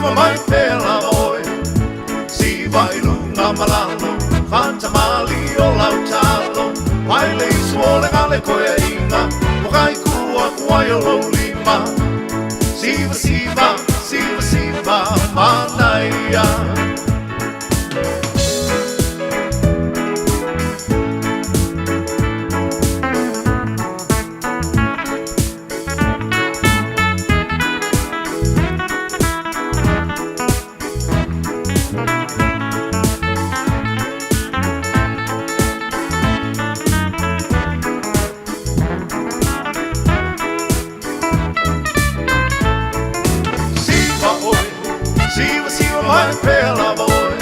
siva mai pela moi siva ilunga malalo fanta mali o lautalo mai le suole gale koe inga mokai kua kuai o lolima siva siva siva siva manaia pela boy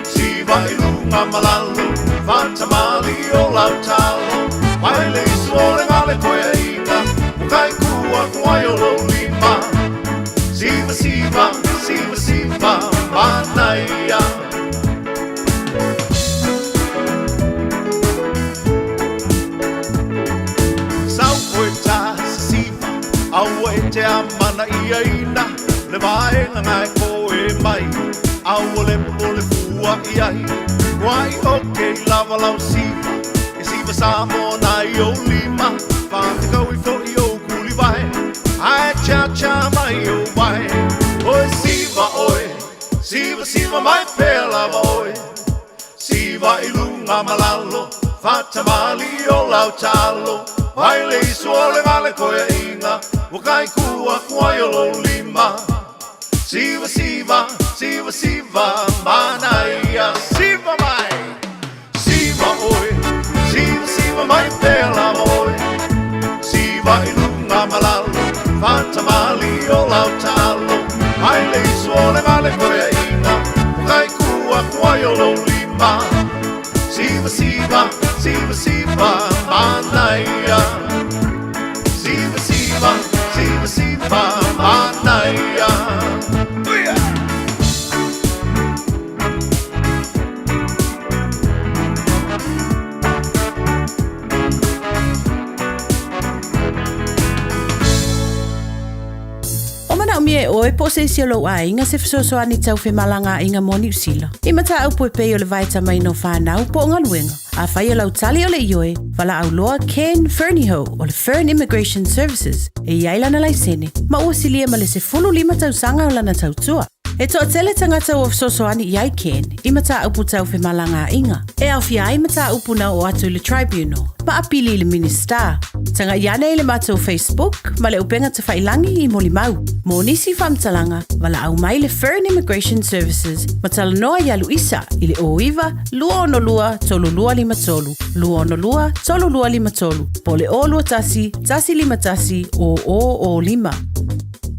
siva ilunga malalo fanta mali o lautalo mai le suole gale koe inga mukai kua kuai o lolima siva siva siva siva manaia sau koe ta siva aue te amana ia ina le vaenga ngai koe mai Awole pole fua iai Wai oke lava lau siva E siva Samoa nai o lima Whante kau I fo I o kuli vai Ai cha cha mai o vai Oe siva oe Siva siva mai pela oi Siva ilunga malalo Fata mali o lau talo Vai le suole vale koe inga Wakai kua kuai o lo lima Siva, siva, siva, siva, manaia Siva mai, siva oi Siva, siva mai pela moi Siva ilunga malalo Fanta mali o lautalo Mai le suole vale koe inga Mukai kua kuai o lo lima Siva, siva, siva, siva, manaia Siva, siva, siva, siva, manaia Mie oe po se siolo a inga se fisoso ani tau fe malanga inga mo New Zealand. I mata au po pe o le vaita mai no whanau po nga luenga. A whai o lau tali o le ioe, wala au loa Ken Ferniho o le Fern Immigration Services e iailana lai sene. Ma ua silia ma le se fulu lima tau sanga o lana tau tua. E toa tele tangata o fisoso ani iai Ken, I mata au po tau fe malanga inga. E au fia ai mata au puna o atu le tribunal. Ma apili le minister. Tanga iana i le mata o Facebook, ma le upenga te whailangi I moli mau. Mo nisi whamtalanga, wala au mai le Fern Immigration Services, ma tala noa ia Luisa, I le oiva, lua ono lua, tolu lua lima tolu. Lua ono lua, tolu lua lima tolu. Po le o lua tasi, tasi lima tasi, o lima.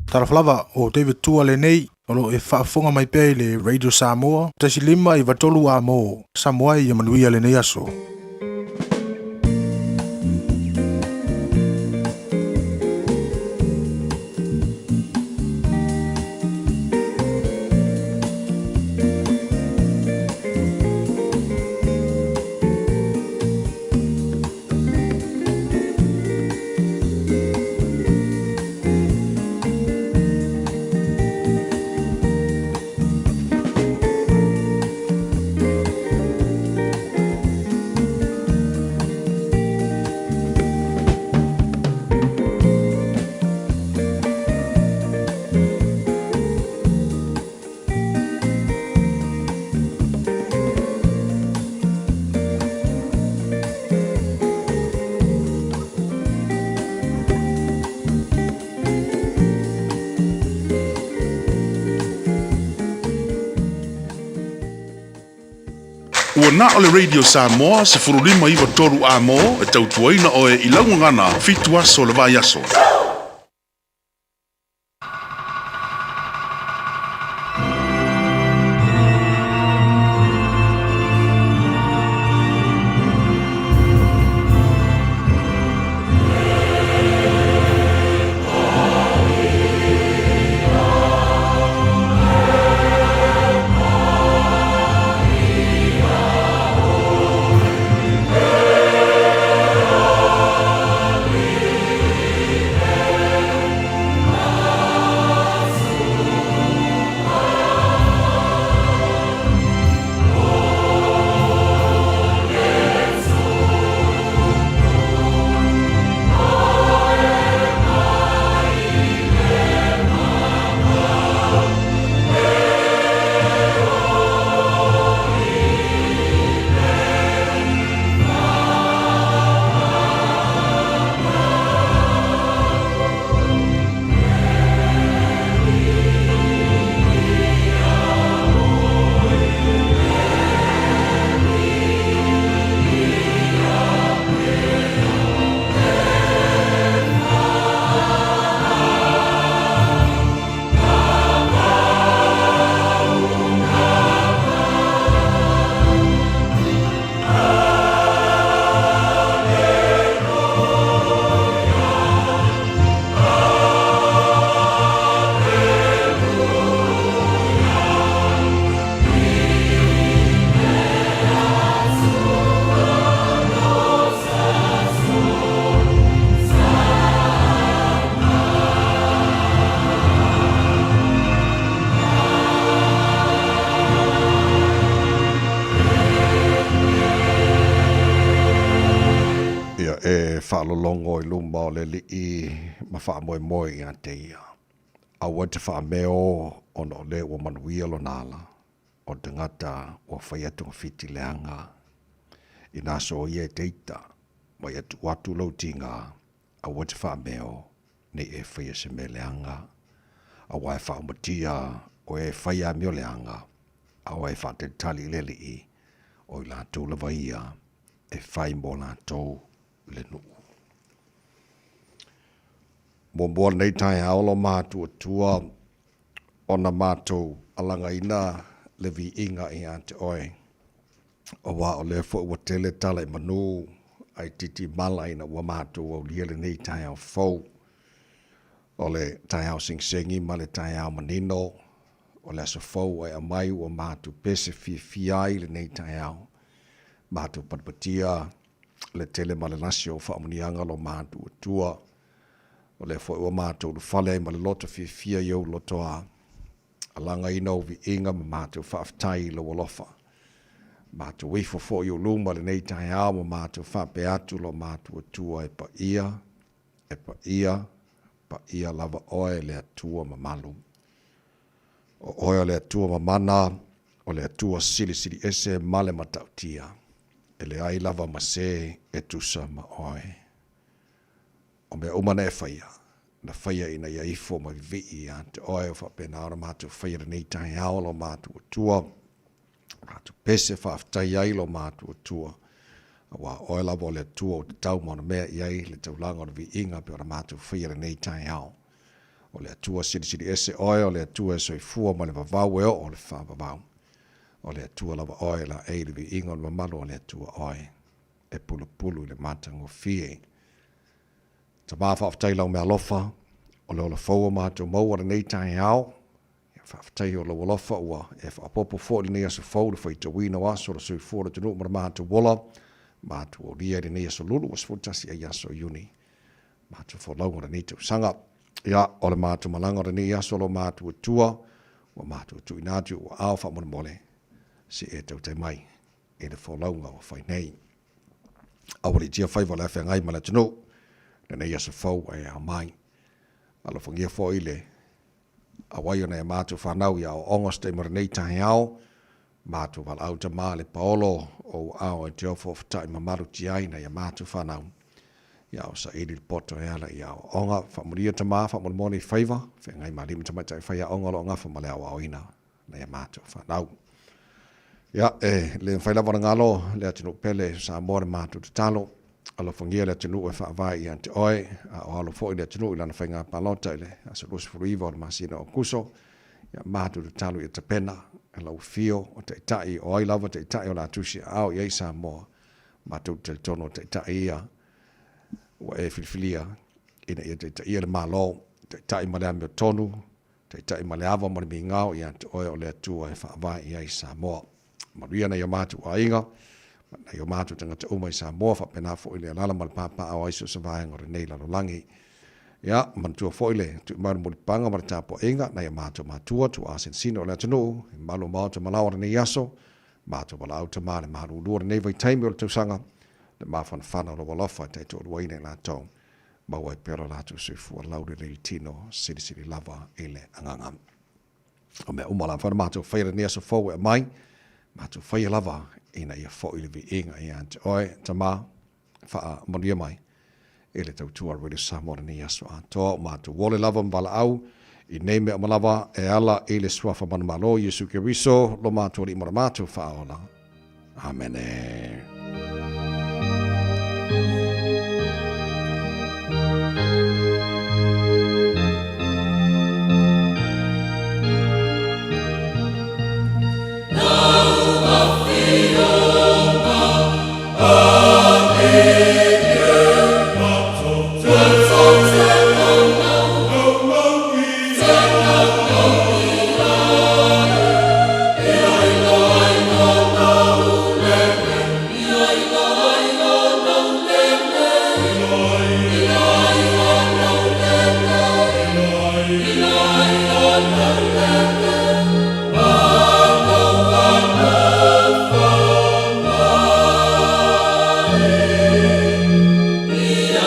Taraflava o David Tua le nei, olo e whaafonga mai pei le Radio Samoa, tasi lima I watolu a mo, Samoa I amanuia le nei aso. Ua na o le Radio Samoa se furulima iwa toru a mo e tautuaina o e ilangu ngana fitu aso le vai aso. whaalolongo I lumba o le li I ma wha moe moe I a te ia. A wa te wha meo ono le o manuia lo nala o te ngata o whaiatunga fiti leanga. I nā so I e teita ma I atu watu lautinga a wa te wha meo ne e whaia se me leanga. A wa e wha umatia o e whaia meo leanga. A wa e wha te tali leli I o I la tū lawa ia e whai mo la tō le nuu. Mo nei tai aolo mātua tua o na mātou alanga ina le vi inga I a te oe. O wā o le fo ua tele tala I manu ai titi mala ina ua mātou au liele nei tai au fau. O le tai au singsengi ma le tai au manino. O le aso fau ai a mai ua mātou pese fiai le nei tai au. Mātou patpatia le tele ma le nasio whaamunianga lo mātou tua. O le fo ua mātou lu fale ma le loto fia iau lotoa. Alanga ina o vi inga ma mātou whaaftai lo walofa. Mātou wifo fo iau luma le nei tai au ma mātou whaape atu lo mātou tua e pa ia lava oe le atua ma malu. O oe le atua ma mana o le atua sili ese male matautia. E le ai lava ma se e tusa ma oe. O mea umana e whaia. Na whaia ina ia ifo ma vii a te oe o whapena ora mātou whaia nei tai ao lo mātou tua. Mātou pese whaaftai ai lo mātou tua. Wa oe lava o le tua o te tau mana mea iai le taulanga o vi inga pe ora mātou whaia nei tai ao. O le atua siri ese oe o le atua e soifua ma le vavau e o le whavavau. O le atua lava oe la e le vi inga o le mamalu o le atua oe. E pulu le mātango fie. Ta maa whaaftai lau mea lofa, o le ola whaua mātou maua le nei tai ao, whaaftai o le walofa ua, e whaapopo fo le nei aso whau le whaita wina waso, le sui fōra tunu mara mātou wola, mātou o ria le nei aso lulu, was fōtasi a yaso uni, mātou fo launga le nei tau sanga, ia o le mātou malanga le nei aso lo mātou tua, wa mātou tu inatu o ao wha mole, si e tau te mai, e le fo launga o whai nei. Awali tia whaiva le awhengai ma le tunu, le nei aso whau ai a mai. Alo whangia fo ile, a waio nei a mātou whanau ia o ongos te mara nei tahi ao, mātou wala au ta maa le paolo o ao e te ofo whatai ma maru ti aina ia mātou whanau. Ia o sa iri poto e ala ia o onga, whamuria ta maa, whamulmoni whaiva, whengai maa lima ta mai tai whaia onga lo ngafa ma le au au ina, nei a mātou whanau. Ia, le whailawa ngalo, le atinu pele sa mōre mātou te talo, alo whangia le atinu e whaavai I ante oe, o alo fōi le atinu I lana whainga palota ile, asa lusi furuiva o le masina o kuso, ia mātou te talo I tapena, e lau fio o te itai, o ai lava te itai o la tusi au I eisa moa, mātou te tono te itai ia, ua e filifilia, ina ia te itai le malo, te itai ma le amio tonu, te itai ma le ava ma le mingau I ante oe o le atua e whaavai I eisa moa. Maria na ia mātou a inga, na ia mātou tangata uma I Samoa, whapena fo ile alala ma le pāpā au aiso sa vāenga re nei lalo langi. Ia, mantua fo ile, tu maru mo le panga ma le tāpo inga, na ia mātou mātua, tu asen sino o le atanu, malu mātou malawa re nei aso, mātou wala au tamā le maru ulua re nei vai taimi o le tausanga, le mawhana whana o le walofa, te to uruaine la tau, maua I pera la tu sifua laure rei tino, siri lava ile angangam. O mea umala whana mātou whaira nei aso fau e mai, mātou whaia lava ina ia fo ili vi inga I ante oe tamā wha monia mai ele tau tua rili Samoa ni aso a toa mātou wole lava mbala au I nei mea malava e ala ele swafa manu malo Yesu Keriso lo mātou li mara mātou wha ola. Amen. Yeah.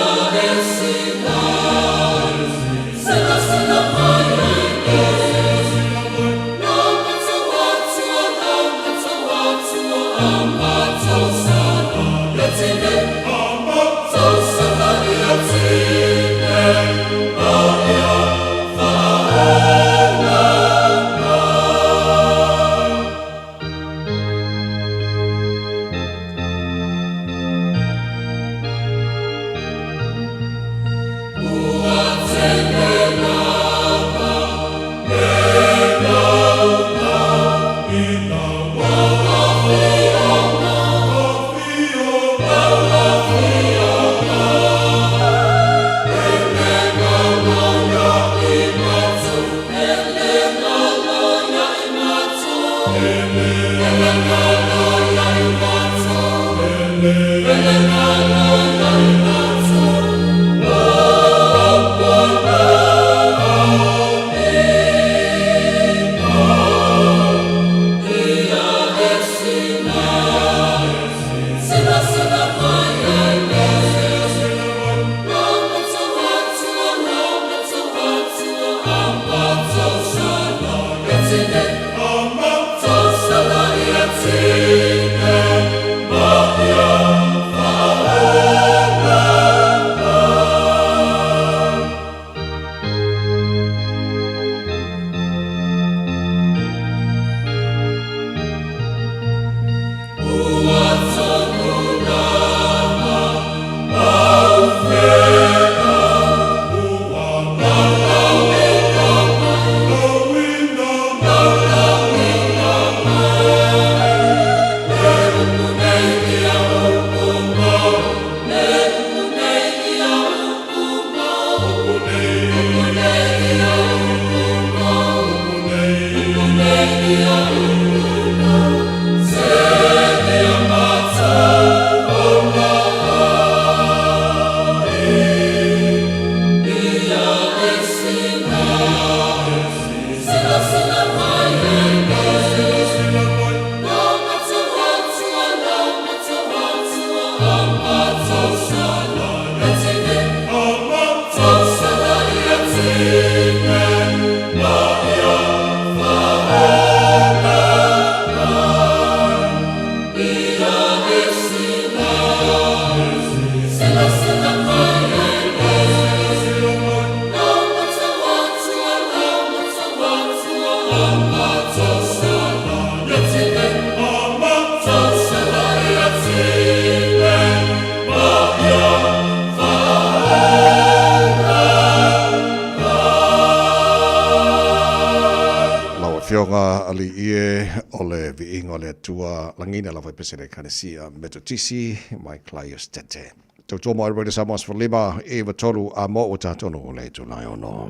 Fionga ali ie ole viinga ole tua langina la vai pesere kanesia metotisi mai klaios tete. Tau mo everybody Samoa for lima eva tolu a mo o tatono le tu lai ono.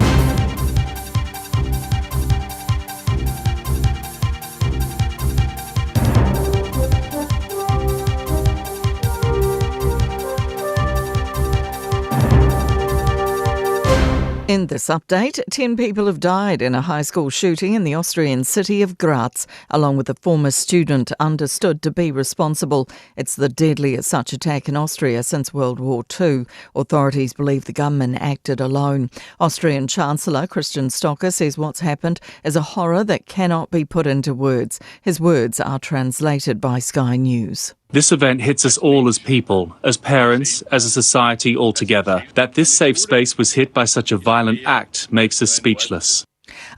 In this update, 10 people have died in a high school shooting in the Austrian city of Graz, along with a former student understood to be responsible. It's the deadliest such attack in Austria since World War II. Authorities believe the gunman acted alone. Austrian Chancellor Christian Stocker says what's happened is a horror that cannot be put into words. His words are translated by Sky News. This event hits us all as people, as parents, as a society altogether. That this safe space was hit by such a violent act makes us speechless.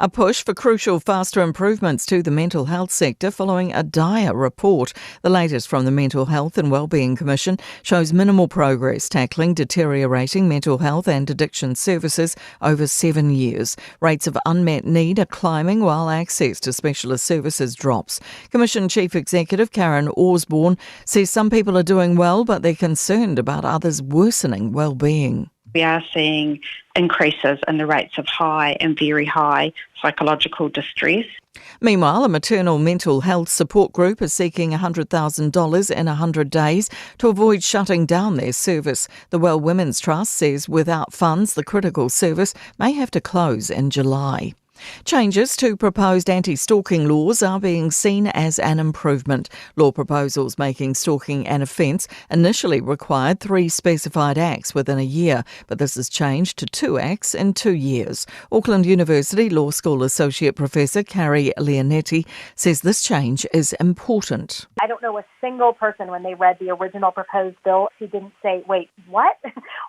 A push for crucial faster improvements to the mental health sector following a dire report. The latest from the Mental Health and Wellbeing Commission shows minimal progress tackling deteriorating mental health and addiction services over 7 years. Rates of unmet need are climbing while access to specialist services drops. Commission Chief Executive Karen Osborne says some people are doing well, but they're concerned about others worsening wellbeing. We are seeing increases in the rates of high and very high psychological distress. Meanwhile, a maternal mental health support group is seeking $100,000 in 100 days to avoid shutting down their service. The Well Women's Trust says without funds, the critical service may have to close in July. Changes to proposed anti-stalking laws are being seen as an improvement. Law proposals making stalking an offence initially required 3 specified acts within a year, but this has changed to 2 acts in 2 years. Auckland University Law School Associate Professor Carrie Leonetti says this change is important. I don't know a single person when they read the original proposed bill who didn't say, wait, what?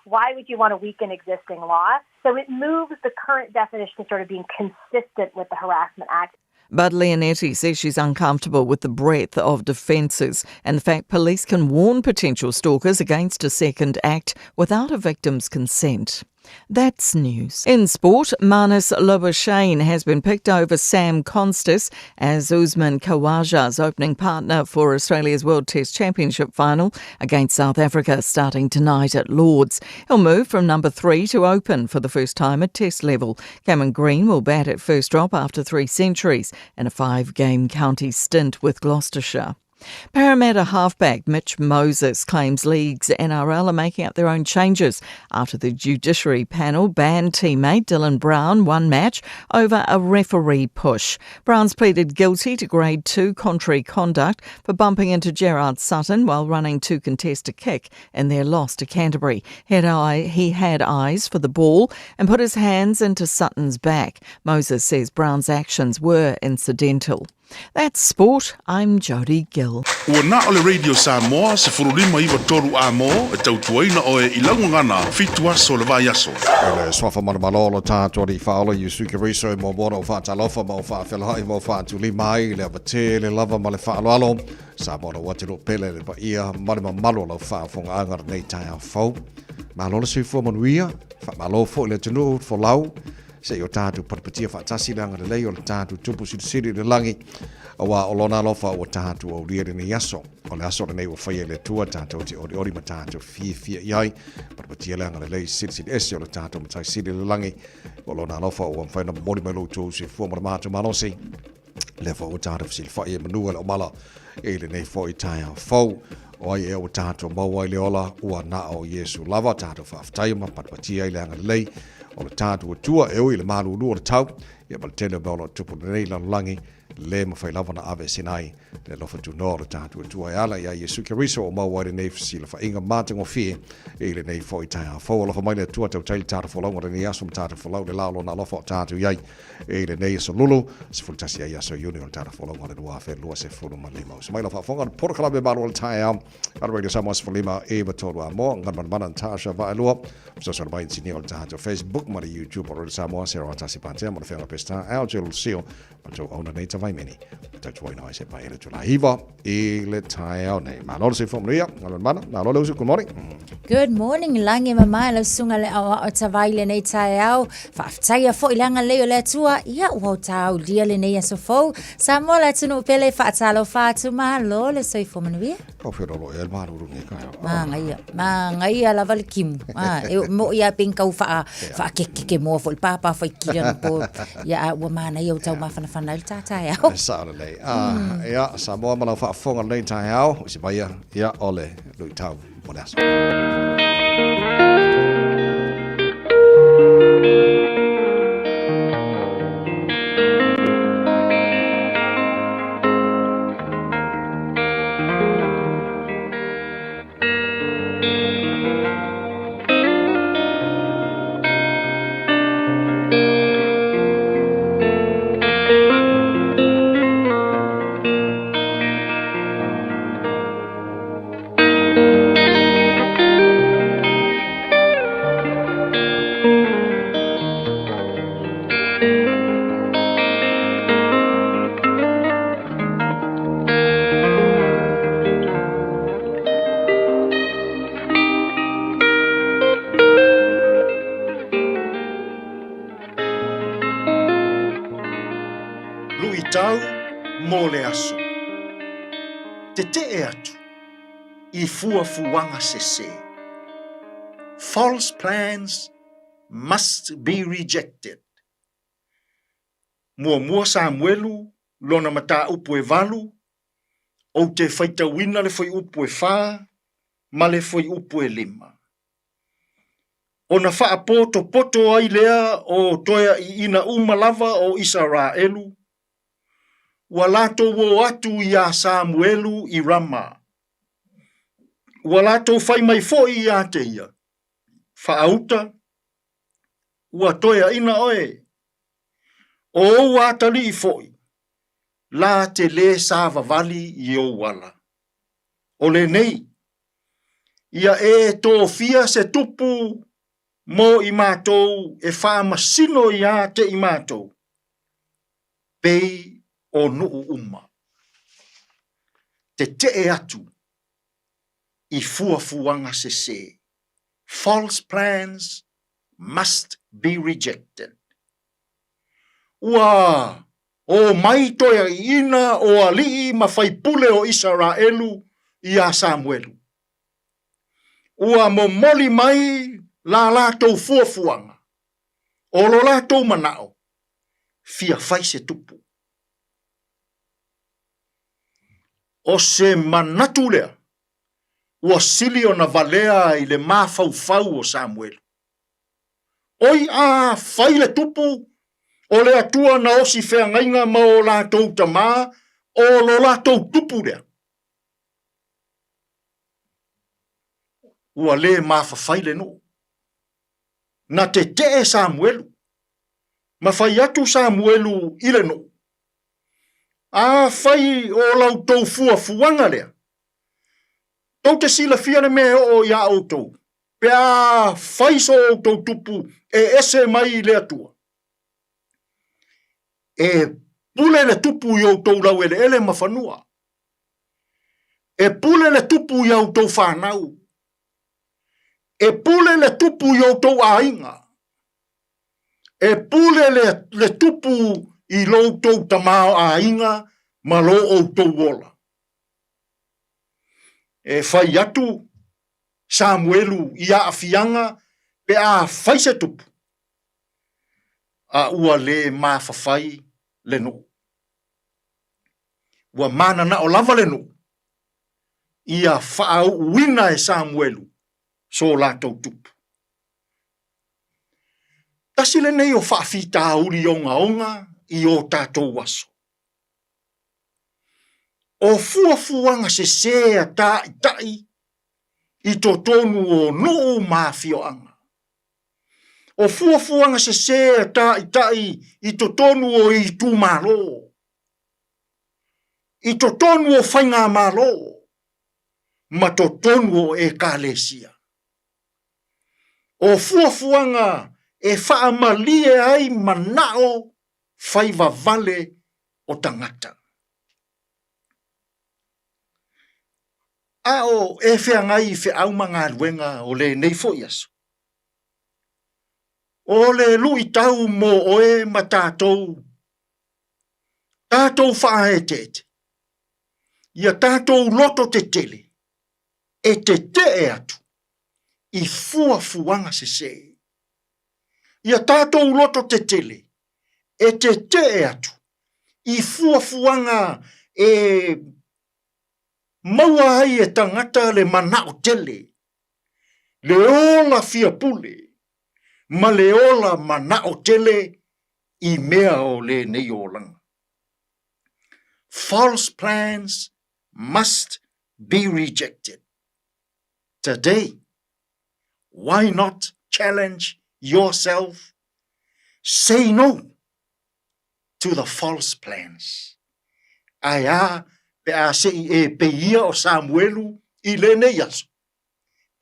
Why would you want to weaken existing law? So it moves the current definition to sort of being consistent with the Harassment Act. But Leonetti says she's uncomfortable with the breadth of defences and the fact police can warn potential stalkers against a second act without a victim's consent. That's news. In sport, Manus Loboshain has been picked over Sam Constas as Usman Khawaja's opening partner for Australia's World Test Championship final against South Africa starting tonight at Lord's. He'll move from number 3 to open for the first time at Test level. Cameron Green will bat at first drop after 3 centuries in a 5-game county stint with Gloucestershire. Parramatta halfback Mitch Moses claims leagues NRL are making up their own changes after the judiciary panel banned teammate Dylan Brown 1 match over a referee push. Brown's pleaded guilty to grade 2 contrary conduct for bumping into Gerard Sutton while running to contest a kick in their loss to Canterbury. He had eyes for the ball and put his hands into Sutton's back. Moses says Brown's actions were incidental. That's sport. I'm Jody Gill. Ua na ole Radio Samoa se furulima iwa toru a mo e tautuaina o e ilaungangana fitu aso le vai aso. Ele swafa mana malolo tātua ri whaola Yusuke Riso mo mora o whaatalofa mo whaawhelahai mo whaatuli mai le avate le lava ma le whaaloalo. Sa mora watiro pele le pa ia marima malo lau whaafonga angara nei Taeao fau. Malola sui fua manuia, malo fo le tunu fo lau. Se o tātu parapatia whaatasi ranga le lei o le tātu tupu siri le langi a wā o lona lofa o tātu o riere ni aso. O le aso nei o whaia le tua tātu o te ori ma tātu fia iai. Parapatia ranga le lei siri ese o le tātu matai siri le langi. O lona lofa o whaina mori mai lo tō se fua mara mātu manosi. Le wha o tātu fsili whaia manua le o mala e le nei fo i Taeao fau. O ai e o tātu maua i le ola ua na o Yesu lava tātu whaaftaima parapatia i le anga le lei. O le tātu o tua e oi le Malu lua le tau, ia mal tele bolo tupu nei langi le mawhai lava na ave sinai le lofa tu nora tātua tua e ala ia Yesu Keriso o mawari nei fasila fa inga mātango fie e le nei fo i taia fo lofa mai le tua tau taili tāta folau ngore ni aso tāta folau le lao na lofa o tātu iai e le nei so lulu se fultasi ai aso yuni o tāta folau ngore dua fe lua se fulu ma lima o se mai lofa fonga poro kalabe balo le Taeao ala radio Samoa se fulima e batolu a mo ngan mana tasha va alua so so mai sini o tāta Facebook ma YouTube o radio Samoa se ro tasi pantea mo fenga pesta ao jel sio ma to ona nei vai meni ta tuai no se pai le tula hiva e le Taeao nei ma lo se fomria ngan mana na lo se good morning. Good morning langi mama la sunga le o tavai le nei Taeao fa ftaia fo ilanga le le tua ia o tau dia le nei so fo Samoa la tunu pele fa talo fa tu ma lo le so fo manuia o fe lo el maru ni ka ma ngai la val kim e mo ia pinka fa ke mo fo papa fa kira po ia o mana ia tau ma fa le Taeao Saturday. Ja, Samoa mana fa fonga nei Taeao, si baia ia ole lui tau monas. Fuafuanga sese. False plans must be rejected. Mua Samuelu lona mata upu e valu o te whaita wina le foi upu e wha ma le foi upu e lima. Ona wha poto ai lea o toia I ina umalava o Israelu wa lato wo atu ia Samuelu I Rama. Ua lato whai mai foi I te ia. Whaauta. Ua toia ina oe. O ua atali I foi. La te le sava vali I o wala. O le nei. Ia e tō fia se tupu mo I mātou e wha masino ia te I mātou. Pei o nuu uma. Te atu. I fuafuanga se. False plans must be rejected. Ua, o mai toia ina o alii ma fai pule o Israelu ia Samuelu. Ua mo moli mai la latou fuafuanga. O lo latou manao. Fia fai se tupu. O se manatu lea. Ua sili o na valea I le mafau o Samuel. Oi a fai le tupu o le atua na osi fea ngainga ma o latou tama o lo latou tupu lea. Ua le mafafai le no. Na te Samuelu. Ma fai atu Samuelu I le no. A fai o lau tou fuafuanga lea. Tau te sila fia me o ia autou. Pea faiso autou tupu e ese mai le atua. E pule le tupu I autou lau ele mawhanua. E pule le tupu I autou whanau. E pule le tupu I autou ainga. E pule le tupu I loutou tamao ainga ma lo autou wola. E fai atu Samuelu ia afianga pe a faise tupu. A ua le mafafai le no. Ua mana na o lava le no. Ia faa wina e Samuelu so latou tupu. Tasile nei o whaafita uri onga I o tātou aso. O fuafuanga se sea tai I to tonu o nuu mafioanga. O fuafuanga se sea tai I to tonu o I tu malo. I to tonu o whainga malo. Ma to tonu o e kalesia. O fuafuanga e whaamalie ai manao whaiva vale o tangata. Ao e whea ngai whe au manga ruenga o le nei fo iaso. O le lui tau mo oe ma tātou. Tātou wha e tete. Ia tātou loto te tele. E te te e atu. I fuafuanga se se. Ia tātou loto te tele. E te te e atu. I fuafuanga e maua ai e tangata le manao tele. Le ola fia pule. Ma le ola manao tele I mea o le nei olanga. False plans must be rejected. Today, why not challenge yourself? Say no to the false plans. Aia pe a se e pe ia o Samuelu I le nei aso.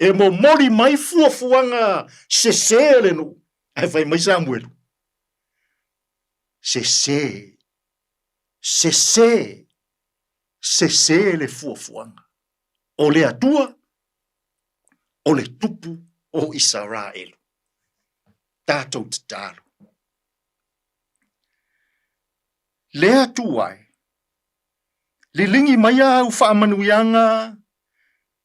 E mo mori mai fuafuanga se le no. Ai vai mai Samuelu. Se le fuafuanga. O le atua, o le tupu o Israel. Tātou te tālo. Le atuai. Le lingi mai au whaamanuianga,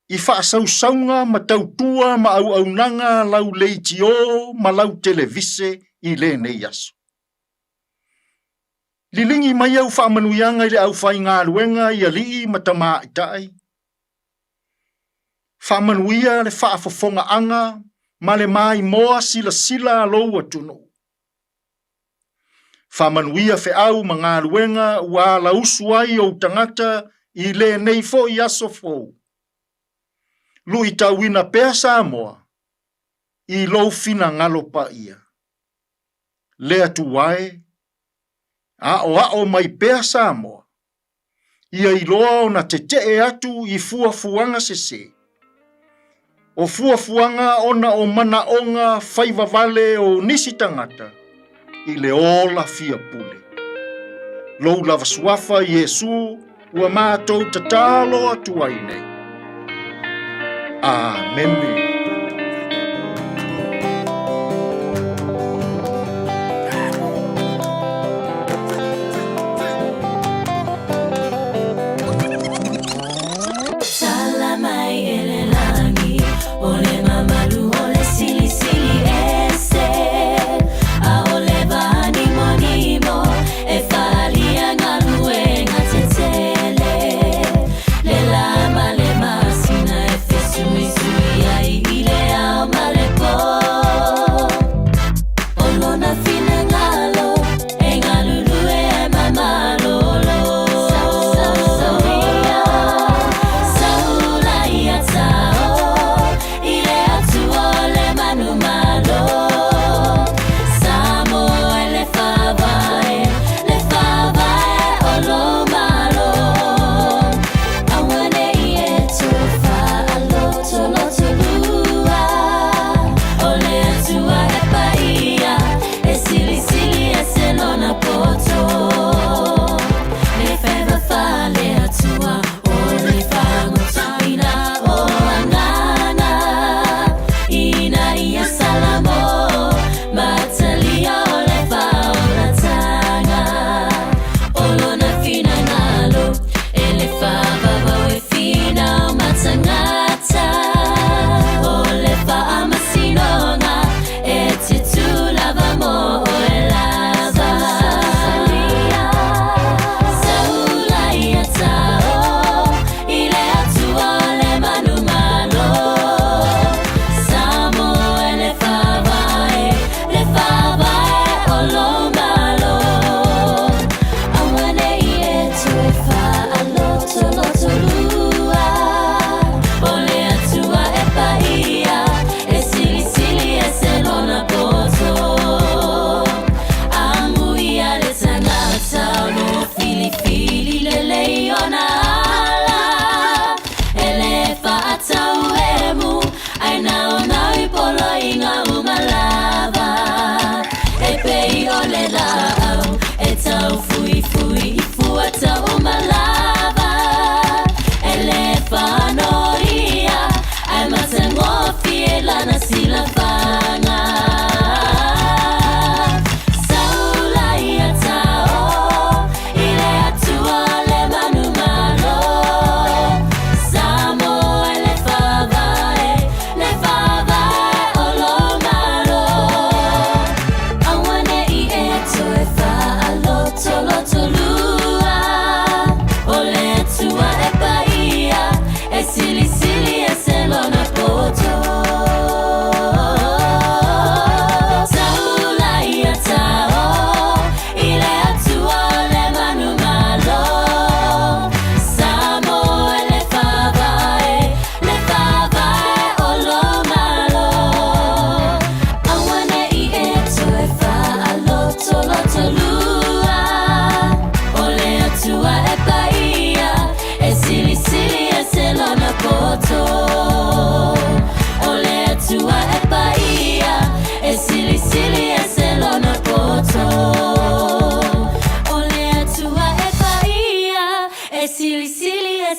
I whaasausaunga ma tautua ma au aunanga lau leitio ma lau televise I le nei aso. Lilingi mai au whaamanuianga I le au whainga ruenga I alii ma tama itai. Whaamanuia le whaafofonga anga ma le mai moa sila alou atuno. Whamanuia fe au ma ngā ruenga ua la usuai o tangata I le nei fo I aso fo. Lui tauina pea Samoa I lou fina ngalo pa ia. Le atuae, a o mai pea Samoa. Ia I loa o na te te atu I fuafuanga se. O fuafuanga ona o mana onga whaiva vale o nisi tangata. I le ola fia pule. Lou lava suafa Yesu ua mātou tatalo atu ai nei. Amen. Sui sui ai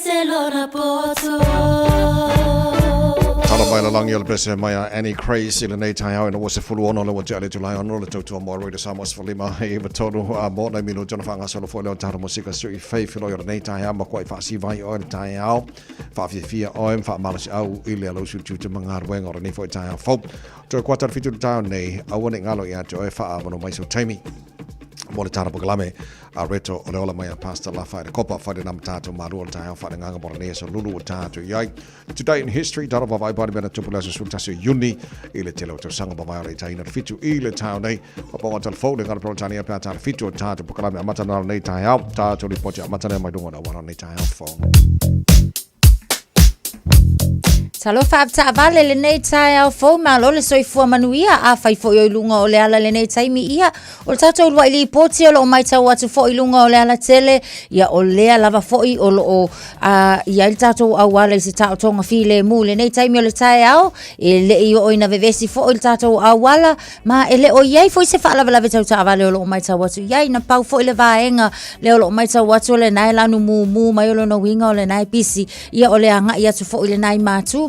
Tala mai la langi ole pese mai any crazy le nei Taeao ina wase fulu ono le wajale le July ono le tautua mo radio Samoa falima e matonu mo na mino jona fanga solo fo le tara musika sui fei filo yo nei Taeao ma kwai fa si vai o le Taeao fa fia o fa malasi au ile lo su tu mangar wenga o nei fo Taeao fo to kwata fitu town nei awone ngalo ya to e fa mo mai so taimi mo le tara pokalame a reto o le ola mai a pasta la whaere kopa whaere nam tātou maru o le Taeao whaere nganga mora nea so lulu o tātou iai. Today in history, tara wawai pari mena tupula sa sultasu yuni i le tele o tau sanga wawai o le taina fitu i le tau nei. Waponga telefone ngara protania pia tātou fitu o tātou pokalame amatana nei Taeao. Tātou li poti amatana mai dunga na wana nei Taeao phone. Talo whaapta avale le nei Taeao fo ma lo le soifua manuia a whai fo i lunga o le ala le nei taimi ia o le tatou lua i li poti o lo o mai tau atu fo i lunga o le ala tele ia o lea lava fo i o lo o ia i tatou au ala i se tau tonga fi le mu le nei taimi o le Taeao e le i o ina vevesi fo i le tatou au ala ma e le o iai fo i se wha lava lava tau ta avale o lo o mai tau atu iai na pau fo i le vaenga le o lo o mai tau atu o le nai lanu mu mai o lo na winga o le nai pisi ia o le anga i atu fo i le nai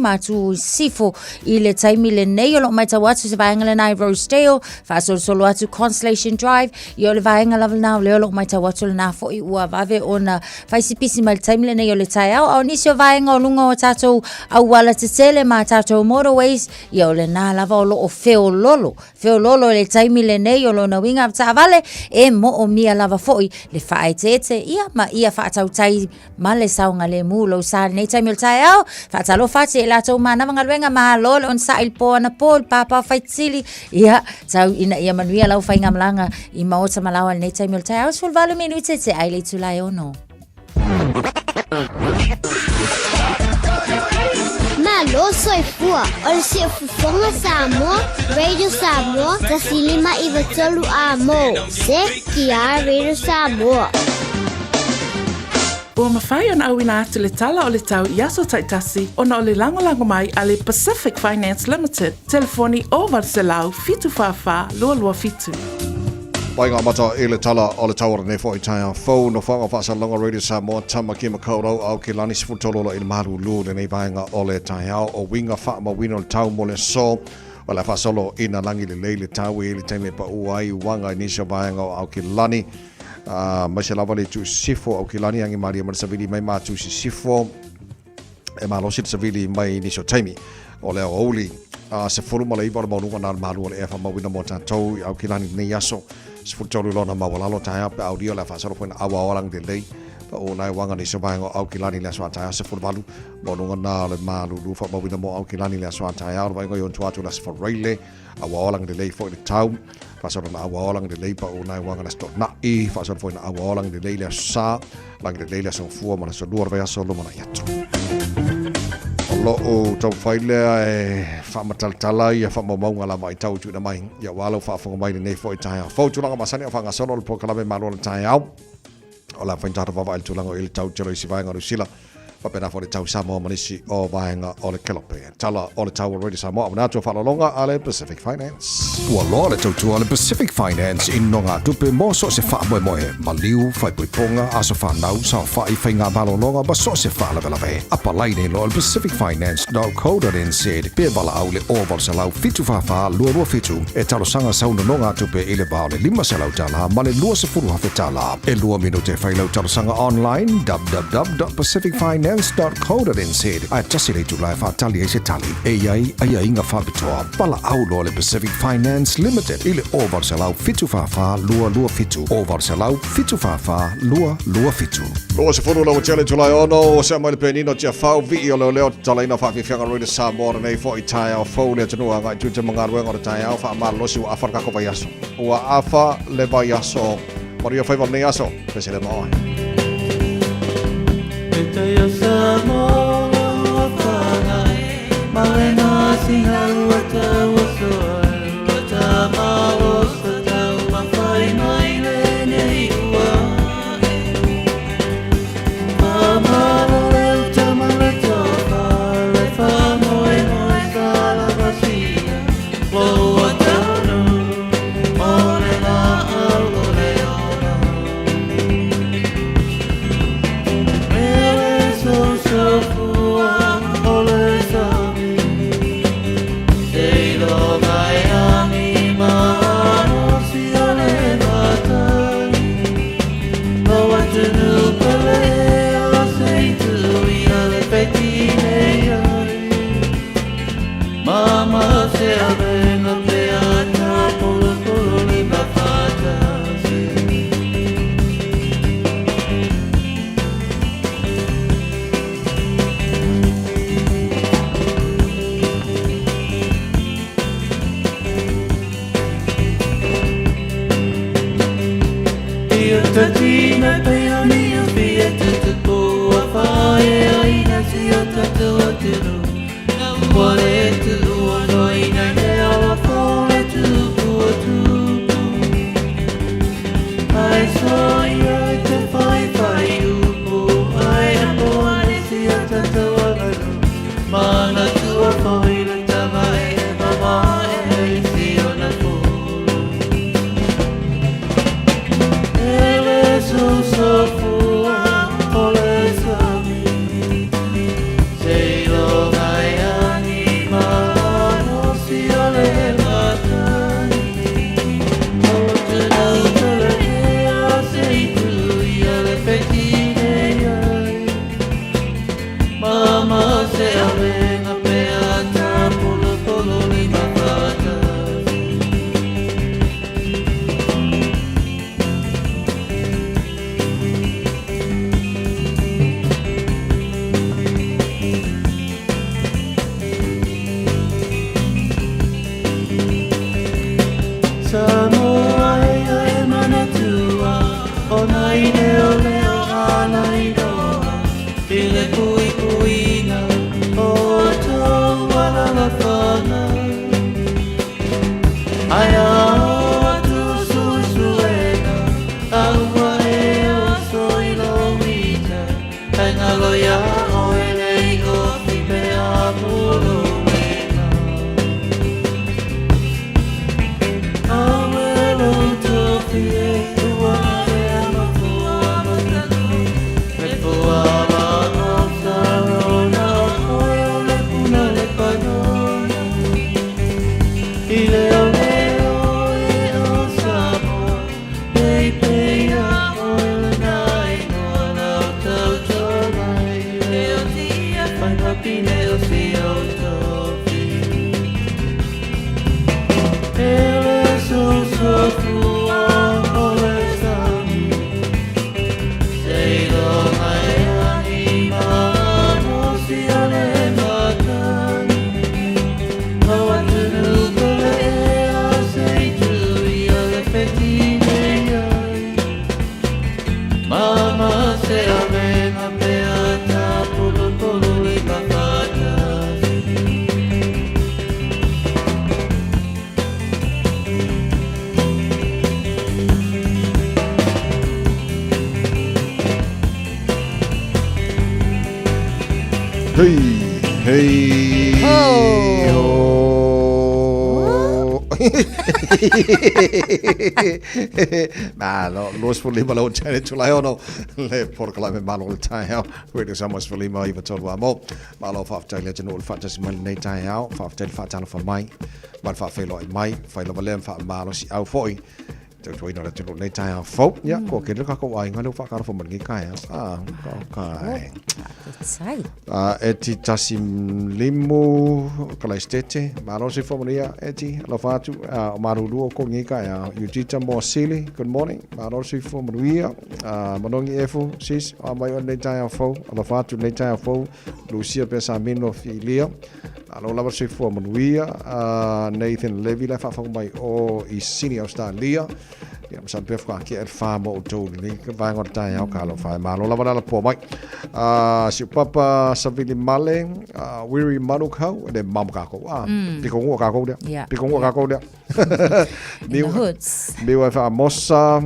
matu sifo i le taimi le nei o lo mai tau atu se vaenga le nai Rosedale fa solo atu Constellation Drive i o le vaenga lava na o le o lo mai tau atu le na fo i ua vave o na faisipisi ma le taimi le nei o le Taeao au nisi o vaenga o lunga o tatou au wala te tele ma tatou motorways i o le na lava o lo o feo lolo le taimi le nei o lo na winga ta vale e mo o mia lava fo i le fae tete ia ma ia fa tau tai ma le saunga le mu lo sa nei taimi o le Taeao fa talo fati e la tau mana mga luenga mahalo le on sa il po na pol papa faitsili ia tau ina ia manuia lau fainga malanga i maota malawa nei taimi o le Taeao sul valo minu tete ai le tulai ono Malu soifua o le siafufonga Samoa Radio Samoa tasilima i vatolu a mo se kia Radio Samoa. Ua mawhai ana au ina atu le tala o le tau i aso taitasi ona o le lango mai a le Pacific Finance Limited. Telefoni o Varselau fitu whawha lua fitu. Pai ngā mata i le tala o le tauara nei fo i Taeao fo no whanga whaasalonga Radio Samoa tama ki makaurau au ki lani sifutololo i le maru lu le nei vaenga o le Taeao o winga wha ma wino le tau mo le so o le whaasolo ina langi le leile tau i le teime pa uai wanga i nisio vaenga o au ki lani mai se lava le tu sifo au ki lani angi maria ma savili mai ma tu sifo e ma losi savili mai nisio teimi o le auli se fulu ma le iwa ma lunga na maru o le efa ma wina mo tātou au ki lani nei aso se fulu tolu lona ma walalo Taeao pe audio le whaasolo poina awa olang de lei pa o nai wanga ni sobaingo au ki lani le aswa Taeao se fulu malu mo lunga na le malu lufa ma wina mo au ki lani le aswa Taeao waingo yon tuatu la sfa reile awa olang de lei fo i le tau whaasolo na awa olang de lei pa o nai wanga na sto na i whaasolo poina awa olang de lei le sa lang de lei le aswa fua ma na so luar vea solo ma na iatu lo o tau faile e whamataltala i a whamamaunga la mai tau tūna mai ia walo whaafonga mai nei fo i Taeao fau tūlanga masani o whangasolo le pokalame maro le Taeao o la whaintara wawa il tūlanga o il tau tero i si vaenga rusila wapena fo le tau Samoa manisi o vaenga o le kelope tala o le tau Radio Samoa amana atu whalolonga a le Pacific Finance ua loa le tautua le Pacific Finance in no ngā tupe mo so se wha moe moe maliu whai puiponga aso whanau sa whai whai ngā malolonga ba so se wha lawe apa laine lo le pacificfinance.co.nz pe bala au le oval sa lau fitu whawha lua fitu e talo sanga sauna no ngā tupe i le bao le 5 se lau tala ma le 2 hafe tala e 2 minute whai lau talo sanga online www.pacificfinance.co.nz a tasi le tu lai whatali e se tali e iai inga whapitoa pala au lo le Pacific Finance Limited ile oval sa lau fitu whawha lua fitu oval sa lau fitu whawha lua fitu Loa se furu lau tele tulai ono o se mai le penino tia whau vi o leo tala ina whawhiwhianga Radio Samoa nei fo i Taeao fau le tunua ngai tūte mga ruenga o le Taeao wha amara losi ua awhar kako vai aso ua awha le vai aso maria whaival nei aso pese le maoe Taeao Samoa whakai Marena singa ua tau soa So me peoni o fia tutu po a whae aina si o tatu o tunu. Wale tu o noina ne awa whole tupu o tupu. Ai soi ai te whai upo, ai apo ane si o tatu o nganu. Mana tu o whaile tawa e mama e si o na kōru. Ele so fua, ole sami. Sei lo mai anima, no si ole matani. O te nau tele ea sei tu i ole petine ai. Mama se avenga pea ta polo polo lima patasi. Samoa e mana tua, o nai leo leo ala i roa. I le kui kuina, o tau ala la whana. Ai aoa tu susuena, aua e o soilo mita. Ai ngalo ia o elei o whipe a polo wena. Awelo tofi e tua e amafua matano. Me pua ma o sarona, oe o le puna le panona. I leo leo e o Samoa, pei pei a oe le nai noa lau tau tonai. Leo tia whai mapine o si o tofi. Ele so fua, ole sami. Sei lo mai anima, no si ole matani. Hawa tunu pele ea sei tu i ole petine ai. Mama se avenga pea ta polo polo lima patasi. Hei, hei, ho. Nah, los for lima lo tane tulai ono le porkala me malo le Taeao. Radio Samoa for lima iwa tolu amo. Malo whaftai le tano le whatasi mali nei Taeao. Whaftai le whatalo wha mai. Man whawhelo i mai. Whailo malem wha malo si au foi. Tau ina le tano nei Taeao fo. Ya, ko ke leka ko ai ngalo whakaro wha mangi kai. Okay. Sai. Eti tasi limu kalai stete. Malo si whamania eti. Alo whatu. Marulu o ko ngika ya. Yujita Moasili. Good morning. Malo si whamanuia. Manongi efu sis. Mai o nei Taeao fo. Alo whatu nei Taeao fo. Lucia Pesa Mino Filia. Alo lava si whamanuia. Nathan Levy le whawhau mai o i Sini Australia. Ja, maar zijn befra ki el famo o toni ni ka vanga o Taeao ka lo fai malo lava la po mai. Si papa Savili Male, Wiri Malu kau de mam ka ko. Piko ngo ka ko dia. Piko ngo ka ko dia. In the hoods. Biwa fa mossa.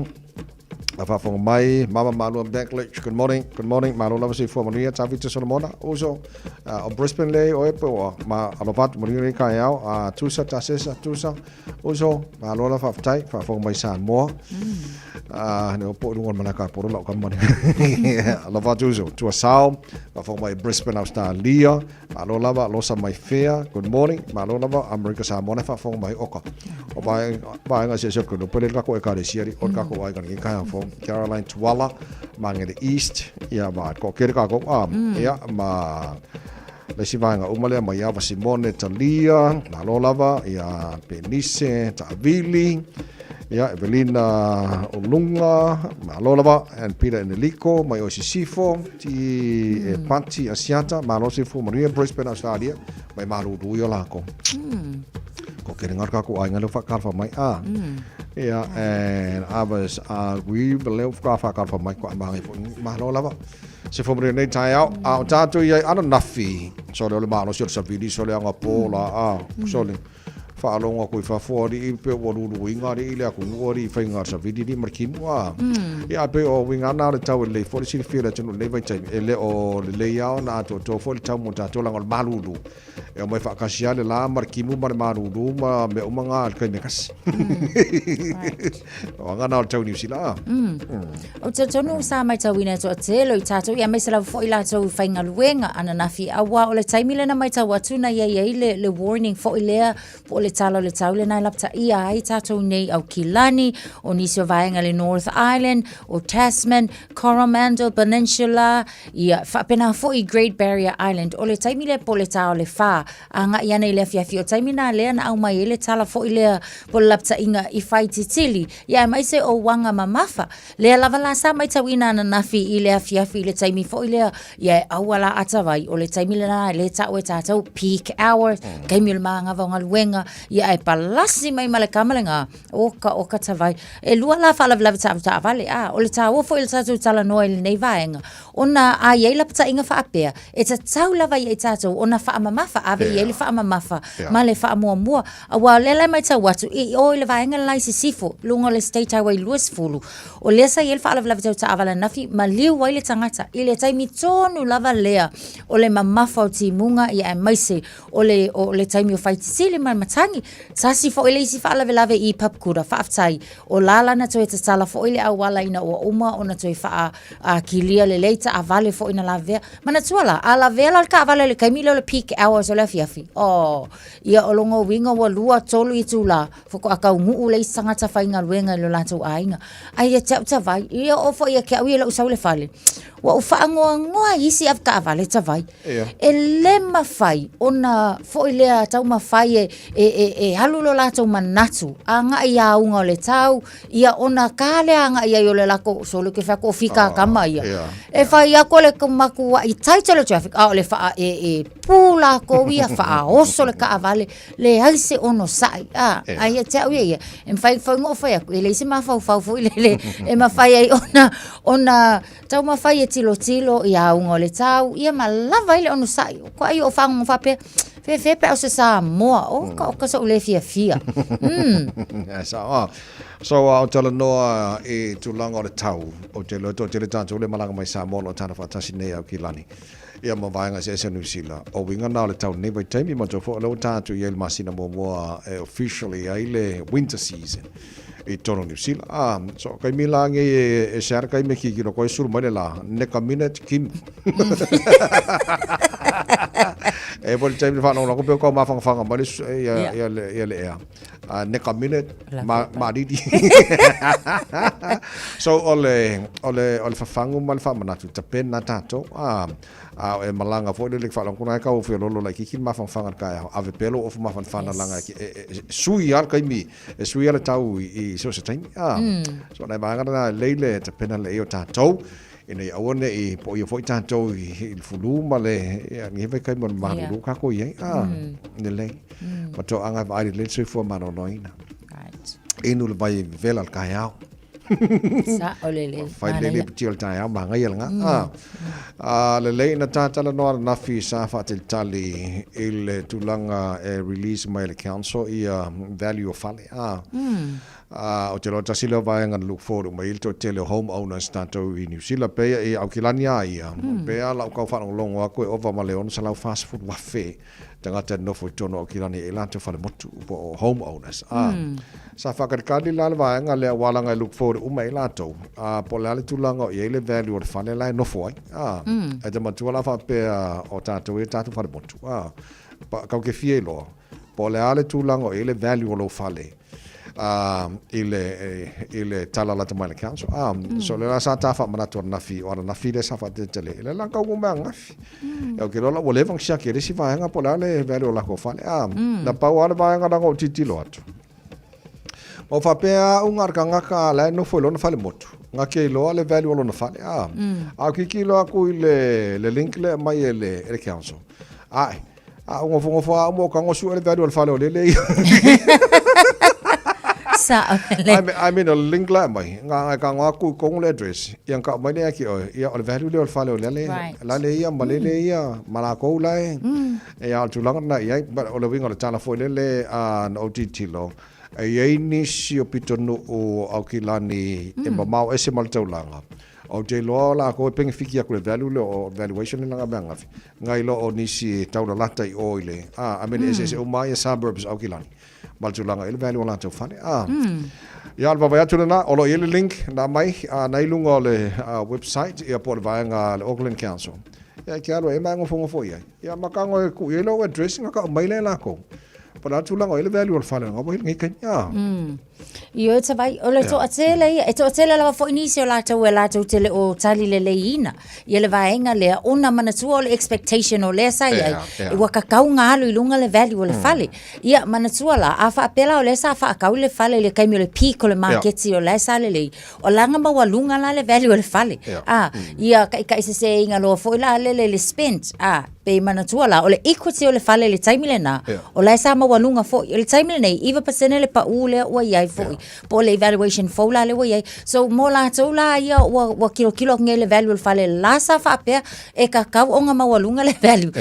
Lava fong mai, Mama Malu and Backledge. Good morning. Good morning. Malu lava si fo manuia Tavita Solomona. Also, o Brisbane le o epo ma alovat manuia Taeao. Tusa tasesa tusa. Also, Malu lava ftai fa fong mai Samoa. Ne o po lungon manaka po lo ka mani. Lava tuso. Tua sao. Fa fong mai Brisbane Australia. Malu lava losa mai fair. Good morning. Malu lava America Samoa fa fong mai oka. O ba nga se ko no pele ka ko e ka de siari o ka ko ai ka ni ka fong Caroline Tuala, Mangere East, ia ma ko kere ka ko ia ma le si vanga umale ma ia va Simone Talia, na lolava ia Penise Tavili, ia Evelina Olunga, ma lolava and Peter Enelico, mai o Sifo, ti e Panti Asiata, ma lo Sifo Maria Brisbane Australia, mai maru duio la ko. Ko kere ngar ka ko ai ngalo fa ka fa mai Yeah, and others we believe ka for my kwa mangi mahalo lava. Se fomre nei Taeao a tato ia ana nafi. So le malo sio sabili so le anga pola so le whaalonga koe whawhori I pe waruru ingari I lea ko ngori I whaingar sa vidi ni markimu Ia pe o winga nā le tau le whori siri whira tunu le vai taimi e le o le leiao nā to whori tau mo tātou langa maruru e o mai whakasia le la markimu ma le maruru ma me umanga kai me kasi o ngana o tau New Zealand O te tonu sa mai tau ina to te lo I tātou ia mai sala whoi la tau whainga luenga ana nafi awa o le taimi le na mai tau atuna ia le warning whoi lea po le talo le taule nai lapta ia ai tātou nei au Kilani o nisi o vaenga le North Island o Tasman, Coromandel Peninsula ia whapena I Great Barrier Island o le taimi le po le tau le wha a nga ia nei le fiafi o taimi nā lea na au mai le tala foi lea po le lapta inga I whai titili ia mai se o wanga mamafa lea lava la sa mai tau ina na nafi I lea fiafi le taimi foi lea ia awala atawai o le taimi le nā le tau e tātou peak hours kaimi le maanga vaunga luenga ia e palasi mai male kamalenga oka tawai e lua la fala vla ta vale o le tau foi le tatu tala noa le nei vaenga ona a ia la pata inga fa apea e ta tau lava ia tatu ona fa mamafa ave ia le fa mamafa male fa mua wa le mai tau watu o le vaenga lai sifo lunga le state highway luas fulu o le sa ia fa la vla ta vala nafi maliu wai le tangata ile taimi tonu lava lea o le mamafa o timunga ia mai se o le taimi o fight sili matangi sasi fo ile si fa la velave I papkura fa aftai o lala na toe te tala fo ile awala ina o uma ona toe fa a kilia le leita a vale fo ina la vea mana tuala a la vea la ka vale le kaimilo le peak hours o le fiafi ia o longo winga wa lua tolu I tula fo ko aka ngu le sanga ta fainga luenga lo la tu ainga ai e tau vai ia o fo ia ka wi le usau le fale wa u fa ngoa isi af ka vale ta vai e le mafai ona fo ile tau mafai e halulo la tau manatu anga ia unga le tau ia ona kale anga ia yo le lako solo ke fa ko fika kama ia e fa ia ko le kumaku I taitolo traffic a le fa pula ko ia fa oso le ka vale le aise ono sai ai e tau ia en fa ngo fa ile se ma fa fo ile e ma fa ai ona tau ma fa tilo ia unga le tau ia ma lava ile ono sai ko ai o fa ngo fa pe fe pe o se Samoa o ka so le fia so o tala noa e tulanga o le tau o te lo to te tanto le malanga mai Samoa o tana fatasi nei au Kilani ia ma vaenga se New Zealand o winga na le tau nei vai taimi ma to fo lo tanto ia le masina mo officially ai le winter season I tono New Zealand so kai milangi e share kai me ki ro ko sur mai la ne ka minute kim e vol time fa no ko pe ko ma fanga ma ia le ne ka minute ma di so ole fa fangu mal fa mana tu tapen na tato e malanga fo le fa kuna ka o fe lo la ki ma fanga ka ave pelo of ma fanga langa sui al kai mi sui al tau I so se time so na ba ngana leile tapen le o tato ina ia one I po ia foi tanto I fulu male ngi vai kai mon maru ka ko ia ne le ma to anga vai le se fo mano noina inu le vai vela al Taeao sa olele fai le pitiol Taeao ma ngai nga le na tala no na fi sa fa tel tali il tulanga release mai le council ia value of fale o te lo tasilo vai ngan look forward mai to tele home owners tanto I New Zealand pe e au Kilani ia pe ala ka fa longo ko over maleon sa lau fast food wafe tanga te no fo tono o Kilani e la to fa motu po home owners sa fa kali la vai ngan le wala ngai look forward mai la to po la le tulanga e le value o fa le la no fo e te matu la fa pe o tato e tato fa motu ka ke fielo po le tulanga e le value o lo fale ile tala la tamale council so le la sa ta fa mana to na fi ora na fi le sa fa te tele le la ka ngumba ngafi e ke lo la wole vang sia ke le si va nga pola le vero la ko fa le na pa wa va nga ngo titilo atu o fa pe un arka ka la no fo lo na fa le motu nga ke lo le value lo na fa le a ki lo ku le link le mai le council o ngo fo mo ka ngo su le value le fa le sa I mean a link la mai nga ka nga ku kong le address yang ka mai le ki o ya o value le fa le la le ya ma le ya mala ko la e ya tu lang na ya ba o le winga le tala fo le an OTT lo e ni si o pitonu o au ki lani e ma mau ese mal tau langa o te lo la ko pengi fiki aku le value le o valuation nga banga ngai lo o ni si tau la lata i oile I mean ese o mai suburbs au ki lani mal tu langa ele value la tau fane ya alba vai atuna o lo ele link na mai na ilunga le website e por vai nga le Auckland Council ya ki alo e mango fongo fo ya makango e ku ele address nga ka mai le la ko para tu langa ele value fane nga bo ngi kan Io te vai o le to atele e to atele la fo inisio la to tele o tali le leina ia le vaenga le ona mana tu o le expectation o le sai e wa ka kau nga alu ilunga le value o le fale ia mana tu la afa apela o le sa fa kau le fale le kaimi le pico le market o le sa le o langa ma walunga la le value o le fale ia ka se inga lo fo la le spend pe mana tu la o le equity o le fale le taimi le na o le sa ma walunga fo le taimi le nei iva pasene le pa u le o ia po le evaluation fo la le wai so mo la to la ia wa kilo ngele value fale la sa fa pe e ka ka onga mawalunga le value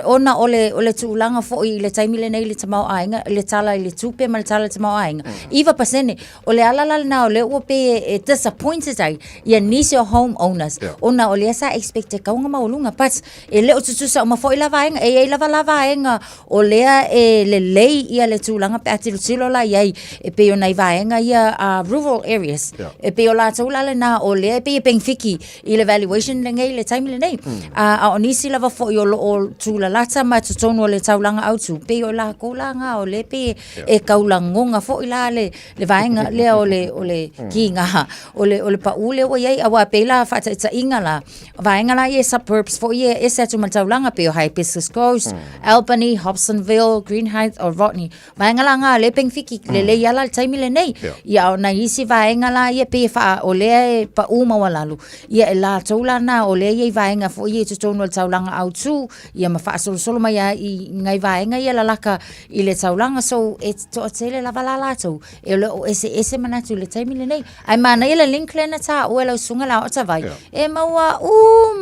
ona ole tulanga fo i le taimi le nei le tamau ainga le tala le tupe mal tala tamau ainga iva pasene ole ala na ole o pe disappointed ai ia nisi o home owners ona ole sa expect ka onga mawalunga but e le o tusa ma fo i lava ainga e lava ainga ole e le lei ia le tulanga pe ati lo la ia e pe ona vaenga ia rural areas e pe ola tolale na o le pe pengfiki i le valuation le ngai le time le nei a onisi lava fo yo o tula lata ma tonu le taulanga au tu pe ola kolanga o le pe e kaulangonga fo ila le vaenga le o le kinga o le pa ule o ye awa pe la fa ta inga la vaenga la ye suburbs fo ye e sa tu ma taulanga pe high Hibiscus Coast Albany Hobsonville Green Heights or Rodney vaenga la nga le pengfiki le ya la time le nei ia na isi vaenga la ia pe fa o le pa uma walalu ia la tola na o le ia vaenga fo ia tonu le taulanga au tu ia ma fa solo mai i ngai vaenga ia la laka i le taulanga so it's to tele la valala to e le ese manatu le time le nei ai mana ia le link le na ta o le sunga la o ta vai e maua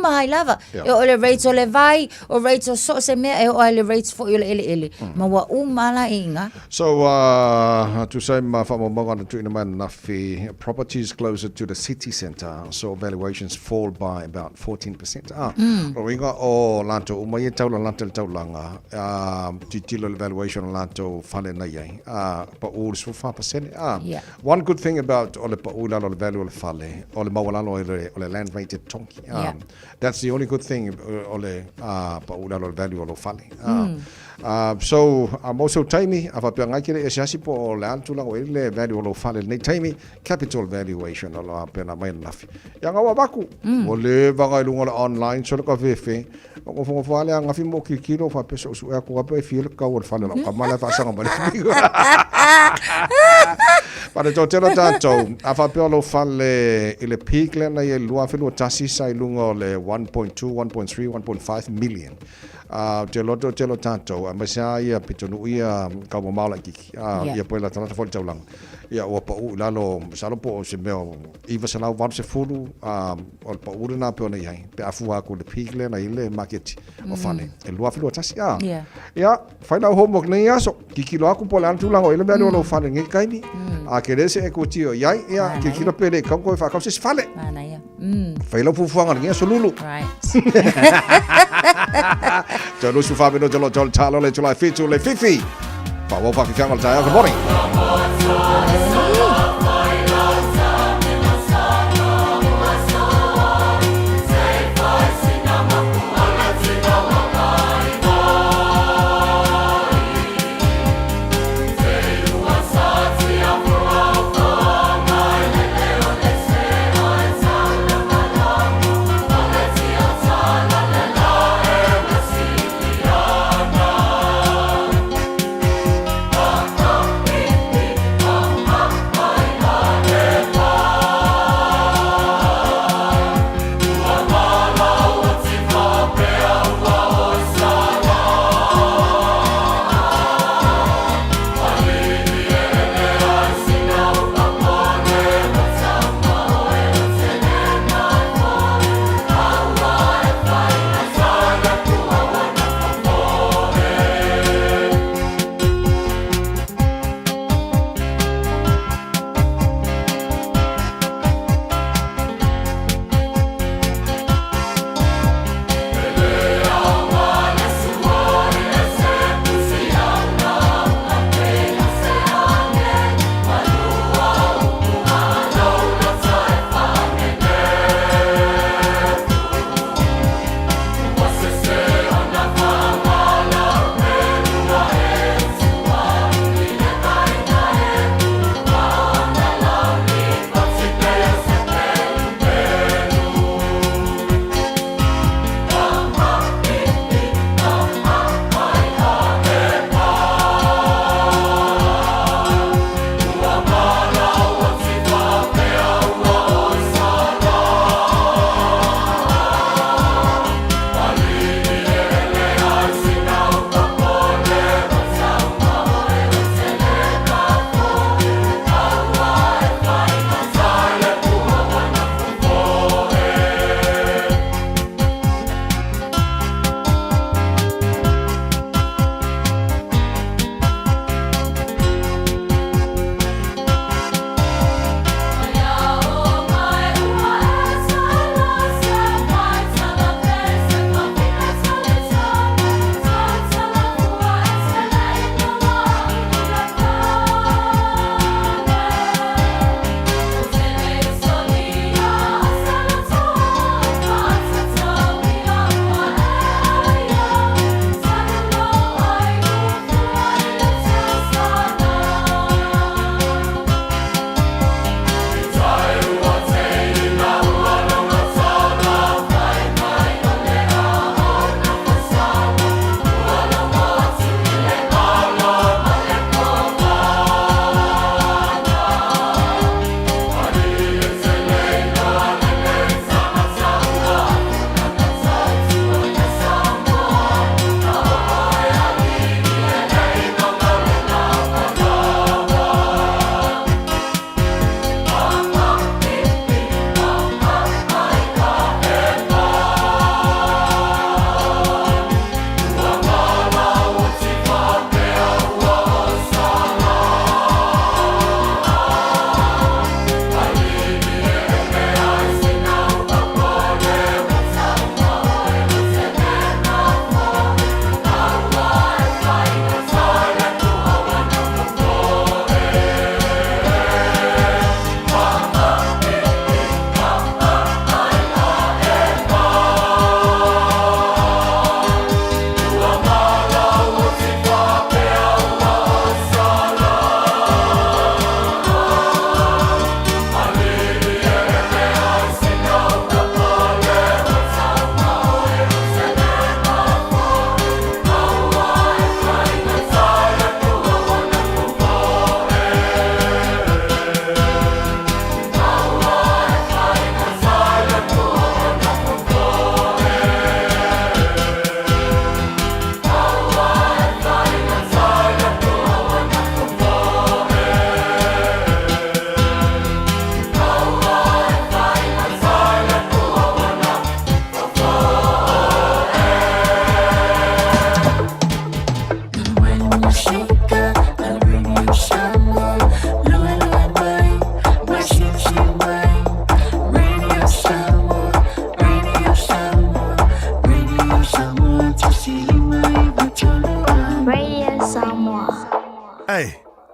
mai lava e o le rate o le vai o rate o so se me e o le rates fo ile ele maua mala inga so to say ma fa mo ngana tu ina man nafi properties closer to the city centre so valuations fall by about 14%. Ringa o lanto umai taula langa titilo valuation lanto fale na yai pa all so 5%. One good thing about ole pa ula ole value ole fale ole mawala ole land rated tonki. That's the only good thing ole pa ula ole value ole fale. So I'm also timey ava pe ngai kile esiasi po le antu la le value lo fale nei timey capital valuation lo pena mai nafi ya ngawa baku o le vanga lunga online so ka vefe o fo fale nga fi mo kilo fa peso su e ko pe fi ka o fale ka mala fa sanga mala para totelo tanto ava pe lo fale ile peak le na ye lua fe lo tasi sai lunga le 1.2 1.3 1.5 million te lo tanto ma sa ia pitonu ia ka mo mala ki ia po la tana fo taulang ia o pa u lalo sa lo po se meo iva sa la va se fulu o pa u na pe ona ia pe afu ko le pigle na ile market o fane e lo afu tasi ia faina homework nei aso ki kilo aku po la tulang o ile be lo fane ngai kai ni a kerese e ko tio ia ki kilo pele ka ko fa ka se fale mana ia failo fufuanga ngai so lulu Jalo su fa beno jalo talo le tula fitu le fifi. Pa wo fa fi kanga Taeao. Good morning.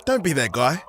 Don't be that guy.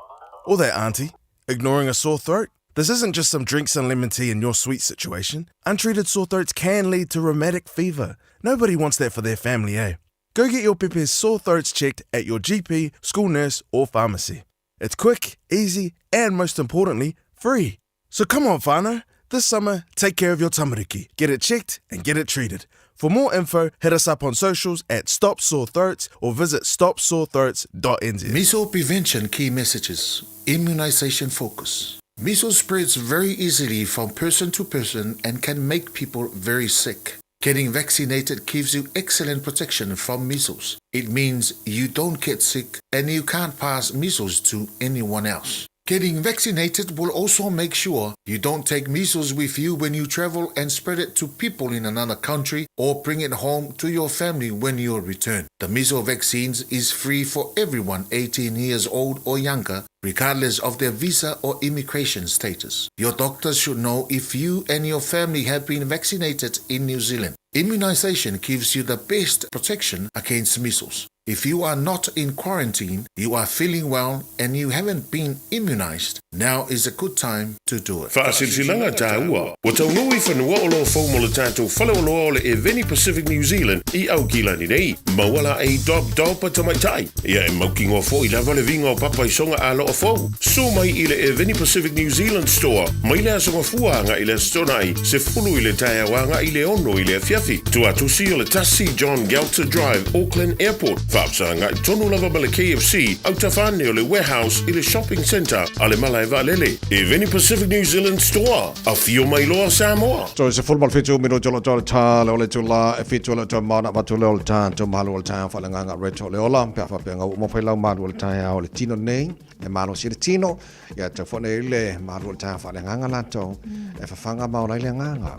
Or that auntie. Ignoring a sore throat. This isn't just some drinks and lemon tea in your sweet situation. Untreated sore throats can lead to rheumatic fever. Nobody wants that for their family, eh? Go get your Pepe's sore throats checked at your GP, school nurse, or pharmacy. It's quick, easy, and most importantly, free. So come on, whānau. This summer, take care of your tamariki. Get it checked and get it treated. For more info, hit us up on socials at Stop Sore Throats or visit stopsorethroats.nz. Measles prevention key messages. Immunization focus. Measles spreads very easily from person to person and can make people very sick. Getting vaccinated gives you excellent protection from measles. It means you don't get sick and you can't pass measles to anyone else. Getting vaccinated will also make sure you don't take measles with you when you travel and spread it to people in another country or bring it home to your family when you return. The measles vaccines is free for everyone 18 years old or younger, regardless of their visa or immigration status. Your doctors should know if you and your family have been vaccinated in New Zealand. Immunization gives you the best protection against measles. If you are not in quarantine, you are feeling well, and you haven't been immunized, now is a good time to do it. Whaasilsilanga Taeao. Wa taunui whanua o loo whau mo le tātou whale o loa o le Eveni Pacific New Zealand I au kilani nei. Mawala e dopa tamaitai. Ia e maukingo fo I lava le vinga o papa I songa a loo fo. So mai I le Eveni Pacific New Zealand store. Mai le asonga fuanga I le stonai. Se fulu I le Taeawanga I le ono I le fiafi. Tuatusi o le Tasi John Galter Drive, Auckland Airport. Whaapsanga I tonu lava ma le KFC. Au tawhane o le warehouse I le shopping centre. A le malai valele. Eveni Pacific New Zealand store. A fio mai loa Samoa. So se full mal fitu mino jolo jolo ta le ole tula e fitu le to mana batu le ole ta to malu ole ta fa nganga reto le ola pe fa pe nga mo fa la malu ole ta ole tino nei e malu si tino ya te fone le malu ole ta fa nganga la to e fa fanga ma ole le nganga.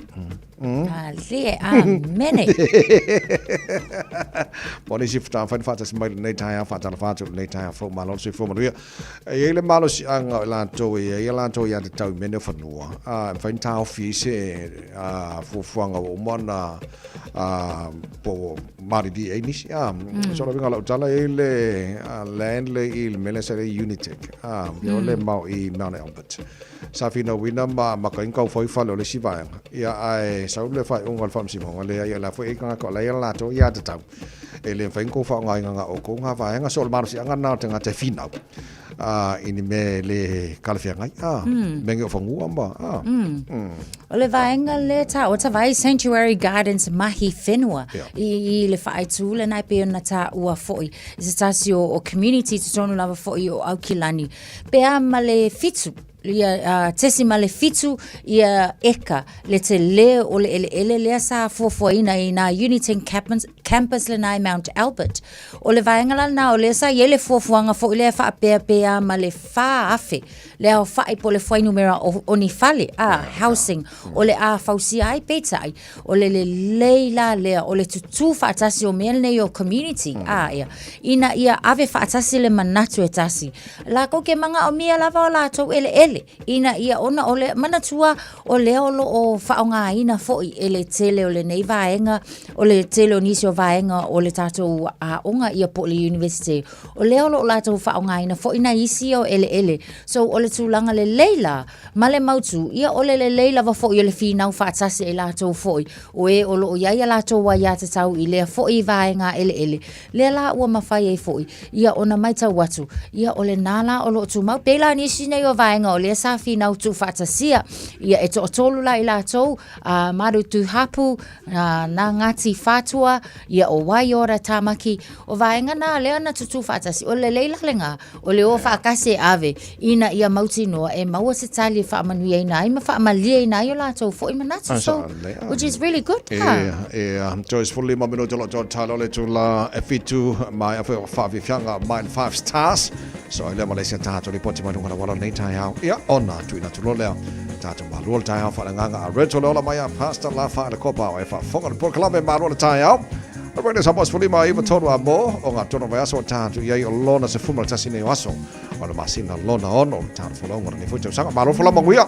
Ale amene. Poni si fta fa fa se mai nei ta fa ta fa nei ta fo malu si fo malu e le malu si anga la to e la to ya te tau mene fa no fa ta office fu fuanga o mona po mari di enis so la vinga la tala ele land le il melesere unitek yo le mau I Mount Albert sa fina wina ma ka inka foi fa le siva ya ai sa le fa un fam si mo le ya la foi ka ko la to ya ta tau ele fa inko fa nga nga o ko nga va nga so mar si nga na te nga te fina ini me le kalfianga menge fa ngu amba Ole vaenga le ta o ta vai Sanctuary Gardens mahi whenua I le whaai tūle nai pe ona ta ua foi is a tasi o community to tonu lava foi o Aukilani pea ma le fitu ia tesi ma le fitu ia eka le te le o le ele lea sa fuafuaina I na Uniting campus le nai Mount Albert o le vaenga la na o le sa ia le fuafuanga fo le wha pea ma le wha afe le au whaai po le whai numera o ni fale housing o le a fausia ai petai o le leila lea o le tutu whaatasi o mea nei o community ina ia ave whaatasi le manatu e tasi la ko ke manga o mia lava o la tau ele ina ia ona o le manatua o le olo o whaonga ina foi ele tele o le nei vaenga o le tele o nisi o vaenga o le tatou a onga ia po le university o le olo o la tau whaonga ina foi na isi o ele so o le tūlanga le leila ma le mautu ia o le leila va foi o le finau whaatasi e la tau foi o e olo o iaia la tau wa ia te tau I lea foi vaenga ele le la ua mawhai e foi ia ona mai tau watu ia o le nala o lo tu mau pela nisi nei o vaenga o le sa finau tu whaatasia ia e to tolu la I la tau maru tu hapu na ngati fatua ia o wai ora tamaki o vaenga na lea na tutu whaatasi o le leila lenga o le o whaakase ave ina ia mauti noa e maua se tali whaamanuia ina ai ma whaamalia ina ai o la tau fo I manatu so which is really good Joyce fully mamino jolo jolo talo le tula e fitu mai afu whaafi fianga mile 5 stars so le Malaysia tato li poti mai ngana wala nei Taeao ia ona tuina tulo leo tato maluol Taeao whaanganga a reto leola mai a pasta la wha le kopa o e wha whonga le porkalame maluol Taeao Rene sapos fully mai iwa tonu a mo o ngā tono vai aso tato iai o lona se fuma tasi nei o aso o le masina lona ono tato fulonga ni futa sanga maluol fulama nguia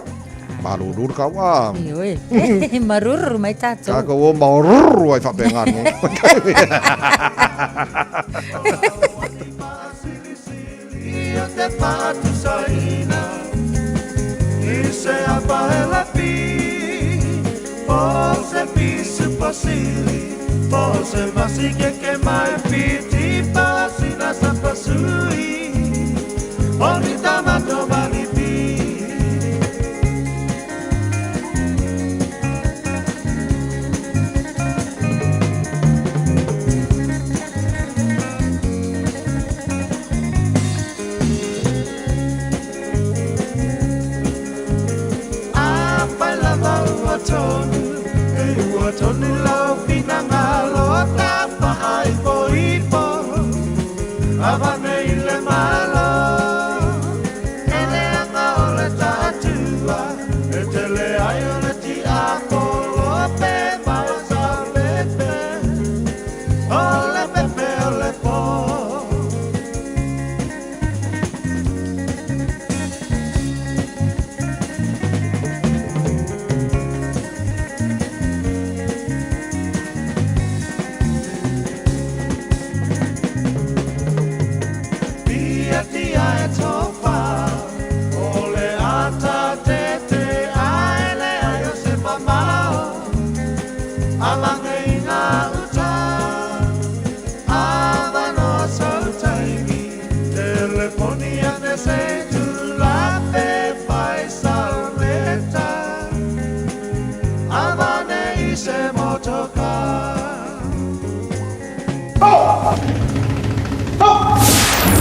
Marurur ka wa. Ioi. Marurur mai tato. Ka ko marurur ai fa pengan. te patu saina I se apahela pi Po se pisu pasili Po se vasi ke mai piti Pasina sa pasui Oni tamato mani pi Watoni lau pinangalo tapa hai poipo Avane ile malo Ele anga ole tatua Etele ayole ti akolo pe mai sa pepe Ole pepe ole po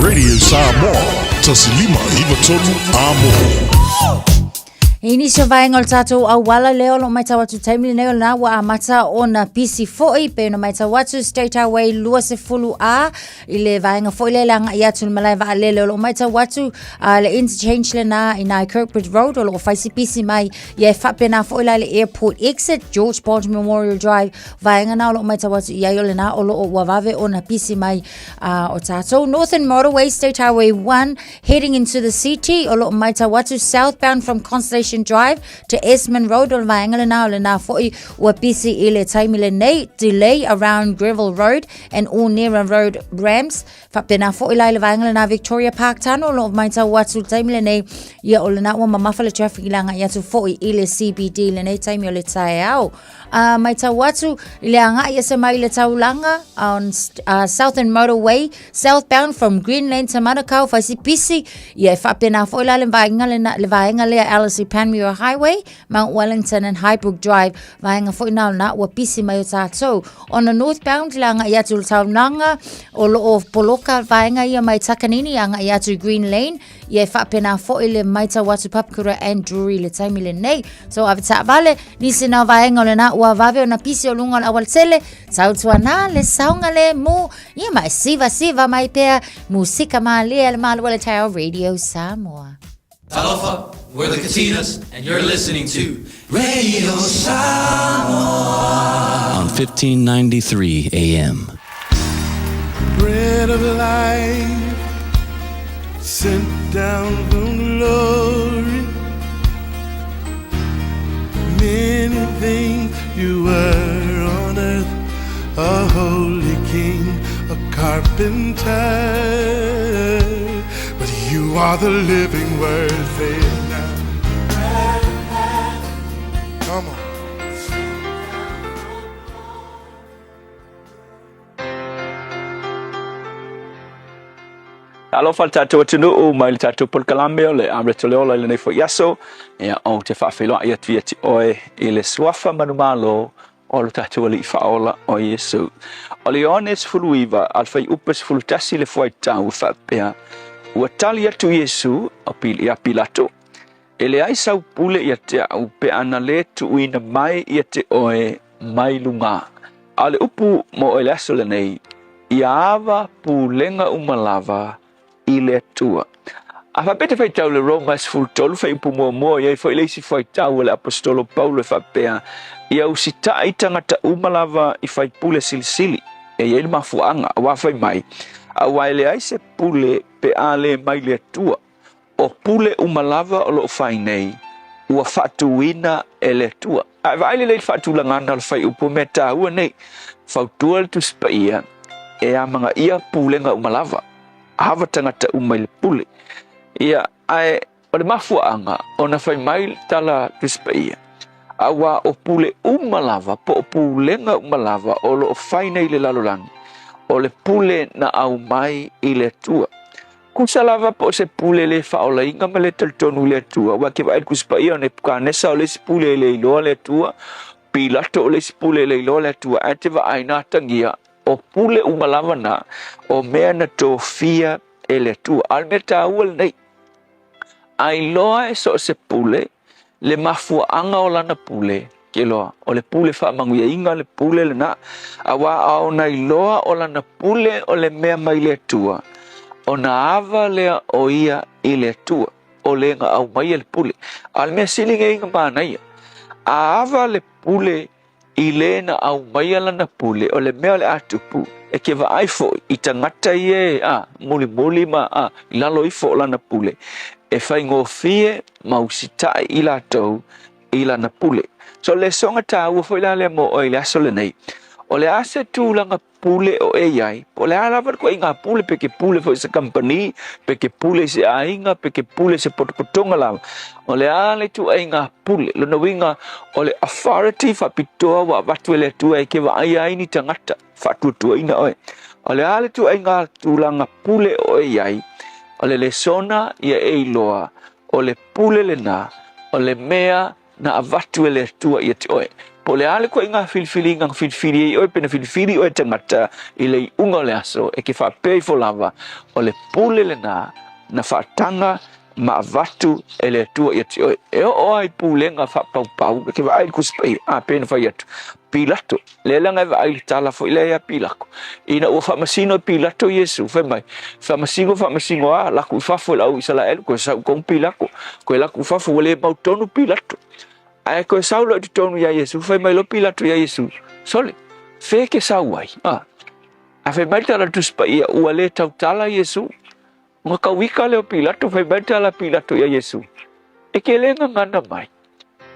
Radio Samoa, tasilima iwatonu amo. Ini se vai ngol tatou au wala leo lo mai tawatu taimili leo na wa amata ona PC4 pe no mai tawatu State Highway lua se fulu a ile vai nga foi le langa ia tu malai va le lo mai tawatu le interchange le na ina Kirkwood Road lo faisi PC mai ia fa pena foi le airport exit George Bond Memorial Drive vai nga na lo mai tawatu ia yo le na o lo wa vave ona PC mai o tatou Northern Motorway State Highway 1 heading into the city o lo mai tawatu southbound from Constellation Drive to Esmond Road o vaenga le na foi wa PC ile taimile nei delay around Greville Road and all nearer road ramps fa pena foi le vaenga na Victoria Park tunnel lo mai ta watu taimile nei ia o na wa mafala traffic langa ia tu foi ile CBD le nei taimile le Taeao mai ta watu ile anga ia se mai le taulanga on Southern Motorway southbound from Green Lane to Manukau fa si PC ia fa pena foi le vaenga le Alice Panmure Highway, Mount Wellington and Highbrook Drive, vaenga foi na wa pisi mai o tātou. On the northbound langa ia tu taunanga o lo o poloka vaenga ia mai takanini anga ia tu Green Lane, ia whapena foi le mai ta watu Papakura and Drury le taimi le nei. So avita vale nisi na vaenga le na ua vave o na pisi o lunga awal tele, tautua na le saunga le mo, ia mai siva mai pea musika maa lea le malua le Taeao Radio Samoa. Talofa, we're the Katinas, and you're listening to Radio Samoa on 1593 AM. Bread of life sent down from glory. Many things you were on earth, a holy king, a carpenter. You are the living word, say it now. Come on. Alofa tatou tunu o mai le tatou polkalame le amre le ola le nei fo yaso ia o te whawhelo ia tuiati oe i le suafa manumalo o le tatou li whaola o Yesu. O le ones fuluiva alfai upes fulutasi le fuaitau whapea ua tali atu Yesu o pili a Pilato. Ele ai sau pule ia te au pe ana le tuina mai ia te oe mai lunga. Ale upu mo ele aso le nei, ia ava pulenga umalava i le atua. A whapete whai tau le Romas fultolu whai upu mua ia i whai leisi whai tau le apostolo Paulo whapea ia usita i tangata umalava i whai pule silisili e ia ili mafuanga a wawhai mai. A waile ai se pule pe ale mai le atua. O pule umalava o loo whai nei, ua whatuina e le atua. A waile le whatu langana le whai upu me tā ua nei, whautua le tuspa ia, e a manga ia pulenga umalava. Hawa tangata umai le pule. Ia ai o le mafuanga ona fai mai tala tuspaia. Awa o pule umalava po o pulenga umalava o lo fai nei le lalolangi. O le pule na au mai i le tua. Kusalava po se pule le faola inga ma le taltonu le tua. Wa ke vai kuspaia o ne pukanesa o le pule le iloa le tua. Pilato o le pule le iloa le tua. Ate wa aina tangia o pule umalava na o mea na tofia e le tua. Alme tāua nei. Ai loa e so se pule le mafuanga o lana pule ke loa o le pule whaamanguia inga le pule le na awa au nei loa o lana pule o le mea mai le tua o na ava lea o ia i le tua o le nga au mai le pule al mea silinga inga maanaia a ava le pule i le na au mai lana pule o le mea le atupu e ke va aifo i tangata ie muli ma i lalo ifo lana pule e fai ngofie mausitai i latou i lana pule. So le songa tāua fo i la le mo o i le aso le nei. O le ase tūlanga pule o e iai. O le alawa ko inga pule peke pule fo i se company, peke pule se ainga, peke pule se potokotonga lava. O le ale tu inga pule. Lona winga o le authority fa pitoa wa watu le tua e ke wa ai ni tangata. Fatu tua ina oe. O le ale tu inga tūlanga pule o e iai. O le sona ia e iloa, o le pule le na, o le mea na avatu e le tua ia te oe. Po le ale ko inga filfili inga filfili e oe pena filfili oe tangata i le unga le aso e ke whapei fo lava o le pule le na whaatanga ma avatu e le tua ia te oe. E o ai pule nga whapaupau e ke wa ai kuspai pena whai atu. Pilato, le langa va ai tala fo ile ya pilako. Ina o famasino Pilato Yesu, fe mai. Famasino la ku fa fo la u Israel ko sa ko pilako. Ko la ku fa fo le bautonu Pilato. Ai ko sa lo di tonu ya Yesu, fe mai lo Pilato ya Yesu. Sole. Fe ke sa wai. A fe mai tala tu spa ia u le tau tala Yesu. Nga ka wika le Pilato fe mai tala Pilato ya Yesu. E ke le ngana mai.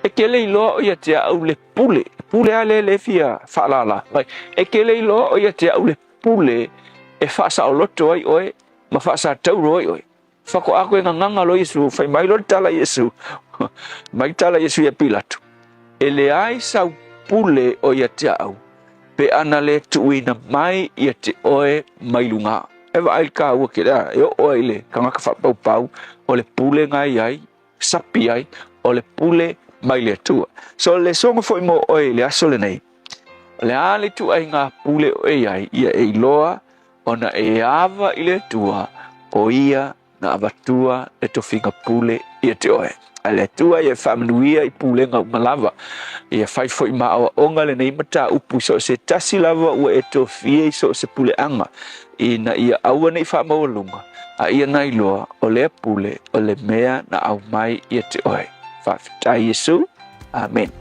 E ke le ilo o ia te au le pule. Pule ale le fia falala. Mai e ke le ilo o ia te au le pule e fasa o loto ai oe. Ma fasa tau roi oe. Fako ako e nganga lo Yesu. Fai mai lo tala Yesu. Mai tala Yesu ia Pilato. E le ai sau pule o ia te au. Pe ana le tuina mai ia te oe mai lunga. Ewa ai ka ua ke rea. E o oe le kangaka whapau pau. O le pule ngai ai. Sapi ai. O le pule mai le tua. So le songa foi mo oi le aso le nei. Le ale tu ai ngā pule o e ai ia e iloa o na e ava i le tua o ia na avatua e to finga pule ia te oe. A le tua ia whamanuia i pule ngā malava. Ia whai foi ma awa onga le nei mata upu so se tasi lava ua e to fie so se pule anga. I na ia aua nei whamawalunga. A ia na iloa o le pule o le mea na au mai ia te oe. Whawhitai Yesu. Amen.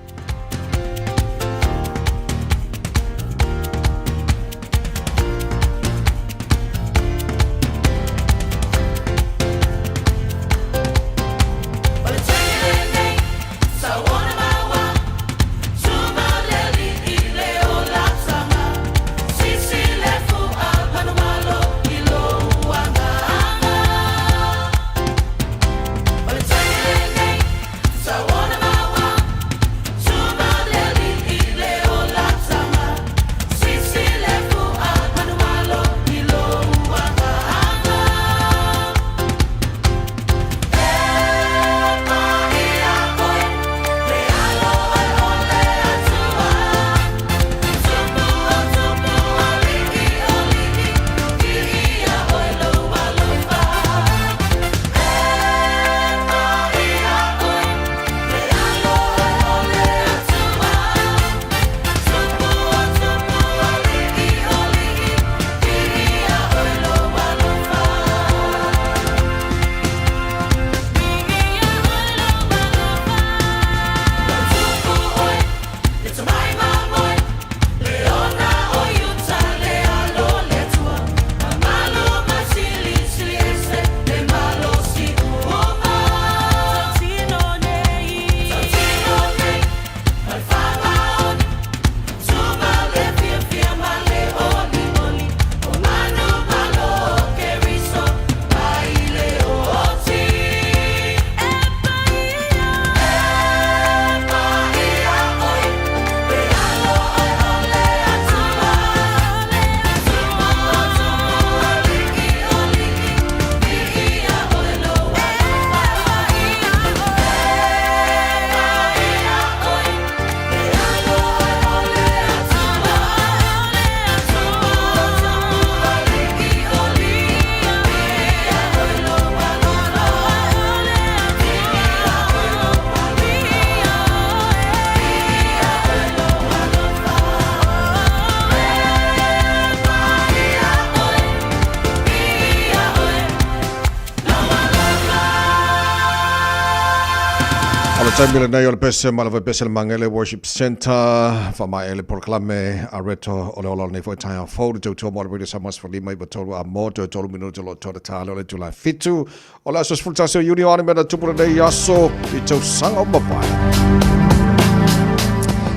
Taimile nei o le pese malava pese le mangele worship center fa mai ele proclame a reto o le ola nei foi Taeao fo de to mo le Samoa for lima i tolu a mo to tolu minuto lo to talo le July fitu o la sos fulta se uni on me na tupu nei yaso I to sanga mapai.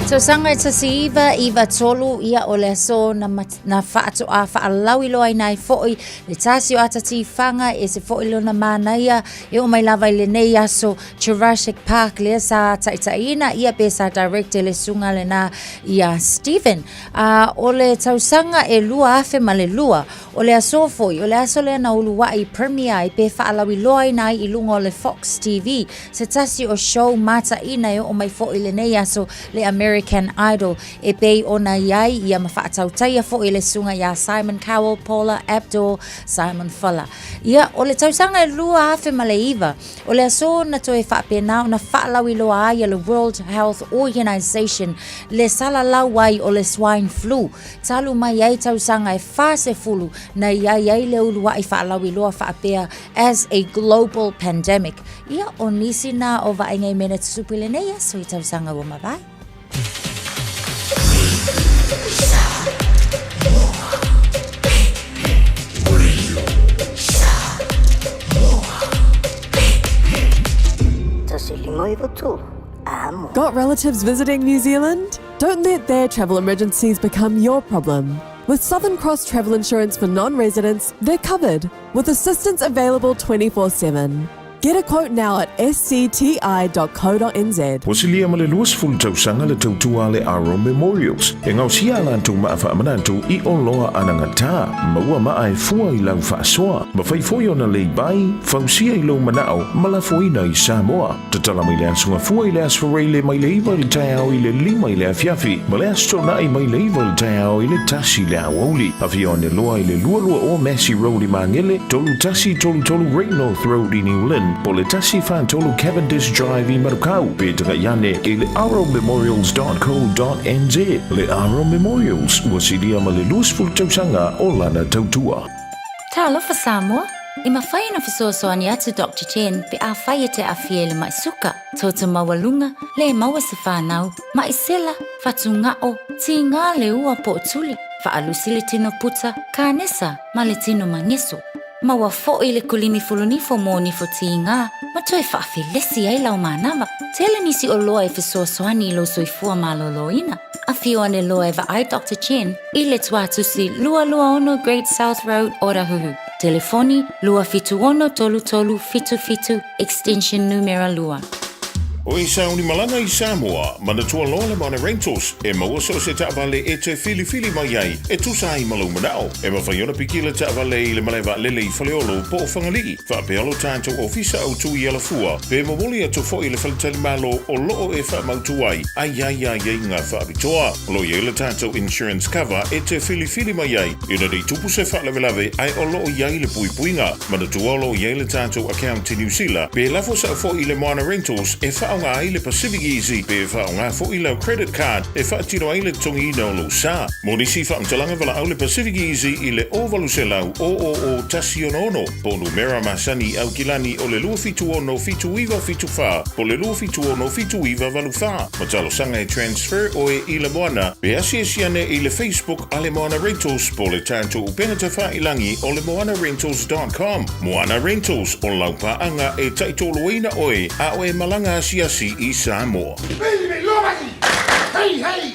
So sanga e tasiva iwa tolu ia o le so na whaatu a whaalawi loa I nai fo'i le tasi o atati whanga e se fo'i lo na mānaia e o mai lava I le nei aso Jurassic Park le sa taitaina ia pe sa director le sunga le na ia Stephen o le tausanga e lua afe ma le lua o le aso fo'i o le aso le na uluwai premiere I pe whaalawi loa I nai I lunga o le Fox TV se tasi o show mataina e o mai fo'i le nei aso le American Idol e pei ona iai ia mawhaatautaia fo I le sunga ia Simon Cowell, Paula Abdul, Simon Fuller. Ia o le tausanga e lua afe ma le iwa o le aso na toe whaapena o na whaalawi loa ai le World Health Organization le sala lawai o le swine flu. Talu mai ai tausanga e whase fulu na iai ai le ulua I whaalawi loa whaapea as a global pandemic. Ia o nisi na o vaengai mena tusupile neia so I tausanga wa mawai. Got relatives visiting New Zealand? Don't let their travel emergencies become your problem. With Southern Cross Travel Insurance for non-residents, they're covered, with assistance available 24/7. Get a quote now at scti.co.nz. Wasilia male luas full tausanga le tautua le Aro Memorials. E ngau sia lantou maafa amanantou I o loa anangata. Maua maa fua I lau whaasoa. Mawhaifoi ona lei bai, fausia I lo manao, malafoina I Samoa. Tatala mai le asunga fua I le asfarei le mai leiva le Taeao I le lima I le afiafi. Ma le astona I mai leiva le Taeao I le tasi le awauli. Afione loa I le lua o Massey Road I Mangele, tolu tasi tolu Rainnorth Road I New Lynn. Po le tasi whātolu Cavendish Drive I Marukau, pētaka iane e le aromemorials.co.nz. Le Aro Memorials, wasilia ma le luasful tausanga o lana tautua. Talofa Samoa, I mawhai na fisosoani atu Dr. Chen pe a whai te a fiele mai suka. Tota mawalunga, le maua se whanau, mai sela, whatungao, ti ngā le ua po tuli, whaalusi le tino puta, kānesa, ma le tino mangeso. Ma wa fo'i le kulini fulunifo mo ni fo tinga, ma toi whaafilesi ai lau manawa. Tele nisi o loa e fisosoani I lo soifua maloloina. A fioane loa e va ai Dr. Chen, I le tuatusi lua ono Great South Road, Orahuhu. Telefoni lua fitu ono tolu fitu, extension numero lua. O I sauni malanga I Samoa, manatua loa le mana rentals, e maua so se taavale e te fili mai ai, e tusa ai Malu manao, e mawhaiona piki le taavale I le malewa lele I whaleolo po o whangalii, whaapealo tātou ofisa au tui ala fua, pe mawoli atu fo I le whaletali malo o loo e whaamautu ai ngā whaabitoa, lo i le tātou insurance cover e te fili mai ai, ina dei tupu se whaalewelawe ai o loo iai le puipuinga, manatua lo i le tātou account I New Zealand, pe lafo sa fo I le mana rentals e whaonga ai le Pacific Easy, pe whaonga fo I lau credit card, e whaatino ai le tongi ina o lo sa. Monisi whaamtalanga wala au le Pacific Easy I le ovalu se lau o tasi ono, po numera masani au kilani o le lua fitu ono fitu iwa fitu wha, po le lua fitu ono fitu iwa valu wha. Matalo sanga e transfer o e I le moana, pe asiasiane I le Facebook a le Moana Rentals, po le tanto upena te wha ilangi o le moanarentals.com. Moana Rentals, o lau paanga e taitoloina oe, a o e malanga asiasi I Samoa. Hey!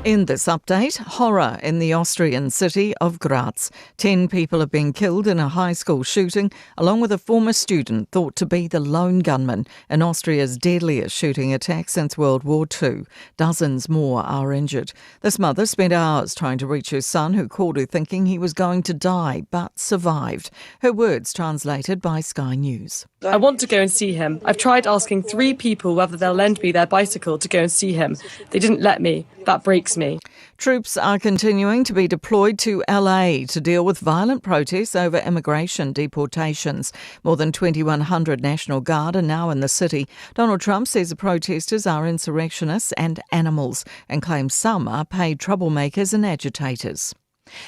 In this update, horror in the Austrian city of Graz. 10 people have been killed in a high school shooting, along with a former student thought to be the lone gunman in Austria's deadliest shooting attack since World War II. Dozens more are injured. This mother spent hours trying to reach her son, who called her thinking he was going to die, but survived. Her words translated by Sky News. I want to go and see him. I've tried asking 3 people whether they'll lend me their bicycle to go and see him. They didn't let me. That breaks me. Troops are continuing to be deployed to LA to deal with violent protests over immigration deportations. More than 2,100 National Guard are now in the city. Donald Trump says the protesters are insurrectionists and animals and claims some are paid troublemakers and agitators.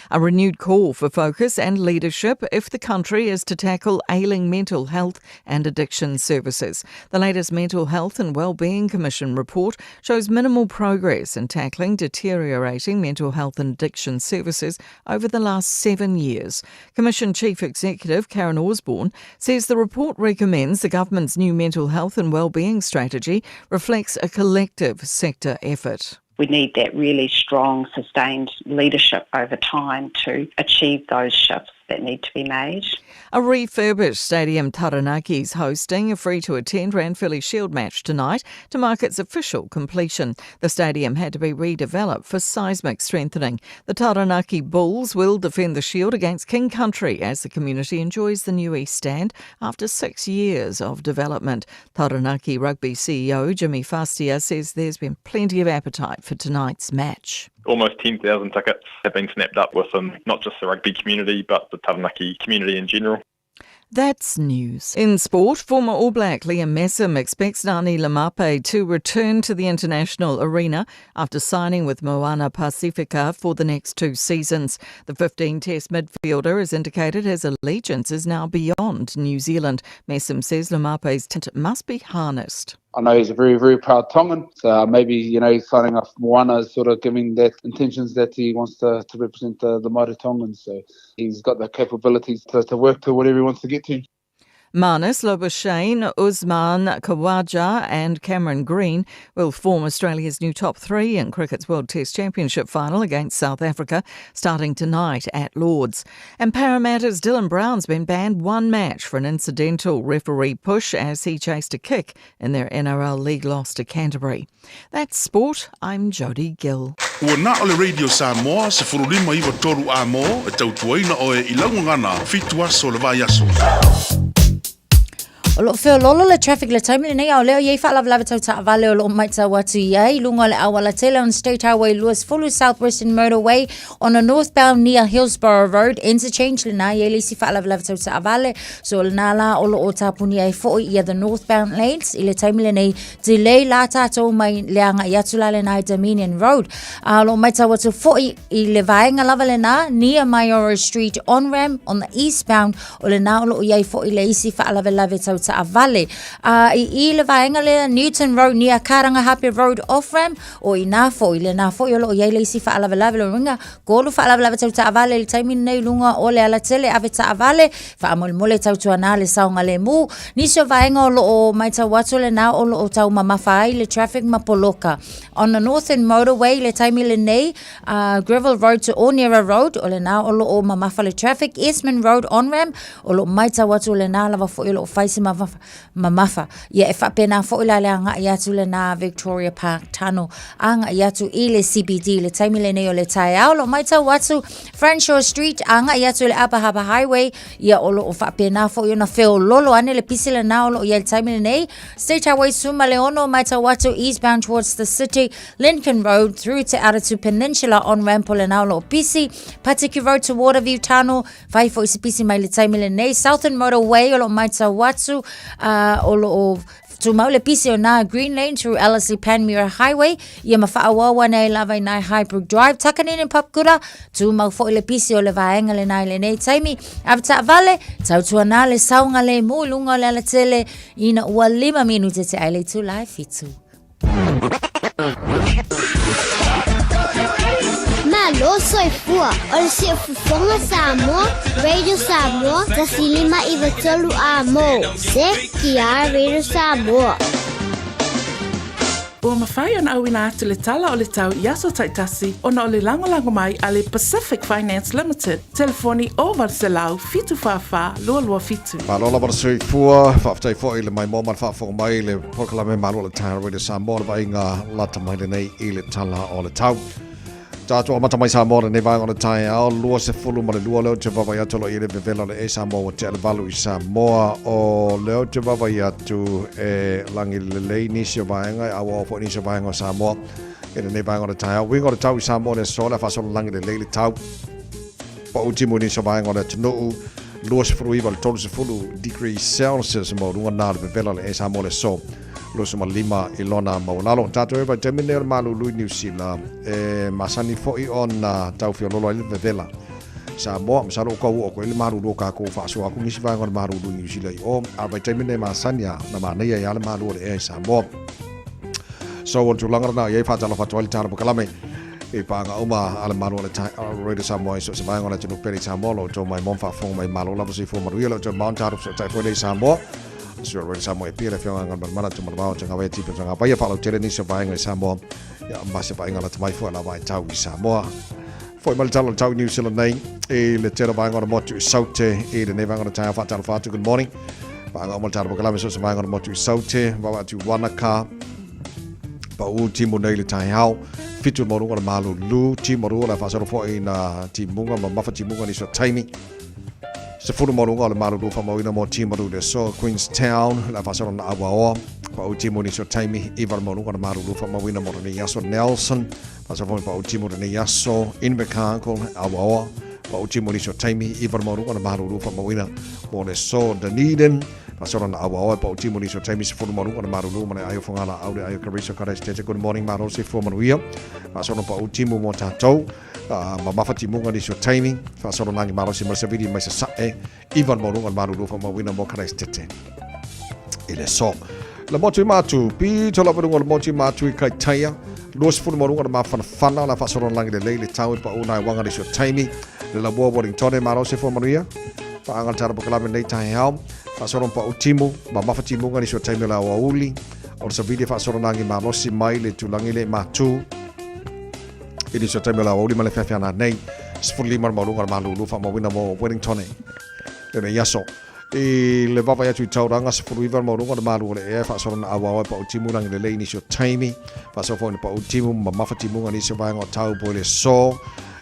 A renewed call for focus and leadership if the country is to tackle ailing mental health and addiction services. The latest Mental Health and Wellbeing Commission report shows minimal progress in tackling deteriorating mental health and addiction services over the last 7 years. Commission Chief Executive Karen Osborne says the report recommends the government's new mental health and wellbeing strategy reflects a collective sector effort. We need that really strong, sustained leadership over time to achieve those shifts that need to be made. A refurbished Stadium Taranaki is hosting a free-to-attend Ranfurly Shield match tonight to mark its official completion. The stadium had to be redeveloped for seismic strengthening. The Taranaki Bulls will defend the Shield against King Country as the community enjoys the new East Stand after 6 years of development. Taranaki Rugby CEO Jimmy Fastia says there's been plenty of appetite for tonight's match. Almost 10,000 tickets have been snapped up within not just the rugby community but the Taranaki community in general. That's news. In sport, former All Black Liam Messam expects Nani Lamape to return to the international arena after signing with Moana Pacifica for the next 2 seasons. The 15-test midfielder has indicated his allegiance is now beyond New Zealand. Messam says Lamape's talent must be harnessed. I know he's a very, very proud Tongan. So maybe, signing off Moana is sort of giving that intentions that he wants to represent the mighty Tongans. So he's got the capabilities to work to whatever he wants to get to. Marnus, Labuschagne, Usman Khawaja and Cameron Green will form Australia's new top 3 in cricket's World Test Championship final against South Africa, starting tonight at Lord's. And Parramatta's Dylan Brown's been banned 1 match for an incidental referee push as he chased a kick in their NRL League loss to Canterbury. That's sport. I'm Jodie Gill. Ua na ole Radio Samoa se furulima iwa toru a mo e tautuaina o e ilaungangana fitu aso le vai aso. O lo feo lolo le traffic le taimi le nei au leo iei whaalawalawa tau ta avale o lo maita watu iei lunga le awala tele on State Highway Lewis Fulu Southwestern Motorway on a northbound near Hillsborough Road interchange le na iei lisi whaalawalawa tau ta avale so le nala o lo o tapuni iei fo ia the northbound lanes i le taimi le nei delay la tatou mai leanga i atula le nai Dominion Road lo maita watu fo i le vaenga lava le na near Mayora Street on ramp on the eastbound o le na o lo iei fo i le isi whaalawalawa tau ta avale i le vaenga le Newton Road near Karangahape Road off-ramp o i nā fo i le nā fo i lo iei le isi whaalawalawa lo ringa golu whaalawalawa tau ta avale le taimi nei lunga o le ala tele ave ta avale whaamole tau tua nā le saunga le mu niso vaenga o lo o maita watu le nā o lo o tau mamafa ai le traffic mapoloka on the northern motorway le taimi le nei Greville Road to Ornera Road o le nā o lo o mamafa le traffic Eastman Road on-ramp o lo maita watu le nā lava fo i lo faisi mamafa ia e whapena fo ila le anga i atu le nā Victoria Park Tunnel anga i atu i le CBD le taimi le nei o le Taeao lo maita watu Franshaw Street anga i atu le Apahapa Highway ia o lo o whapena fo i ona feo lolo ane le pisi le nā o lo i le taimi le nei State Highway Suma Leono maita watu eastbound towards the city Lincoln Road through to Aratu Peninsula on ramp o le nā o lo pisi Patiki Road to Waterview Tunnel vai fo isi pisi mai le taimi le nei Southern Motorway o lo maita watu o lo o tu maule pisi o nā Green Lane through Ellerslie Panmure Highway ia mawhaawawa nei lava nai Highbrook Drive takanin in Papkura tu mau fo ile pisi o le vaenga le nai le nei taimi avta vale tau tua nā le saunga le mu lunga le ala tele ina ua 5 minute te aile tu lai fitu Malo soifua o le siafufonga Samoa Radio Samoa tasilima iwa tolu a mo se kia Radio Samoa Ua mawhai ona au ina atu le tala o le tau Iaso Taitasi ona o le langolango mai a le Pacific Finance Limited. Telefoni o Varselau fitu whawha lua lua fitu. Malola Varsui Fua, whaftai fo i le mai moman whafo mai le pokalame malo le tala Radio Samoa le vainga lata mai le nei i le tala o le tau. Tatua matamai Samoa le vai ngona Taeao lua se fulu ma le lua leo te vava ia tolo i le vevela le Samoa o te valu I Samoa o leo te vava ia tu langi le lei nisi o vaenga awa o fo nisi o vaenga o Samoa e le vai ngona Taeao wingo le tau I Samoa le sola fa solo langi le lei le tau pa ultimo nisi o vaenga le tunu lua se fulu iwa le tolu se fulu degree Celsius mo runga na le vevela le Samoa le so Losuma lima ilona maulalo tato eba terminal Malu New Zealand masani foi on tau fiololo ile vevela Samoa masalo ko ko ile Malu ka ko fa so aku nisi va ngon Malu New Zealand o aba terminal masania na mana ya ile Malu le Samoa so on tu langar na ye fa tala fa toil tala kalame e pa nga uma ale Malu le radio Samoa so se va ngon tu peli Samoa lo to mai mon fa fong mai Malu la si fo Malu lo to mount out so tai foi Samoa Sure, when Samoa pira fiona ngan mana tu mana bau tanga weti tanga pa ia falo tele ni se vai ngai Samoa ya mase pa inga la mai fo la vai tau I Samoa foi mal talo tau New Zealand nei e le tele vai ngona motu saute e le neva ngona tau fa talo fa good morning pa nga mal talo kala so se vai ngona motu saute va tu wanaka pa u timo nei le Taeao fitu mo ngona Malu lu timo ro la fa so fo ina timunga ma mafa timunga ni so taimi Se furu morunga le Malu fa mawina mo timaru le so Queenstown la fasara na awa pa utimo ni so taimi ivar morunga le Malu fa mawina mo ni yaso Nelson fasara pa utimo ni yaso Invercargill awa pa utimo ni so taimi ivar morunga le Malu fa mawina mo le so Dunedin fasara na awa pa utimo ni so taimi se furu morunga le Malu mo ayo fongala aude ayo Carissa Kareste good morning Malu se fu manuia fasara pa utimo mo tatou mafati munga ni so timing fa solo nangi maro si masavidi mai sa Ivan morunga Malu fa mawina mo kana estete ile so la motu matu pi tola morunga la motu matu kai taia los fu morunga ma fana la fa solo nangi le leile tau pa una wanga ni so timing le la bo boring tone maro se fo maria pa angal tara bakala me nei Taeao fa solo pa utimu ma mafati munga ni so timing la wauli or sa video fa solo nangi maro si mai le tulangi le matu Ini so time la oli male fa na nei sfulli mar malunga Malu fa mawina mo Wellington le yaso e le baba ya tu tauranga sfulli var malunga Malu le fa so na awa pa utimu lang le ini so time fa so fo pa utimu ma fa timu ni so va ngo tau po le so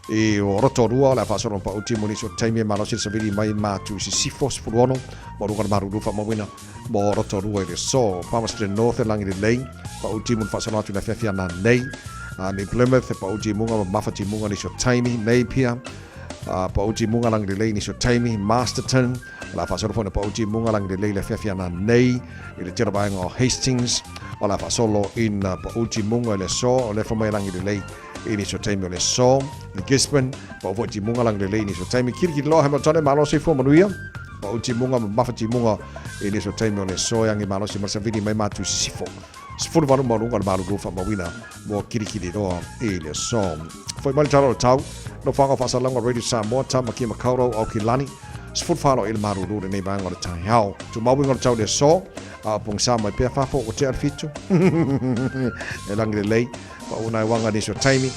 e o roto rua la fa so pa utimu ni so time ma lo si vidi mai ma tu si sifo sfullono malunga Malu fa mawina mo roto rua le so pa mas le north lang le lane pa utimu fa so na tu le fa na nei ni Plymouth pa uji munga mafati munga ni so taimi Napier pa uji munga lang de ni so taimi Masterton la fa solo pa uji munga lang de le fefia na nei i le tira bang o Hastings o la fa solo in pa uji munga le so o le fo lang de ni so taimi le so ni Gisborne pa uji munga lang de ni so taimi kirki lo Hamilton malo se fo manuia pa uji munga mafati munga ni so taimi le so yang i malo si masavidi mai matu sifo Sfuru varu marunga le Malu fa mawina mo kirikiri roa e le som. Foi mal taro tau no whanga whasalanga Radio Samoa ta maki makauro au ki lani. Sfuru whalo le Malu le nei banga le Taeao. Tu mawinga le tau le so a pong sa mai pia whafo o te arfitu. E langi le lei pa unai wanga ni so taimi.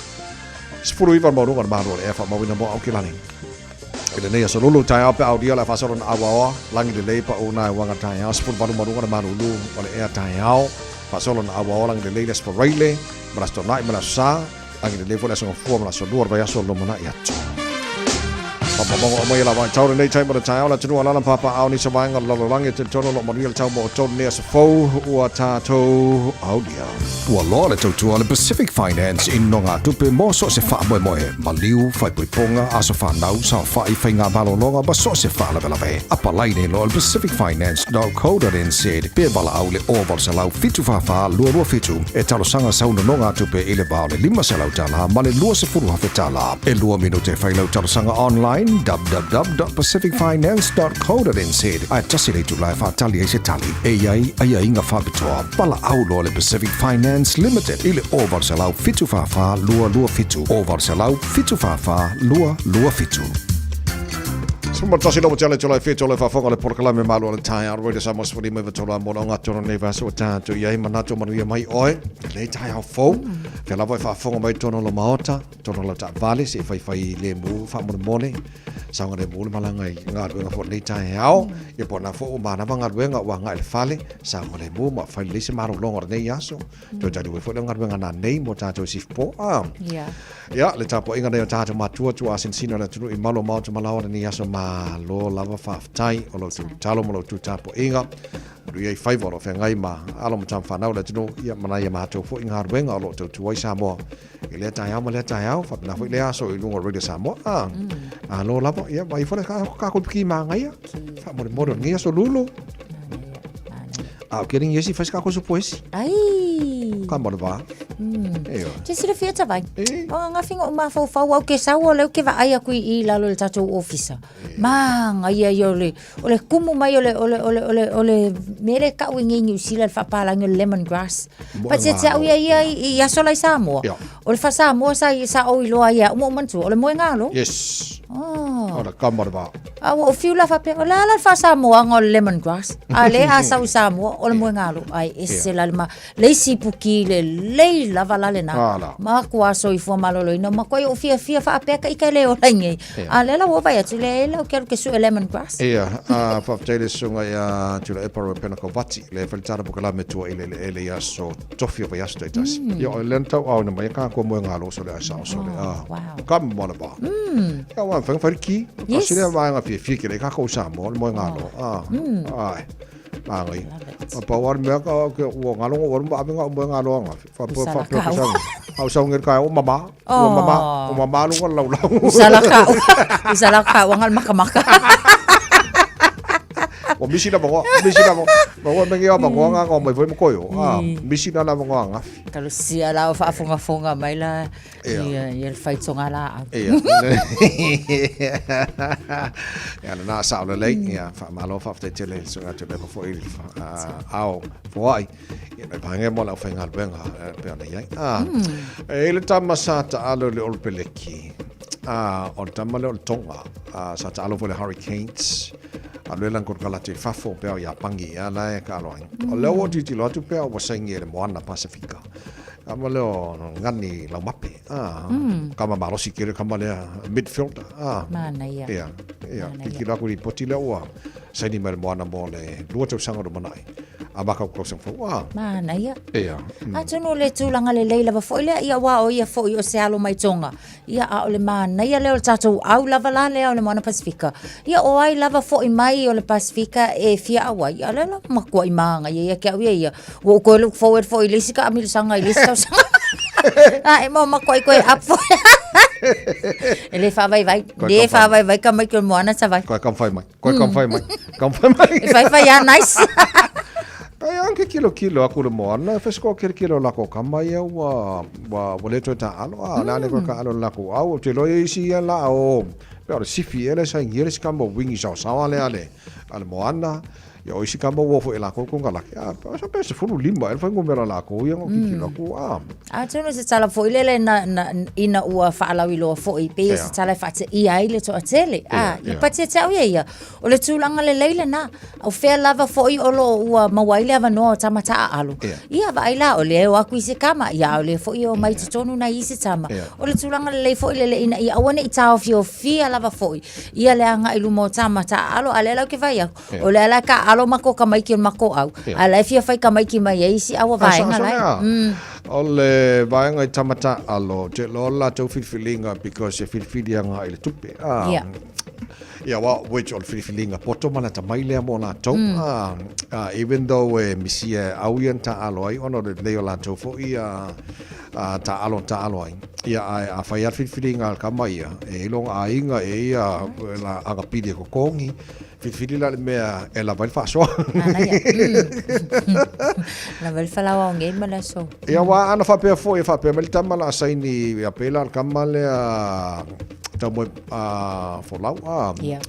Sfuru iwa marunga le Malu le fa mawina mo au ki lani. Ile nei so lulu Taeao pe au dia la whasaron awa langi le lei pa unai wanga Taeao. Sfuru varu marunga le Malu o le ea Taeao. Fa solo na awa lang de leiles for raile, brasto nai mana sa, ang de level as on form la so duor va so lo mana ya. Papa mo mo la va tau nei time Taeao la tunu ala papa au ni sa vanga lo lange te tono lo moniel tau mo ton ne so fo ua tato audio. Ua loa le tautua le Pacific Finance in nonga tupe mo so se wha moe moe. Maliu, whai pui ponga, aso whanau, sa whai whai ngā balo longa, ba so se wha lawe lawe. Apa laine lo le pacificfinance.co.nz. Pea bala au le oval sa lau fitu whawha, lua lua fitu. E talo sanga sauna nonga tupe ile bao le 5 se lau tala, ma le lua se furu hawhi tala. E lua minute whai lau talo sanga online, www.pacificfinance.co.nz. Ai tasi le tu lai whaatali e se tali. E ai inga whabitoa. Pala au lo le Pacific Finance Limited. Ile oval sa lau fitu whawha, lua lua fitu. Oval sa lau fitu whawha, lua lua fitu. Summa tasi lomo tele tolai fitu le whafonga le porkalame Malu le Taeao. Roida sa mosfuri me vatola mona o ngatoro nei vaso o tātu. Iai manato manuia mai oe. Le Taeao fau. Ke lawa e whafonga mai tono lo maota. Tono lo ta vale se whai le mu whamone mone. Saunga le mulu malanga ngat wenga fo nei Taeao ia pona fo mana vanga wenga wa ngai le fale saunga le mu ma fai le se maro longa nei aso to jadi we fo ngat wenga na nei mo tato sifpo ya le tapo inga nei tato matua tu asinsina le tu i malo mau tu malawa nei aso ma lo lava fa tai o lo tu talo mo lo tu tapo inga du ia fai volo fe ngai ma alo mo tam fa na le tu ia mana ia ma to fo inga wenga o lo tu ai Samoa ile Taeao fa na fo le aso i lungo radio Samoa lo lava ia vai fole ka ko ki manga ia fa mo ngia so lulu querem esse faz cá com o pois ai como va te sira fiata vai o nga finga uma fo au ke sa o le ke va ai ku I la lo tato officer manga ia ole kumu mai ole mere ka wingi New Zealand fa pala ngol lemongrass pa se sa ia so lai Samoa ole fa Samoa sa o ilo ia mo mantu ole mo ngalo yes ora como va o fiu la fa pe la fa Samoa ngol lemongrass ale a sa Samoa ole mo ngalo ai ese la ma le sipuki le lava la le na ma kwa so I fo malolo no ma ko o fia fa pe ka I le o langi ale la wo vai atu le la quero que su lemongrass fa tele sunga ya tu le paro pena ko vati le fa tara buka la metu ele ya so tofio va ya status yo lenta au na mai ka ko mo ngalo so le sa so le kam mo ba ya wa fa fa ki ko sile va nga fi ke le ka ko sa mo ngalo ai Mangai. Apa war me ka ke wo ngalo war ba me ngalo nga. Fa sang. Au sang ngir ka o mama lu ko law. Usalaka wangal makamaka. O misi na bango mengi o bango nga ko mai foi mo koyo misi na bango nga kalau sia la fa fonga mai la ia fai tonga la ya na sa le ya fa malo fa te tele so nga te ko foi au foi ia me pange mo la fa ngal benga pe na ia ele tamasa ta alo le ol peleki on tamale ol tonga sa ta alo for the hurricanes alwe lang kor kala te fafo pe ya pangi ya la ka lo o le o ti lo tu pe o sangi le moana Pacifica kama le ngani la mape kama malo sikire kama le midfield mana ia ki la ko ri poti le o sani mal moana mo le lo tu sanga do manai abaka ko sang fo mana ia atono le tulanga le leila va foi le ia wa o ia foi o se alo mai tonga ia a le mana ia le o tatu au lava la le o le moana Pacifica ia o ai lava foi mai o le Pacifica e fia awa ia le ma ko I manga ia ke ia o ko look forward foi le sika amil sanga le sa ai mo ma ko up ele fa vai de fa vai ka mai ko moana sa vai ko kam fai mai fai ya nice ai anche kilo aku le moana fesko kilo la ko kama ia wa le to ta alo la le ko ka alo la ko au te lo isi la o pero sifi ele sa ingires kama wingi sa ale al moana ya o isi kama wo fo ela ko ngala so pe se fulu limba el fa ngomela la ko ia ngo kilo ko tunu se tala fo ile na ina ua fa ala wilo fo I pe se tala fa te ia ile to atele I pati te ia o le tulanga le leile na o fe lava fo I olo ua mawaile ava no tamata alo ia va ila o le o aku se kama ia o le fo I o mai tonu na isi tama o le tulanga le fo ile le ina ia wane I tao fia lava fo ia le anga ilu mo tamata alo ale la ke vai o le ala ka alo mako kamai ki mako au ala fia fai kamai ki mai isi awa vai ngala ole vai ngai tamata alo te lo la to filinga because e filianga ile tupe ia wa which all filinga poto mana ta mai le mo na to even though misia auian ta alo ai ono le la to fo ia ta alo ai ia a fai filinga kama ia e long ainga e ia la aga pide ko kongi fili la mea e la vai fa so la vai fa la wange mala so ia wa ana fa pe fo e fa pe mel tamala saini ia pela kamale ta mo fo lau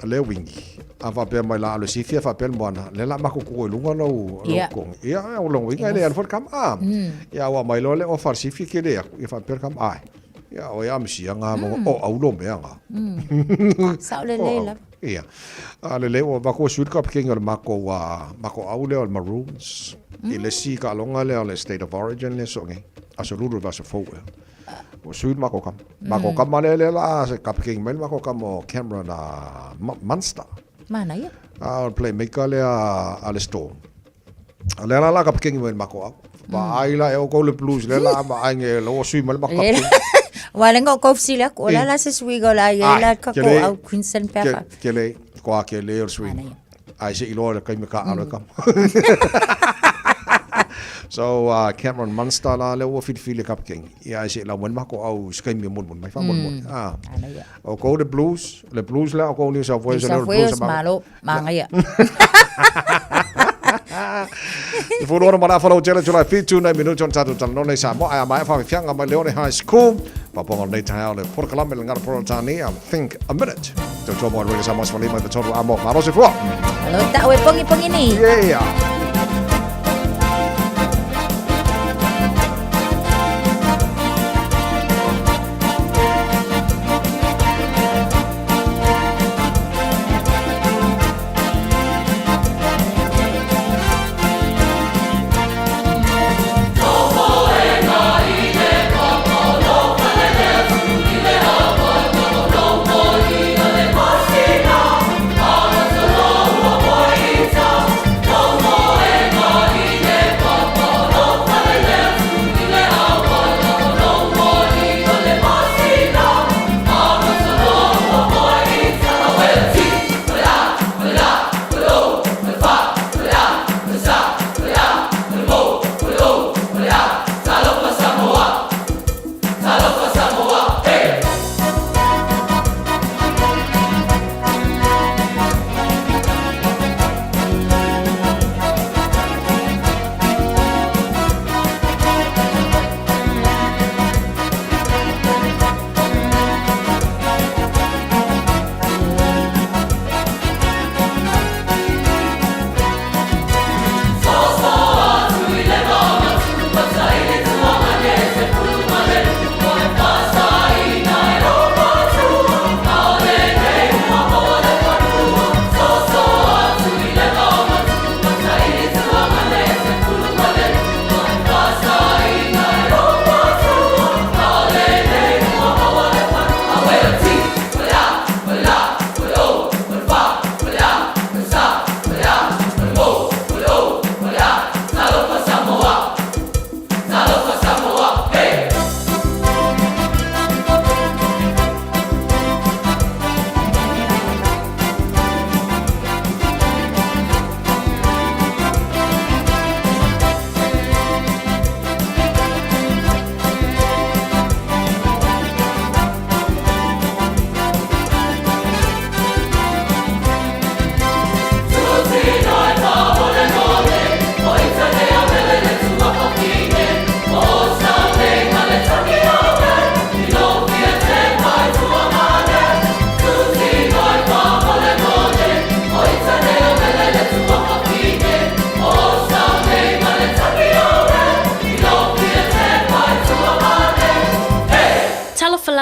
le wingi a fa pe mai la lo sifia fa pe mona le la ma ko ko lunga lo ko ia o lo winga le al for kam ia wa mai lo le o far sifia ke le ia fa pe kam ia o ia msi nga mo o au lo mea nga sa le la ia le o ba ko sud ka king o mako au le o maroons ile si ka longa le o le state of origin le so nge aso lulu va se fo Sud mako kam. Mako kam manele la se kapking mel mako kam o camera na Monster. Mana ya? Play maker le ale store. Le la kapking mel mako. Ba ai la e ko le blues le la ba ai nge lo sui mel mako. Wala nga ko sila ko la sa swigo la la ka ko au Queensland pepper. Kele ko kele o sui. Ai se ilo le kai me ka alo kam. So Cameron Munster la le wo fit feel kapking. Ya se la wan mako au skai me mon mai fa mon. O ko the blues la ko New South Wales le blues malo manga ya. Fu ora mana fa lo jela July 2 na minuto on tatu tal no nei Samoa ai mai fa fianga mai Leone High School. Pa ponga nei Taeao le por Columbia ngara por tani I think a minute. To jobo radio Samoa fa lima the total amo. Maro se fu. Lo ta we pongi ni. Yeah.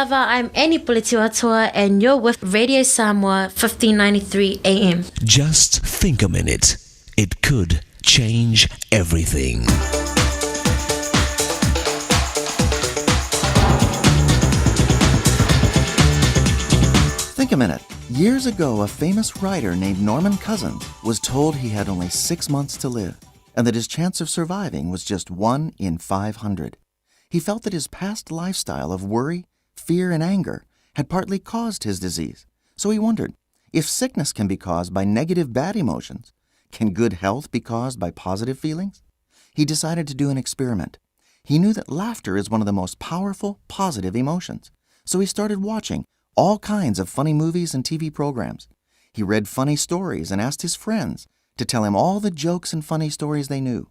I'm Annie Politiwatua, and you're with Radio Samoa 1593 AM. Just think a minute. It could change everything. Think a minute. Years ago, a famous writer named Norman Cousins was told he had only 6 months to live, and that his chance of surviving was just 1 in 500. He felt that his past lifestyle of worry, fear, and anger had partly caused his disease. So he wondered, if sickness can be caused by negative bad emotions, can good health be caused by positive feelings? He decided to do an experiment. He knew that laughter is one of the most powerful, positive emotions. So he started watching all kinds of funny movies and TV programs. He read funny stories and asked his friends to tell him all the jokes and funny stories they knew.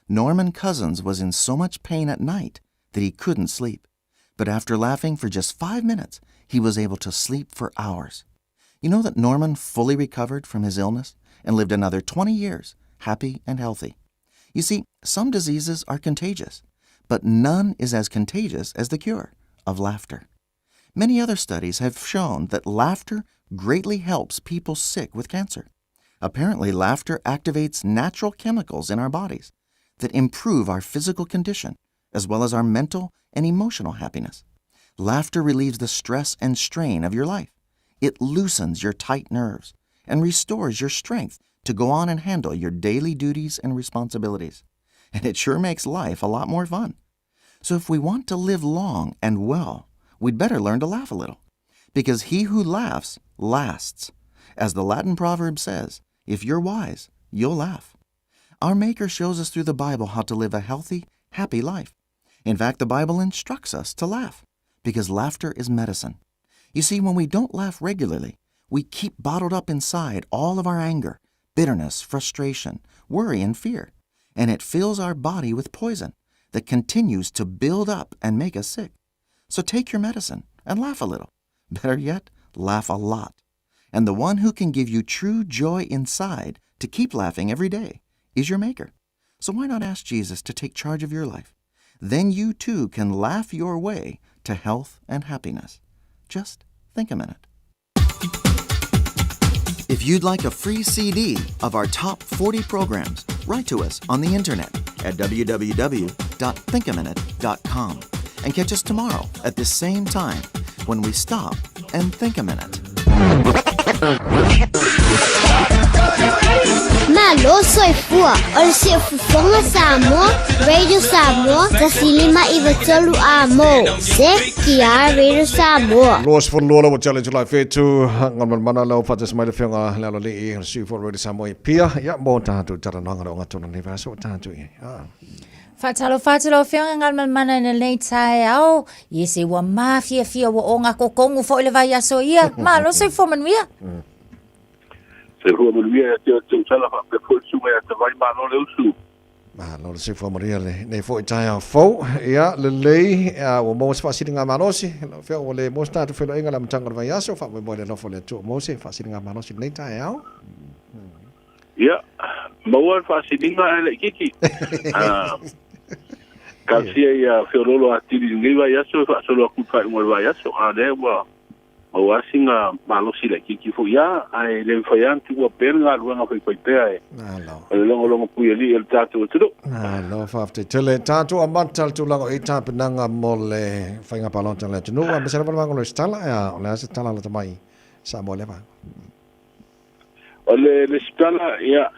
Norman Cousins was in so much pain at night that he couldn't sleep. But after laughing for just 5 minutes, he was able to sleep for hours. You know that Norman fully recovered from his illness and lived another 20 years, happy and healthy. You see, some diseases are contagious, but none is as contagious as the cure of laughter. Many other studies have shown that laughter greatly helps people sick with cancer. Apparently, laughter activates natural chemicals in our bodies that improve our physical condition, as well as our mental and emotional happiness. Laughter relieves the stress and strain of your life. It loosens your tight nerves and restores your strength to go on and handle your daily duties and responsibilities. And it sure makes life a lot more fun. So if we want to live long and well, we'd better learn to laugh a little. Because he who laughs lasts. As the Latin proverb says, if you're wise, you'll laugh. Our Maker shows us through the Bible how to live a healthy, happy life. In fact, the Bible instructs us to laugh, because laughter is medicine. You see, when we don't laugh regularly, we keep bottled up inside all of our anger, bitterness, frustration, worry, and fear. And it fills our body with poison that continues to build up and make us sick. So take your medicine and laugh a little. Better yet, laugh a lot. And the one who can give you true joy inside to keep laughing every day is your Maker. So why not ask Jesus to take charge of your life? Then you too can laugh your way to health and happiness. Just think a minute. If you'd like a free CD of our top 40 programs, write to us on the internet at www.thinkaminute.com and catch us tomorrow at the same time when we stop and think a minute. Malu soifua, olsi ufufonga Samoa, Radio Samoa, tasilima iwatolu amo, se kia Radio Samoa. Los for Lola wa challenge live fetu ngamman mana lau fata smile fenga lalo li si for Radio Samoa pia ya mo tatu tarananga nga tona ni va so tatu Fatalo whionga ngal mana na nei Taeao. Yese wa mafia fia wa onga ko kongu fo ile vai aso ia. Malo se fo manuia. Se fo manuia te sala fa pe fo su ya te vai malo le usu. Malo se fo manuia le nei fo Taeao fo ia le lei wa mo fa siringa manosi fe o le mo sta tu fe lo inga la mtanga vai aso fa mo le no fo le tu mo se fa siringa manosi nei Taeao. Ia. Mo fa siringa le kiki. Kasia ia feololo atiri ngai vai aso fa solo ku fa mo vai aso ade wa o asinga malosi le kiki fo ia ai le fa yan tu wa perga luanga fa pe ai lo longo pu eli el tatu tu lo fa afte tele tatu amantal tu lango eta penanga mole fa nga palonta le tu no wa besar va ngolo stala ya la stala la tamai sa mole va ole le stala ia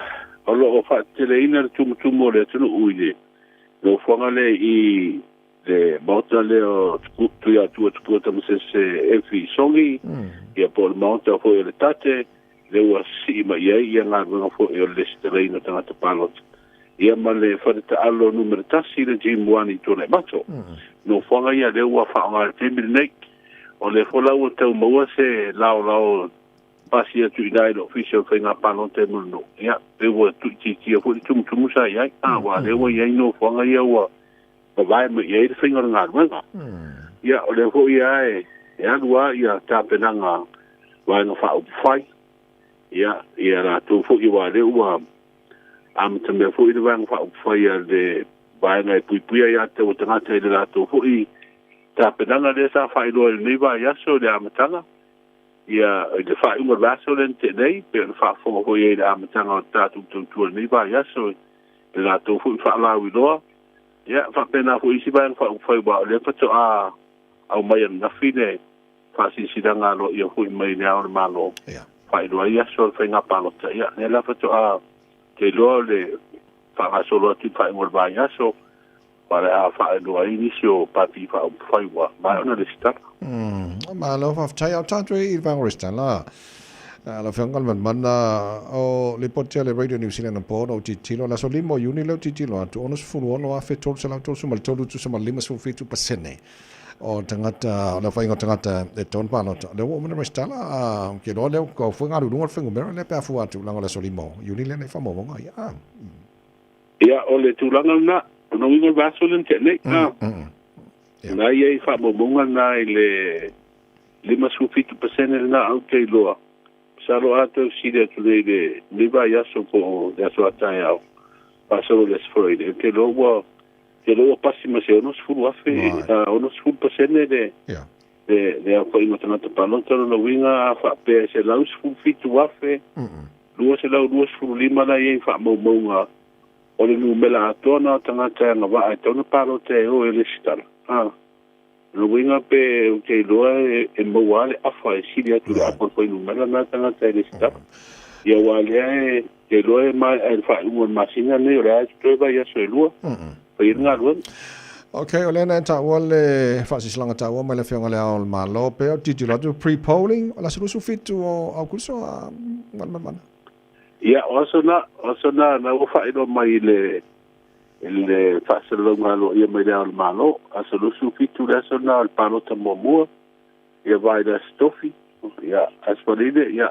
o fa tele ina tu mo le tu uile lo fangale I le bota le o tu ya tu mo se efi songi ya por monta fo le tate le wasi ma ia nga ngo fo le streino tanga te palot ia ma le fa te allo numero tasi le jimwani to le macho no fanga ia le wa fa nga te milnek o le fo la o te mo se lao pasi tu dai lo official thing palot te no ia le wa tu ti fo tu musa ia wa le wa ia no fanga ia wa vai me ia de finger nga nga ia o le fo ia ia lua ia ta penanga wa nga fa fai ia la tu fo ia le wa am te me fo I wa nga fa fai de vai nga pui ia te o tanga te la tu fo I ta penanga de sa fai lo ni va ia so de amatanga ia de fa uma vaso le te nei pe fa fo ia de amatanga ta tu ni va ia so de la tu fo fa la wi lo ia fa pena fo isi ba fa ba le pato au mai na fine fa si danga lo ia fo mai ne au malo fa lo ia so fa nga pa lo ia ne la pato te lo le fa so lo ti fa mo ba ia so para fa lo inicio pati fa ba ma na le sta ma lo fa Taeao tatu I va resta la la fengal man o le potia le Radio New Zealand po o titilo la solimo uni le titilo atu onos fulu ono afe tolu sala tolu sumal tolu tu sumal lima su fitu pasene o tangata la fainga tangata de ton pano le wo mena restala ke do le ko fu ngaru dungo fengu mera le pa fu atu la solimo uni le ne famo ngo ia o le tulanga na no wingo vaso le tene na ia fa mo na le lima su fitu pasene na au te loa Salo ato si de tu de liba ya so po ya so Taeao paso les Freud que luego pasima se unos fulu afe unos fulu pasene de apo ino tanto palon todo no winga fa pe se laus fulu fitu afe luego se laus fulu lima la ye fa mo o le numela atona tanga nga va atona palo te o ele star no winga pe o te loa e mawale afa e sili atu le apol foi numela na tanga te stop ia wale te loa mai e fa un masina ne ora to ba ia so lua pe nga lua Okay, o lena ta wale fasislanga ta wa mai le fionga le al malo pe o titi lo pre-polling la sulu fitu o au kuso man. Ia also na o fa ino mai le fasilonga lo ia mai le al malo a sulu fitu le so na al palo ta momo ia vai da stofi ia asparide ia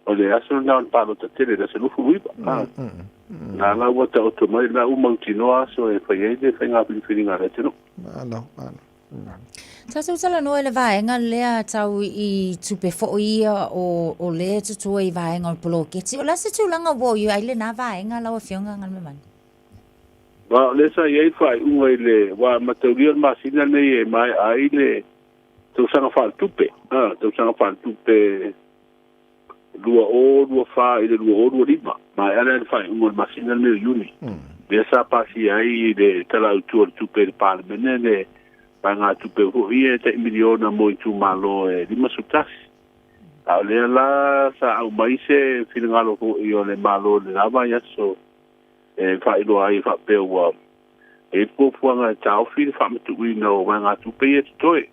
o le aso na al palo ta tele da sulu fuiba na la wata o to mai la umantino aso e fai de fenga filinga retino no Sa sala no ele vaenga lea tau I tupe foia o le tutu I vaenga o polo keti o la se tulanga wo yo ai le na vaenga la o fionga ngal me man. Ba le sa ye fai un le wa material masina ne e mai ai le tu sanga fa tupe tu sanga fa tupe lua fa ile lua lima mai ana fai un masina ne uni le sa pasi ai de tala tupe de parlemene le panga tupe ho ie te miliona mo tu malo e lima sutas a le la sa au mai se finalo ho io le malo le lava ya so e fa ilo ai fa pe wa e po fuanga tau fi fa me tu no wanga tupe e toi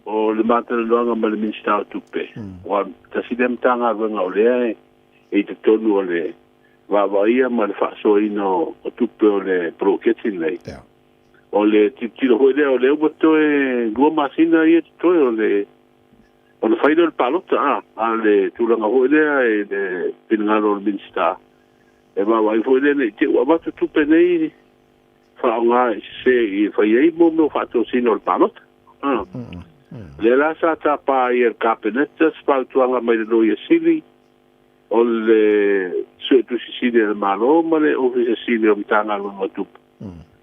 o le mata le longa ma le minsta tupe wa ta sidem tanga wanga o le e te tonu o le va ia ma le fa so ino o tupe o le proketin le o le tiro ho le o le boto e dua masina ia to o le faida del palota ale tulanga ho le e de pinngalo minsta e va vai ho le te wa va tu penei fa nga se I fa ye mo fa to sino il palota le la sa ta pa ir cabinet spa tuanga mai no ye sili o le su tu si de malo ma le office sili o tanga no tu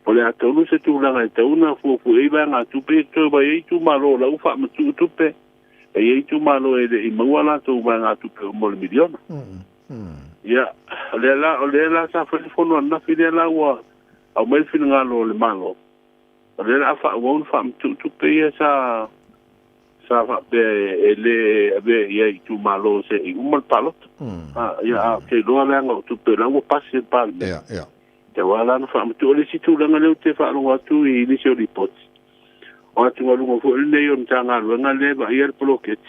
o le atonu se tūlanga e tauna fufu e nga tupe to ba e tu malo la ufa ma tupe e tu malo e I mawala to ba nga tupe mo le miliona ya le la sa fono na fide la wa au mai fina ngalo le malo le la fa won fa tupe e sa fa be ele be e tu malo se I mo palot ya ke do la nga tupe la wo pasi pa ya te wala no fa tu le situ langa le te fa lo tu I ni se report o tu lo fo le yo tanga lo nga le ba ir blocket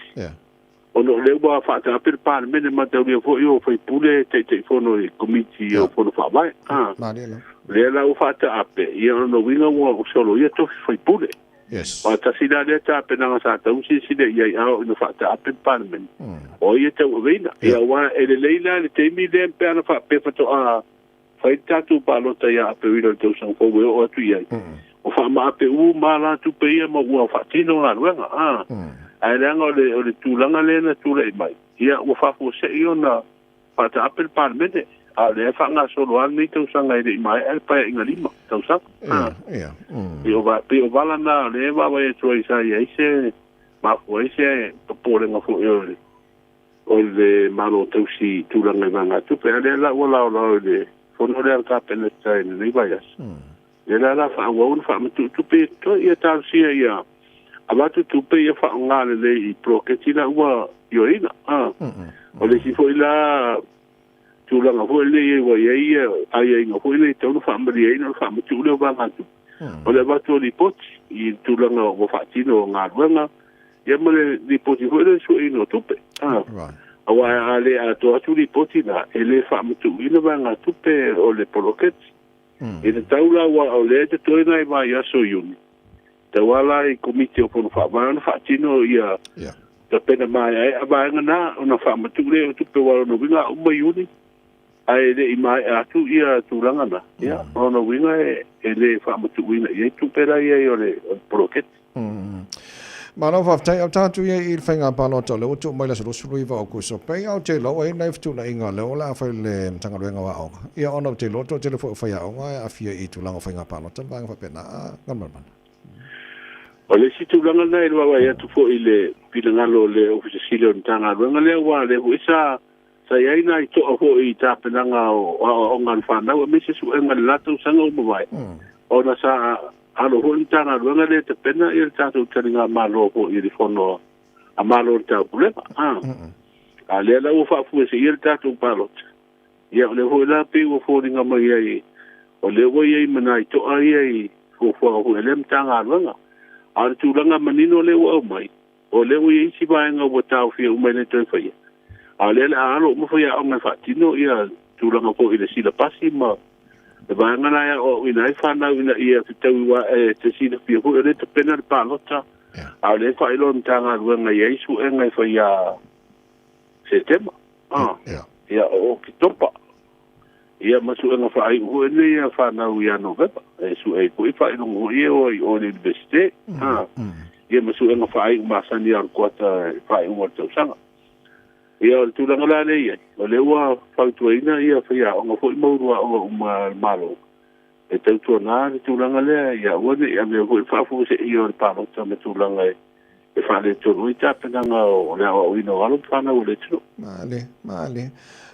o no le ba fa ta per pan me ma te fo yo foi pule te fo no committee o fo fa vai le la u fa ta ape io no winga wo solo io to foi pule yes o ta sida le ta pe na sa ta usi sida ia no fa ta ape pan me o ia te wina ia wa ele leila le te mi de pe na fa pe fa to fai tatu palota ia pe wino te usang fo o atu ia o fa ma pe ma la tu pe ia ma ua fa tino la luenga ai langa o le tūlanga le na tūla I mai ia o fa fo se io na fa ta apel parmene a le fa nga solo an ni te usang ai I mai el pa inga lima te usang io va pe o vala na le va va e troi sa ia se ma fo se popole nga fo io o le malo te usi tūlanga nga tu pe ale la o la le fono le alka peneta ni vayas la fa won fa tu pe to ia ta sia ia abatu tu pe ia fa ngale le I proketina wa yo ina o le si foi la tu la ngo le wa ia ai ngo foi le to fa mri ina fa tu le va ngatu o le va to report I tu la ngo fa tino ngalwenga ia mo le report foi le so ino tu pe awa ale a to atu ripoti na ele fa mutu ina vanga tupe o le poloket ina taula wa o le te toina I mai aso yuni te wala I komite o pono fa vana fa tino ia te pena mai ai abanga na ona fa mutu le tupe wala no vinga uma yuni ai le I mai atu ia tulanga na ia ona vinga ele fa mutu ina ia tupe ra ia o le poloket Mano fa tai au tatu ia I whainga palo to le utu mai la suru iwa o kuso pe au te lo e naif tu na inga le ola fa le tanga ruenga wa o ia ona te lo to te le fo fa ia o nga a fia I tu langa whainga palo to vanga fa pena ngamar man o le situ langa nei lo wa ia tu fo I le pilangalo le ofisi sile on tanga ruenga le wa le isa sa ia ina I to o I ta penanga o ngan fa na o me se su enga lato sanga o mai ona sa alo ho intanga luanga le te pena i tātou taringa malo po i rifono a malo ta pulema a le la o fa fu se i tātou palot ia le ho la pe o fo ringa mai ai o le wo ai manai to ai fo ho le mtanga luanga a tu langa manino le o mai o le wo i si ba nga o tau fi o mai le te fa a le la alo mo fa ia o nga fa tino ia tu langa po i le sila pasi ma e vai ngana ia o ina i whanau ina ia te tau wa te sina pia hu e te pena le pālota a le whai lo ntanga ruanga i eisu e ngai whai a setema ia o ki topa ia masu e nga whai hu e ne ia whanau ia novemba e su e ku i whai longo ia o i o le universite ia masu e nga whai umasani ar kuata whai umar tau sanga ia o tūlanga la le ia o le ua whautuaina ia whaia o ngā fwoi maurua o malo e tautua nā le tūlanga lea ia wane ia mea fwoi whaafu se ia o le pālota me tūlanga e whale tonu i tāpenanga o lea o ino alo whanau o le tino Male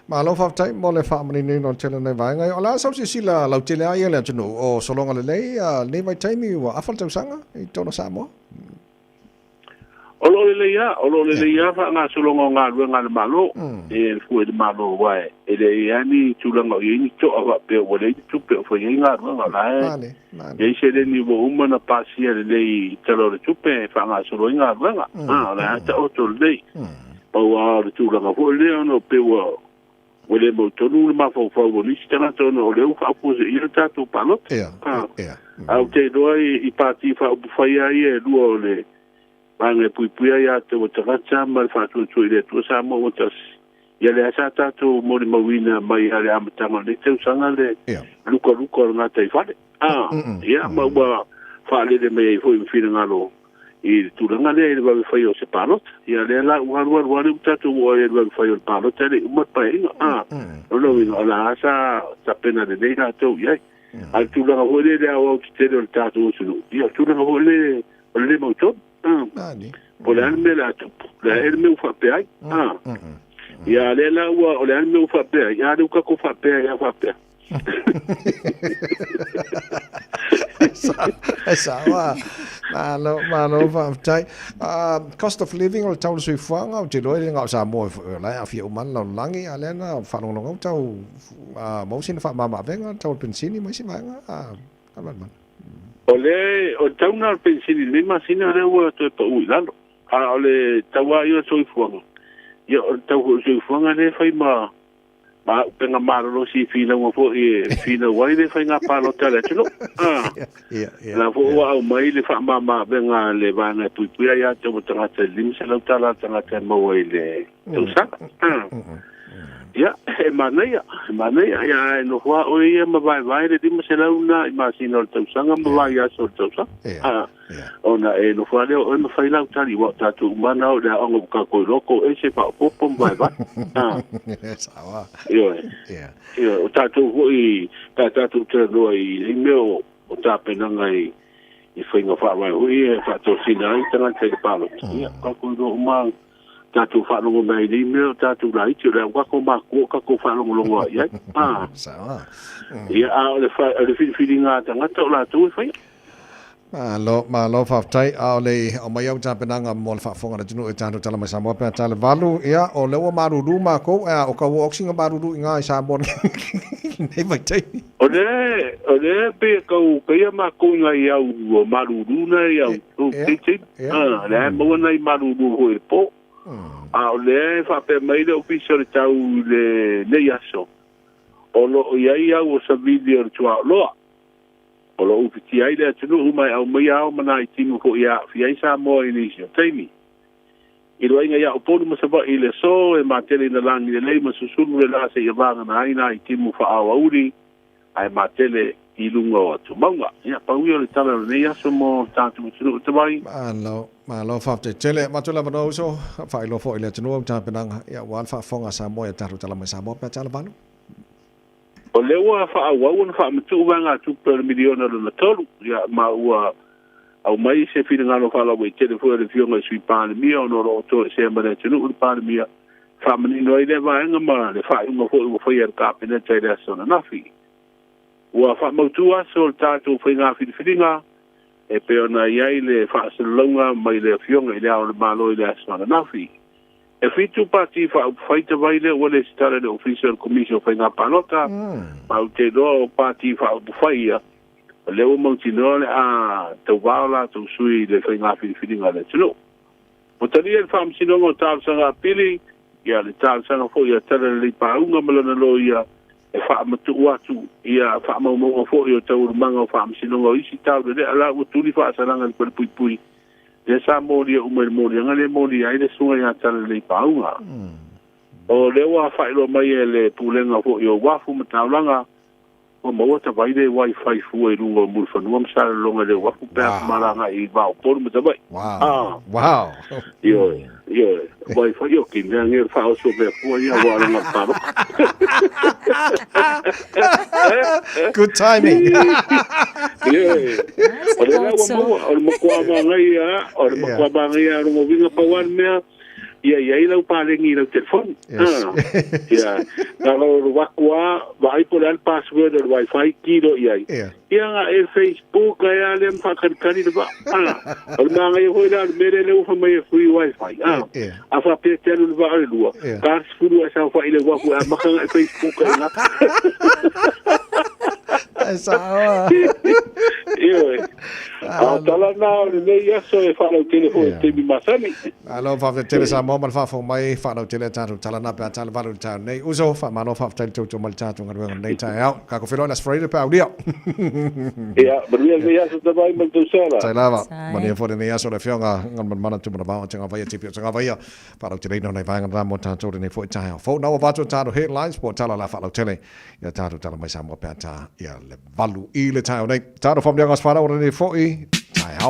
Malo whaftai mo le whaamani ni non tele nei vai ngai o la sau si sila lau tele ai le tunu o solonga le lei nei vai taimi wa afal tau sanga i tona Samoa o lo le ia fa nga solonga nga ruanga le malo e fu de malo wai e le yani tulanga i ni to ava pe o le tu pe fo nga ruanga la e se le ni bo umana pasia le i telo le tu pe fa nga solonga ruanga la ta o to le o wa le tulanga fo le no pe o le mo tonu le ma fo ni stana to no le u fa pu se i ta tu palot au te doi i pati fa fa ia e duo le Mange puipuia ia te o tagata ma le whātua tui le tua Samoa o tas. Ia le asa tātou mori mawina mai ale amatanga le tau sanga le luka o ngā tai whare. Ia maua whale le mei fo i whina ngalo i tūranga le le wawi whai o se pālota. Ia le la uaruaruare u tātou o e wawi whai o le pālota le umat pa inga. Ono ino ala asa tapena le nei tātou iai. Al tūranga ho le au te tere o le tātou o sunu. Ia tūranga ho le mauton. Po le ane la tupu, le ane me ufa pe ai. Ia le la ua, o le ane me ufa pe ai, ia le uka ko fa pe ai, ia fa pe ai. Sawa, malo whaftai. Cost of living o le tau sui fuanga o te loe le ngau Samoa lai a fia uman lau langi a lena whanonga tau mausina wha mama venga tau pensini mai si maenga. Aman. O tauna pensini le masina le ua to pa uilano. O le taua ia soi fuanga. Ia o tau soi fuanga le fai ma penga maralo si fina ua fo i fina wai le fai ngā pālota le tino. La fo ua au mai le wha mama venga le vanga puipuia ia te o tangata limse lau tala tangata maua i le tausanga. Ia, e manea, ia e no hoa o ia mawai le dima se launa i masina o le tausanga, mawai aso o le tausanga. Ona e no hoa leo o e mawhai lau tari wa tatu umana o lea onga buka koi loko e se pa popo mawai. Sawa. Ia, o tatu hoi, tatu te roa i meo o tāpenanga i whainga whawai hoi e whato sina i tanga te palo. Ia, kako no umang. Tātou whanongo mai ni mea, tātou la iti o lea wako mako, kako whanongo longo ai. Sawa. Ia, o le whiri ngā tangata o la tū e whaia. Malo whaftai, o le o mai au tāpenanga mo le whafonga na tunu e tātou tala mai Samoa pēr tāle valu, ia, o lewa maruru mako, o ka ua oksinga maruru i ngā i Samoa nei mai teini. O le pe kau kia mako ngā i au maruru na i au teitin. Le maua nei maruru hoi po. A o le whape mai le ofisio le tau le nei aso. O lo iai au o sa video le tua loa. O lo upiti ai le atunu umai au mai au mana i timu ko ia fiai Samoa inisio. Teimi. I loa inga ia o ponu masaba i le so e matele ina langi le lei masusunu le lase i vanga na aina i timu wha au auri. Ai matele i lunga o atu maunga. Ia pauio le tala le nei aso mo tātu utunu utawai. Malo whafte tele matula mano so whai lo fo i le tunu au tāpenanga ia wan whafonga Samoa e tātou tala mai Samoa pēr tāle valu. O lewa whaawau na whaamatu wanga tupe miliona na tolu. Ia maua au mai se whina ngano whala wei tele fua le fionga i sui pānemia o noro o tō e se mare tunu uri pānemia. Whamanino i le vaenga ma le whainga fo i whai ar kāpina tai le aso na nafi. Ua whaamautu aso le tātou whainga whiriwhiringa e pe ona iai le whaasalonga mai le fionga i le ao le malo i le asmana nafi. E fitu pati whaita vai le wale stare le official commission whainga panota, ma te roa o pati whaia, le o mautinoa le a tau waola tau sui le whainga whiringa le tino. O tani e whaamsinonga o tālsanga pili, ia le tālsanga fo ia tala le paunga malana lo ia, e whaamatu atu, ia whaamaumonga fo ia tau rumanga o whaamsinonga o isi tau le ala o tuli whaasalanga le pui pui. Le sa mori umai mori anga le mori ai le sunga ia tala le paunga. O le wa whaelo mai e le pulenga fo ia wafu mataulanga, o maua ta vai le wifi fua i runga o mulfanua msara longa le wafu pēa maranga i vau poru matabai. Wow. Wow. Yo, wifi yo ki nea ngere whao so pēa fua ia wālanga paro. Good timing. O le la wa maua, o le makua mangai a, o le makua mangai a runga winga pawan mea, ia lau palengi lau telefoni. Ia, nga lau wakua, vai po le al password o le wifi kilo iai. Ia nga e Facebook ai a le mwhakarikari le ba. O le mangai hoi la mere le ufa mai e free wifi. A wha pia tēnu le ba ale lua. Kārs furu a sa wha ile waku a makanga e Facebook ai nga. Ia, tala nao le mei aso e whanau telefoni te mi masani. Alo fa tele sa mo mal fa fo mai fa no tele tatu tala na pa tala valu ta nei uso fa mano fa tele to mal tatu ngar nei Taeao ka ko filo na sprayed pa dia. Ia, bria me aso ta vai mal tu sala. Sai lava, mani fo nei aso le fionga ngar mana tu na ba tanga vai tipi tanga vai fa no tele no nei vai ngar mo tatu nei fo Taeao. Fo na va tu tatu headlines po tala la fa lo tele. Ya tatu tala mai sa mo pa ta ia le valu i le Taeao nei. Tatu fo dia ngas fa ora nei fo i Taeao.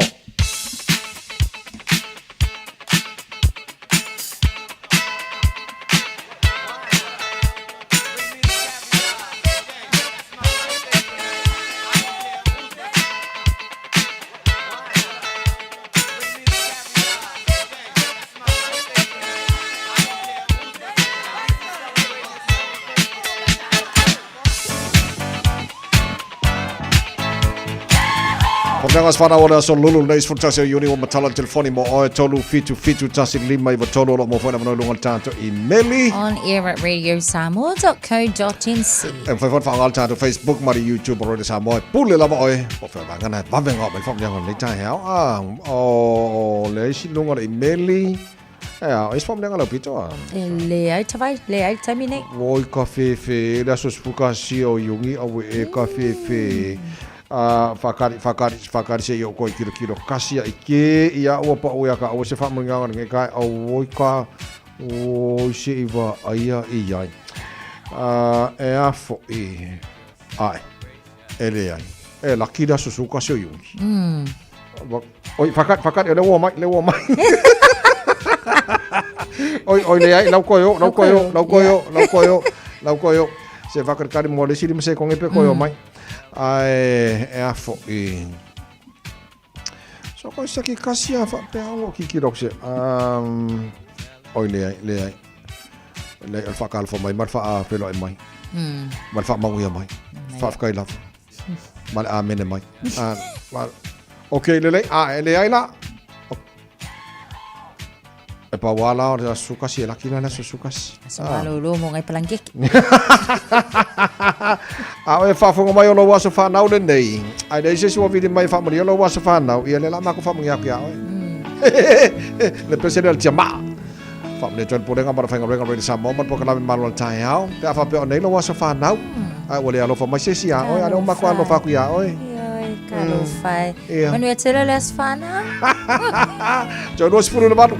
Ngangas whana ora so lulu neis for tasi o uni o matala telefoni mo oe tolu fitu tasi lima iwa tolu lo mo whaina mano lunga tanto i meli. On air at radiosamoa.co.nz. E whai whangal tanto Facebook mari YouTube o Radio Samoa. Pule lava oe. O whai wangana wawenga o mai whamnianga nei Taeao. O le isi lunga i meli. Ea, o isi whamnianga lau pito. Le ai tawai, le ai tamine. Oi ka whewhe, le aso spuka si o yungi awe e ka whewhe. Whakari se i o koi kilo kasia i ke ia ua pa ua ka ua se whamunga ngai kai au oi ka oi se iwa aia i ai e a fo i ai e le ai e laki da susu kasi o yungi oi whakari le ua mai oi le ai lau koio se whakari mo le siri mse konge pe koio mai ai e a fo i so ko saki kasia fa pe alo ki rokse oi le ai al fa kal fo mai mar fa a pelo mai mar fa mau ia mai fa kai la mal a mene mai okay le ai la e pa wala o su kasi la kina na su kasi so lo mo ngai palangke e fa fo mai o lo waso fa nau le nei ai dei se su vidi mai fa mo lo waso fa nau ia le la ma ko fa mo ya le presidente chama fa mo ton po nga para fa nga Radio Samoa mo po ka la Malu Taeao pe fa pe nei lo waso fa nau ai o le lo fa mai se sia oi ale o ma ko lo fa ku ya oi Kalo fai manu e tele les fana jo no spuru le manu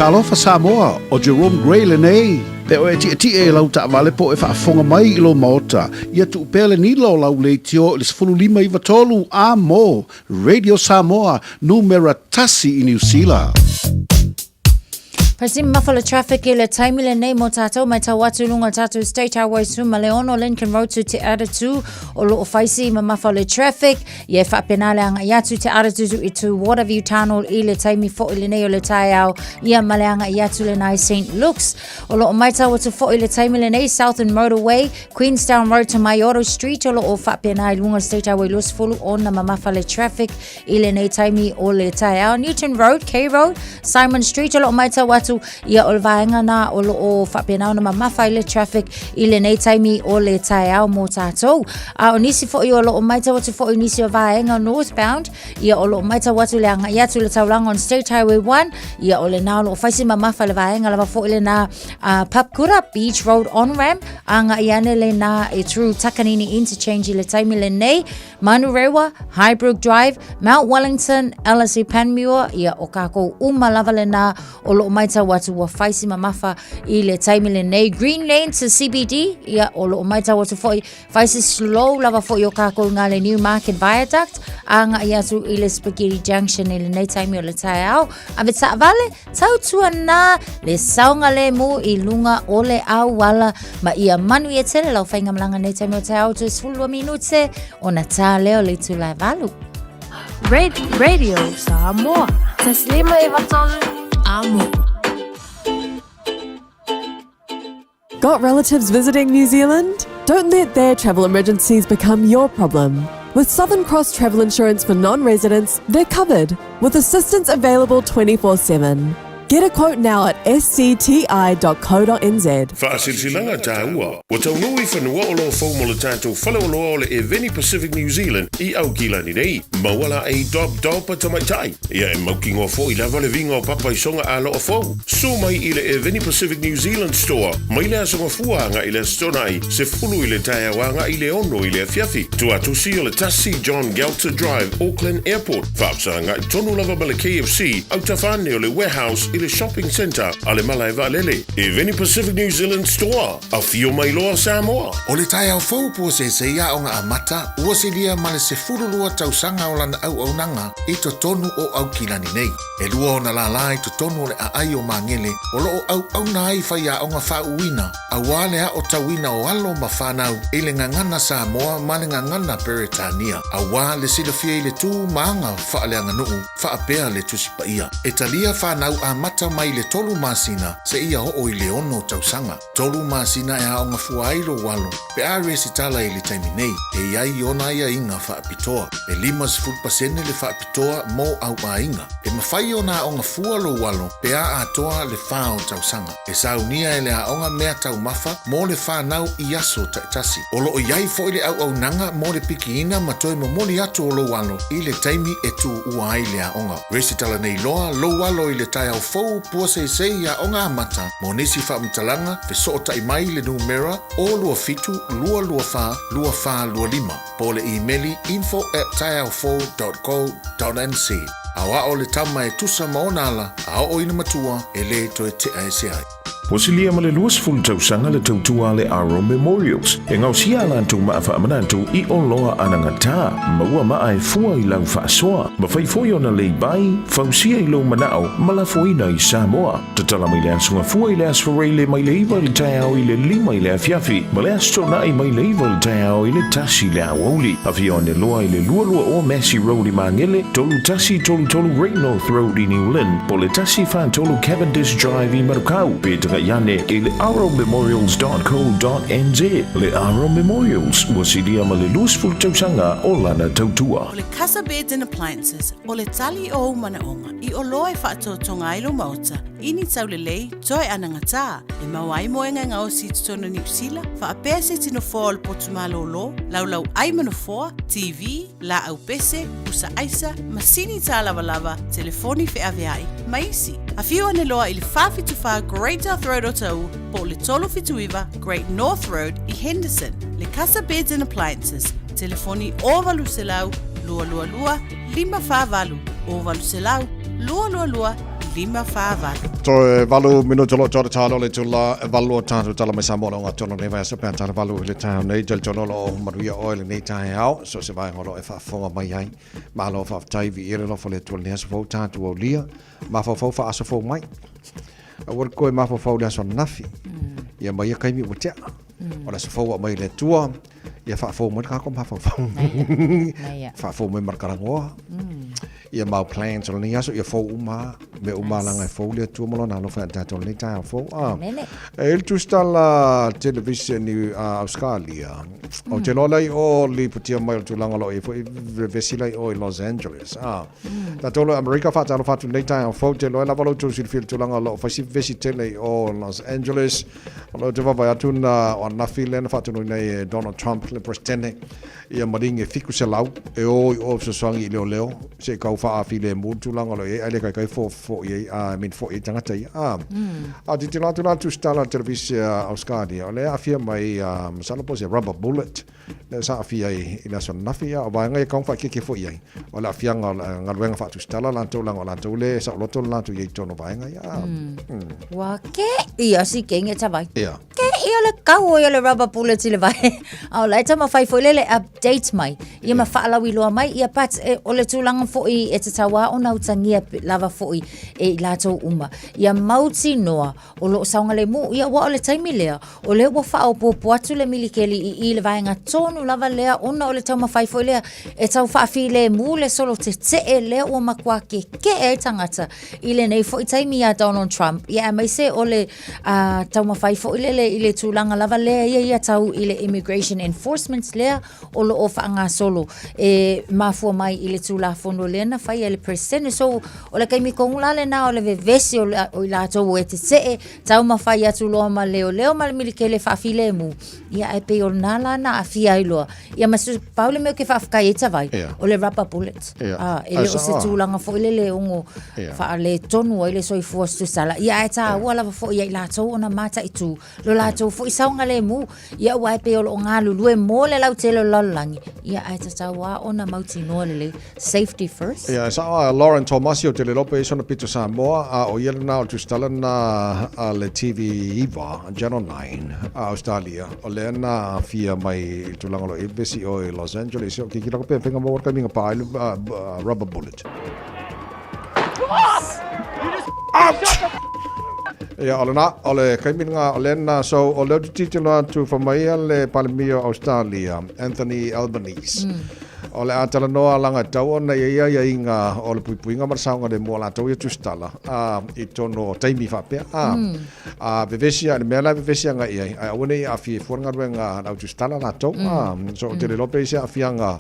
Talofa Samoa o Jerome Gray le nei. Pe o e ti lau ta vale po e whaafonga mai i lo maota. Ia tu pele ni lo lau le tio le sfulu lima i watolu a mo. Radio Samoa numera tasi i New Zealand. Pasim mafala traffic ile time ile nei mo tatou mai tawatu lunga tatou State Highway Suma Leono Lincoln Road to Te Aratu o lo faisi mafala traffic ye fa penale anga yatu Te Aratu to Waterview Tunnel ile time fo ile nei o le Taeao ia maleanga yatu le nai St. Luke's o lo mai tawatu fo ile time ile nei Southern Motorway Queenstown Road to Mayoro Street o lo fa penale lunga State Highway Los Fulu ona mafala traffic ile nei time o le Taeao Newton Road K Road Simon Street o lo mai tawatu ia o vaenga na o lo o whapenau na mamafa ile traffic ile nei taimi o le Taeao mo tātou. O nisi fo i o lo o maita watu fo i nisi o vaenga northbound ia o lo o maita watu le anga iatu le tauranga on State Highway 1 ia o le na o lo o whaisi mamafa le vaenga lava fo ile na Papkura Beach Road on-ramp anga iane le na e through Takanini Interchange ile taimi le nei Manurewa, Highbrook Drive, Mount Wellington, LSE Panmure ia o kako lava le na o lo o maita watu wa faisi mamafa ile time le nei Green Lane to CBD ia o lo maita watu foi faisi slow lava foi o kako ngale New Market Viaduct anga ia tu ile Spaghetti Junction ile nei time o le Taeao aveta vale tau tua na le saunga le mu i lunga o le au wala ma ia manu ia tele lau whainga malanga nei time o Taeao tu 10 minute o na tā leo le tu lai valu Radio Samoa Taslima e watolu amo. Got relatives visiting New Zealand? Don't let their travel emergencies become your problem. With Southern Cross Travel Insurance for non-residents, they're covered, with assistance available 24/7. Get a quote now at scti.co.nz. Whaasilsilanga Taeao. Wa taunui whanua o lo faumo le tātou whaleoloa o le Eveni Pacific New Zealand i au kilani nei. Mawala e dopa tamaitai. Ia e mauki ngō fo i lava le vinga o papa i songa a lo o fau. So mai i le Eveni Pacific New Zealand store. Mai le asonga fuanga i le stonai. Se fulu i le Taeawanga i le ono i le fiafi. Tu atusi o le Tasi John Galter Drive, Auckland Airport. Whaapsanga i tonu lava ma le KFC. Au tawhane o le warehouse i le shopping centre ale malai valele Eveni Pacific New Zealand store a fio mai loa Samoa o le Taeao fau po se ia o ngā amata ua se lia male se furulua tausanga o lana au nanga i to tonu o au kilani nei e lua o na la i to tonu o le ai o mangele o lo au na ai fai a o ngā whauina a wale a o tawina o alo ma whanau i le ngangana Samoa ma le ngangana Peretania a wā le silafia i le tū maanga whaaleanga nuu whaapea le tusipa ia e talia whanau a mata mai le tolu masina se ia o i le ono tausanga. Tolu masina e aonga fuailo walo pe a resi tala i le taimi nei e iai ona ia inga whaapitoa e 5% le whaapitoa mo au a inga e mawhai ona aonga fualo walo pe a atoa le whao tausanga e saunia e le aonga mea tau mafa mo le whanau i aso taitasi o lo o iai fo i le au nanga mo le pikiina ma toi momoli atu o lo walo i le taimi e tu ua ai le aonga resi tala nei loa lo walo i le Taeao fou pua se ia o ngā mata mo nisi whaamtalanga fe soota i mai le numera o lua fitu lua lima po le emaili info@taeao4.co.nz awa o le tama e tusa maonala a o ina matua e le toe te ai se ai Wasilia male luas full tausanga le tautua le Aro Memorials. E ngau sia lantu maafa amanantu I o loa anangata. Maua maa e fua I lau faasoa. Mawhaifoi ona lei bai, fausia I lo manao, malafoina I Samoa. Tatala mai le asunga fua I le asfarei le mai le iwa le Taeao I le lima I le afiafi. Ma le astona I mai le iwa le Taeao I le tasi le awauli. Afia one loa I le lua o Massey Road I Mangele, tolu tasi tolu Great North Road I New Lynn, po le tasi fan tolu Cavendish Drive I Marukau. Petra Yane I le aromemorials.co.nz. Le Aro Memorials, wasilia ma le luasful tausanga o lana tautua. O le Casa Beds and Appliances, o le tali o manaonga, I o loa e whaatotonga I lo mauta, ini tau le lei, toi anangata, e mawai moenga ngao si tutono New Zealand, wha a pese tino fōa le potumalo lo, lau ai manafoa, TV, la au pese, usa aisa, masini tā lava, telefoni fe aveai, maisi. A whiu ane loa I le whawhituwha Great North Road o tau, po le tolo whituiwa Great North Road I Henderson, le Casa Beds and Appliances, telefoni o valu se lau, lua, lima whāwalu, o valu se lau, lua, lima whāwalu. So valu minuto lo tōra tālo le tula valu o tātu tala mai Samoa o ngā tono nei vai sapea tāra valu le tāu nei jal tono lo maruia oile nei Taeao so se vai ngolo e whaafonga mai ai ma lo whaafutaivi ere lo le tula nea sofou tātu o lia ma whaafou whaasofou mai a wara koe ma whaafou le aso nafi ia mai a kaimi o tea o la sofou a mai le tua ia whaafou mai kako ma whaafou whaafou mai markarangoa ia mau plans o ni aso ia fo uma me uma langa fo le tu mo na lo fa ta ni ta fo el tu sta la television ni Australia o te lo lai o li putia mai tu langa lo e fo vesila o Los Angeles ta tolo America fa ta lo fa tu ni ta fo te lo la valo tu sil fil tu langa lo fa si vesitele o Los Angeles lo te va ya tu na o na filen fa tu ni Donald Trump le presidente ia maringe fiku se lau e o so sangi leo se ka fa afile mutu langa lo e ale kai fo e I mean fo e tangata a di tila tu stala televisia Australia le afia mai sala pose rubber bullet le sa afia I la son nafia o va ngai kong fa ke fo ye o la afia nga wenga fa tu stala la to langa la to le sa lo to la tu ye tono va ngai wa ke ia si ke nge tawai ke ia le kau ia le rubber bullet le vai au lai tama fai fo le update mai ia ma fa la wi lo mai ia pat o le tulanga fo I e te tawa o na utangia lava fo I e lato uma ia mauti noa o lo saunga le mu ia wa o le taimi lea o le wa fa o po atu le milikeli I le vainga tonu lava lea ona o le tau mawhai fo lea e tau whaafi le mu le solo te e lea o makua ke e tangata I le nei fo I taimi a Donald Trump ia mai se o le tau mawhai fo I le tūlanga lava lea ia tau I le immigration enforcement lea o lo o whaanga solo e mafua mai I le tūlafono lea na whai le presidente so o le kaimi kongula le na o le vevesi o I lato e te e tau mawhai atu loa ma leo ma le milikele whaafi le mu ia e pe o nala na afia I loa ia masu paule meo ke whaafkai e tawai o le rubber bullet e le o se tūlanga fo I le ongo wha le tonu o le soi fuastu sala ia e tā ua lava fo ia I lato o na mata I tū lo lato fo I saunga le mu ia ua e pe o ngā lulue mo le lau te lo lalangi ia e ta wā o na mauti noa le safety first ia sa Lauren Tomasi o te le lope sona pito Samoa o iela na o tu stala na le TV Iva Channel 9 Australia o le na fia mai tu langa lo ebesi o Los Angeles o ki ki ko pe penga mo ka minga pa rubber bullet ia ole kaiminga ole na so ole titula tu famia le palmio Australia Anthony Albanese ole atala noa langa tau na ia inga ole puipuinga marsaunga de mola tau ia tustala I tono taimi fape vevesia le mela vevesia nga ia ai one a fi fornga renga na tustala na tau so te le lope sia afianga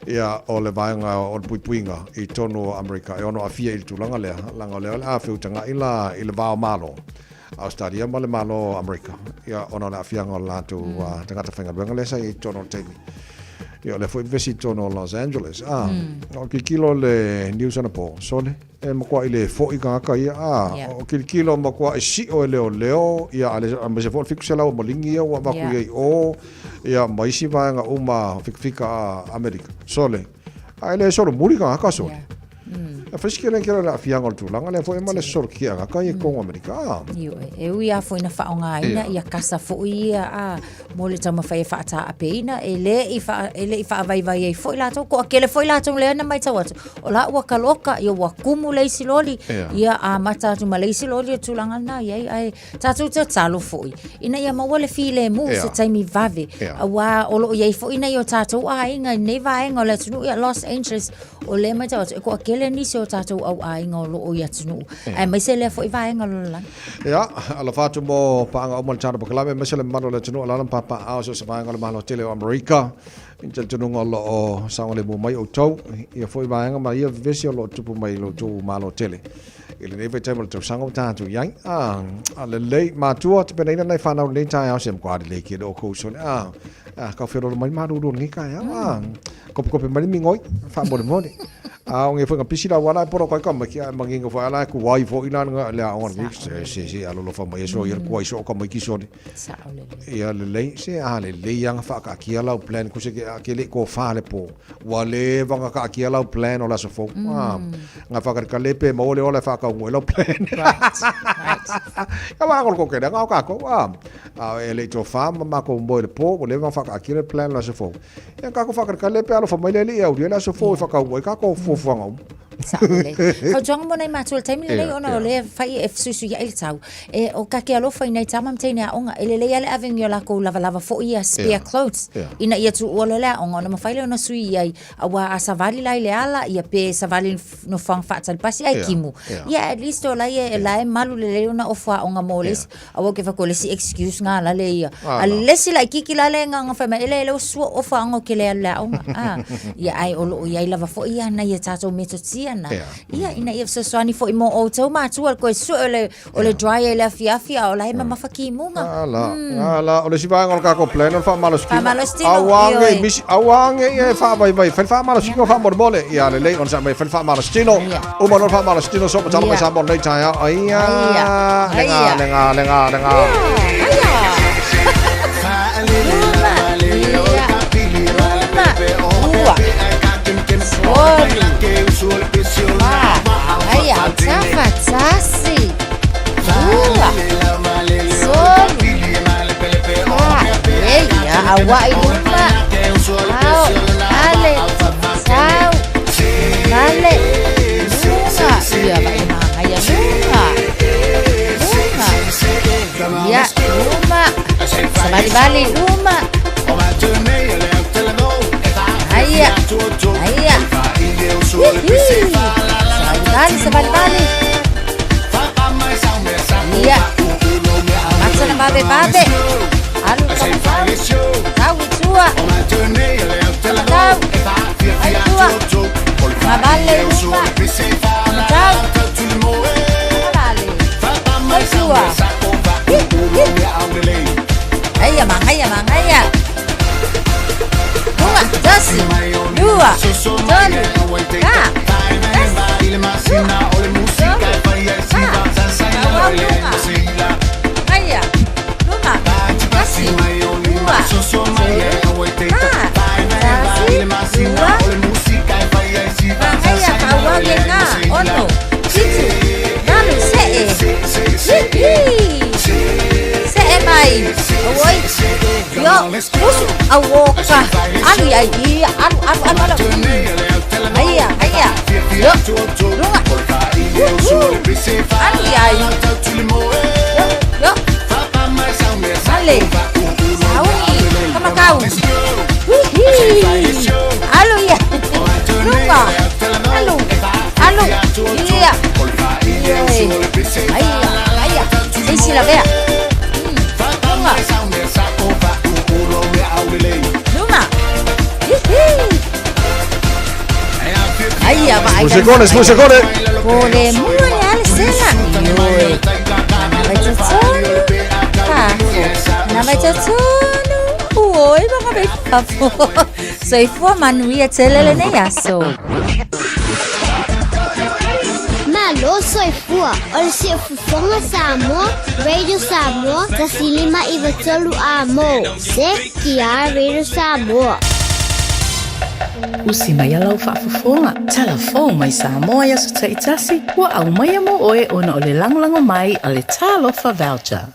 ia ole vainga ole puipuinga I tono America e ono afia I tulanga le langa le a feutanga ila va malo Australia male malo America ia ono na afianga la tu tangata fenga renga le sai I tono taimi Io le foi visito no Los Angeles o ki kilo le News and Po sole e mo kwa ile fo I ka ia o ki kilo mo kwa si o leo ia ale ma se fo fiku sela o molingi o ba ku o ia mai si va nga uma fika America sole ai le solo muri ka sole Fes kira kira la fiang ol tulang ale fo e male sor kia ka e Kongo Amerika. Io e ui a fo ina whaonga ina ia kasa fo ia a mole tama whai whaata a peina e le i wha vai vai e fo i lato ko akele fo i lato le ana mai tawatu o la ua kaloka ia ua kumu leisi loli ia a mata tu ma leisi loli tulanga na ia ai tatu te talo fo i ina ia mawale file mu se taimi vave a wa olo ia fo ina ia tatu a inga neva enga le tunu ia Los Angeles o le mai tawatu ko akele nisi o tatu au a inga o lo o ia tunu ai mai se le fo i va enga lo lan ya ala fatu mo paanga o malchana bakalame mesele mano le tunu ala papa ao so sabaanga le malo tele o America intel tunu ngolo o sangole mo mai o tau ia foi vaanga ma ia vesi o lo tupu mai lo tu malo tele ele neve table to sango tatu yang ale le matua te pena nei fana nei Taeao sem kwadi le ki do ko so ka fero mai maru ro ngi ka ya ko mai mingoi fa mo mo a nge foi pisila wala por ko ka ma ki mangi ngo fa ala ku wai fo ina nga le on vi se alo lo fa mai so yer ko so ko mai ki so ia le se ale le yang fa ka ki ala plan ku se ke le ko fa le po wale vanga ka ki ala plan ola so fo nga fa ka le pe mo le ola fa ka ngolo plan ka ma ko ke nga ka ko ele to fa ma ko mo le po le vanga fa ka ki le plan la so fo ya ka ko fa ka le pe alo fa mai le ia u la so fo fa ka ka ko fofanga Ko jong mo nei matul taimi le ona le fai e susu ya il tau e o ka ke alo fai nei tamam tena onga ele le ale having yo la ko lava fo ia spare clothes ina ia tu ola la onga na fai le ona sui ai awa asavali lai le ala ia pe savali no fang fa tal pasi ai kimu ia at least ola ia la malu le ona ofa onga moles awa ke fa ko le si excuse nga la le ia ale si la kiki la le nga fa me ele le so ofa onga ke le la onga ia ai olo ia lava fo ia na ia tato metotia ia ina ia so swani fo mo o tau matua ko so ole dry ele fiafia o la ma mafaki munga ala ole si vai ngol ka ko pleno fa malostino awange e fa vai fa malostino fa morbole ia le on sa mai fa malostino o mo fa malostino so pa mai sa bon nei Taeao ia lenga Ai, tafatasi. Awak ilma. Ale. Sau. Balik. Bunga. Iya, Pak Imam. Ayah bunga. Ya, bunga. Sebalik-balik bunga. Ayah. Sebalik-balik. Iya. Maksa na babe. Alu tahu tua. Tahu. Ay tua. Mabale rumah. Tahu. Mabale. Ay tua. Ayah mang. Bunga, dasi. Dua. Tolu. Awoka, anu ya iya, anu. Ayah, yo, lunga, anu ya iya, yo, ale, sawi, sama kau, alu ya, lunga, alu, iya, ayah, isi lah bea, lunga. Musicone. Pole mune al sena. Na vai tsonu. Oi, mga bepapo. So ifo manuia tselele ne yaso. Malu soy fua. Ol si fufonga Samoa, Radio Samoa, tasilima iwa tolu amo. Se kia Radio Samoa. Usi mai alau whaafafonga. Telefon mai Samoa ia sa taitasi. Ua au mai mo oe ona o le langolango mai a le talofa voucher.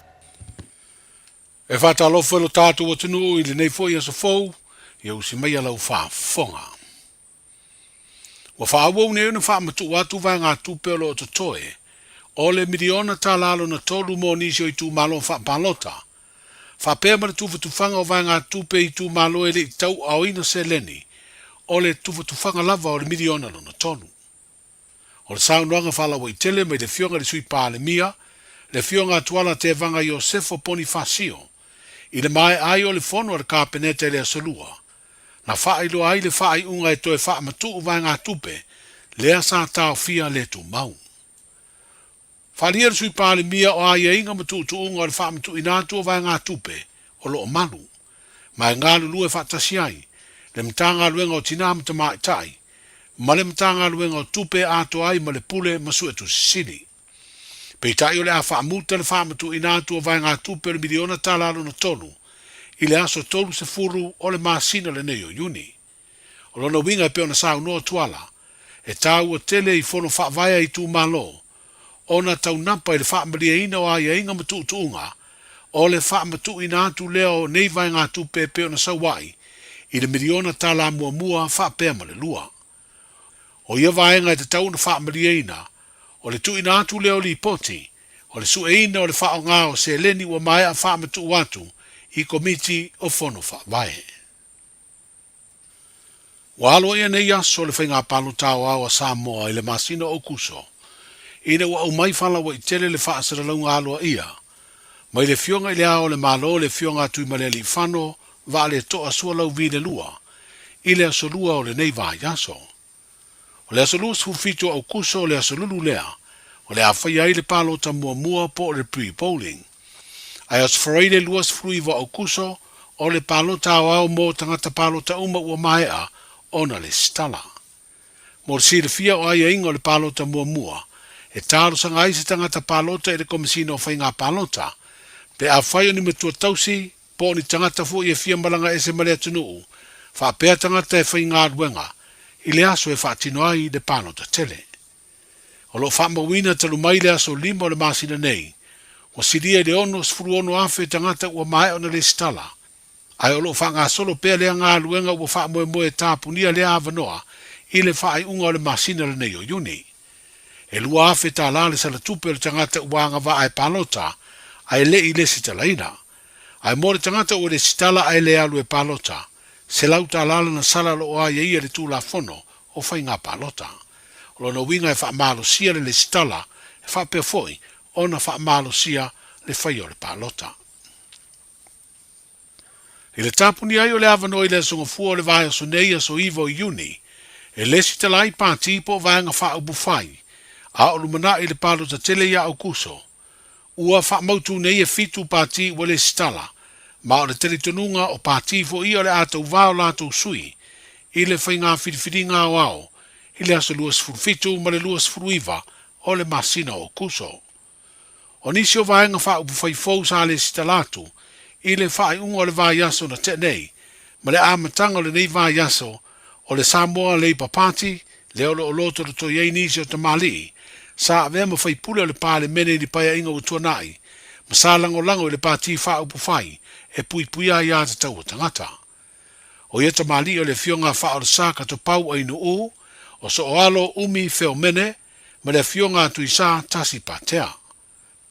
E whatalofa lo tātou atunu I le nei fo ia sa fou, ia usi mai alau whaafonga. Ua whaawau ne una whaamatu watu vai ngā tūpelo o totoe, o le miliona tā lalo na tolu mo nisio I tū malo whaapalota. Whapea mana tūwhatufanga o vai ngā tūpe I tū malo ele I tau au ina se leni, o le tūwhatufanga lava o le miliona lo na tolu. O le saunuanga whalawa I tele mai le fionga le sui pāle mia, le fionga tuala te vanga Iosefo Bonifacio, I le mai ai o le fono o le kāpenete le asalua, na whailo ai le whai unga e toe wha matu o vai ngā tupe, lea sa tau fia le tu mau. Whalia le sui pāle mia o ai inga matu tu unga o le wha matu inatu o vai ngā tupe, o lo o malu, mai ngā lulu e whatasi ai, le mtanga luenga o tina mta mai tai, ma le mtanga luenga o tupe ato ai ma le pule masu e tu sili. Pei tai o le a whaamuta le whaamatu inatu o vai ngā tupe le miliona tālalo na tolu, I le aso tolu se furu o le māsina le nei o Iuni. O lona winga e peo na sao noa tuala, e tau o tele I fono whaavaya I tū malo, o na tau napa I le whaamalia ina o aia inga matu tuunga, o le whaamatu inatu leo nei vai ngā tupe peo na sawai, I le miliona tāla mua mua whaapea ma le lua. O ia vaenga e te tau na whaamalia ina, o le tu inatu leo li poti, o le su eina o le whao ngā o se leni ua mai a whaamatu watu I komiti o fono whaavae. Walo ia nei aso le whainga palo tau au a Samoa I le masina o kuso, ina ua au mai whala wa I tele le whaasara launga aloa ia, mai le fionga I le ao le malo le fionga tui male li whano, va le toa sua lau vile lua, I le asolua o le nei vai aso. O le asolua sfufito au kuso o le asolulu lea, o le awhai ai le palo ta mua mua po le pre-polling. Ai as whareile luas fruiva au kuso, o le palo ta au mo tangata palo ta uma ua maea, ona le stala. Mo si le fia o aia inga o le palo ta mua mua, e taro sanga ai se tangata palota e le komisina o whainga palota, pe a whai o ni matua tausi, po ni tangata fu I e fia malanga e se malea tunuu, wha pēr tangata e whainga aduenga, I le aso e whaatino ai de palota tele. O lo wha mawina talu mai le aso lima o le masina nei, o siria le ono sfuru ono afe tangata ua mai ona le stala, ai o lo wha ngā solo pēr lea ngā aduenga ua wha moe moe tāpunia lea avanoa, I le wha ai unga o le masina le nei o Iuni. E lua afe tā la le sala tupe le tangata uanga wa ai palota, ai le I le sitalaina. Ai mo le tangata ua le sitala ai le alu e palota, se lau tā la na sala lo a ia le tū la fono o whainga palota. O lo na winga e wha malo sia le sitala, e wha pe foi, o na wha malo sia le whai o le palota. I le tāpuni ai o le avano I le songa fua o le vai o soneia so iwa o Iuni, e le sitala I pāti po vaenga wha ubu whai, a o lumana I le palota tele ia au kuso. Ua wha mautu nei e fitu pāti wa le sitala, ma o le teritonunga o pāti fo I o le atou vao latou sui, I le whainga whiriwhiringa o ao, I le aso luas furufitu ma le luas furuiva o le masina o kuso. O nisi o vaenga wha ubu whai fau sa le sitalatu, I le whai unga o le vai aso na te nei, ma le amatanga o le nei vai aso, o le Samoa Labour Party, le olo o loto le to yei nisi o tamali, sa avea ma whai pule o le pāle mene ni paia inga o tuanai, ma sa lango le pāti wha upu whai, e pui puia I ata tau o tangata. O ia tamali o le fionga wha o le saka to pau ai no u, o so o alo umi feo mene, ma le fionga tu I sa tasi patea.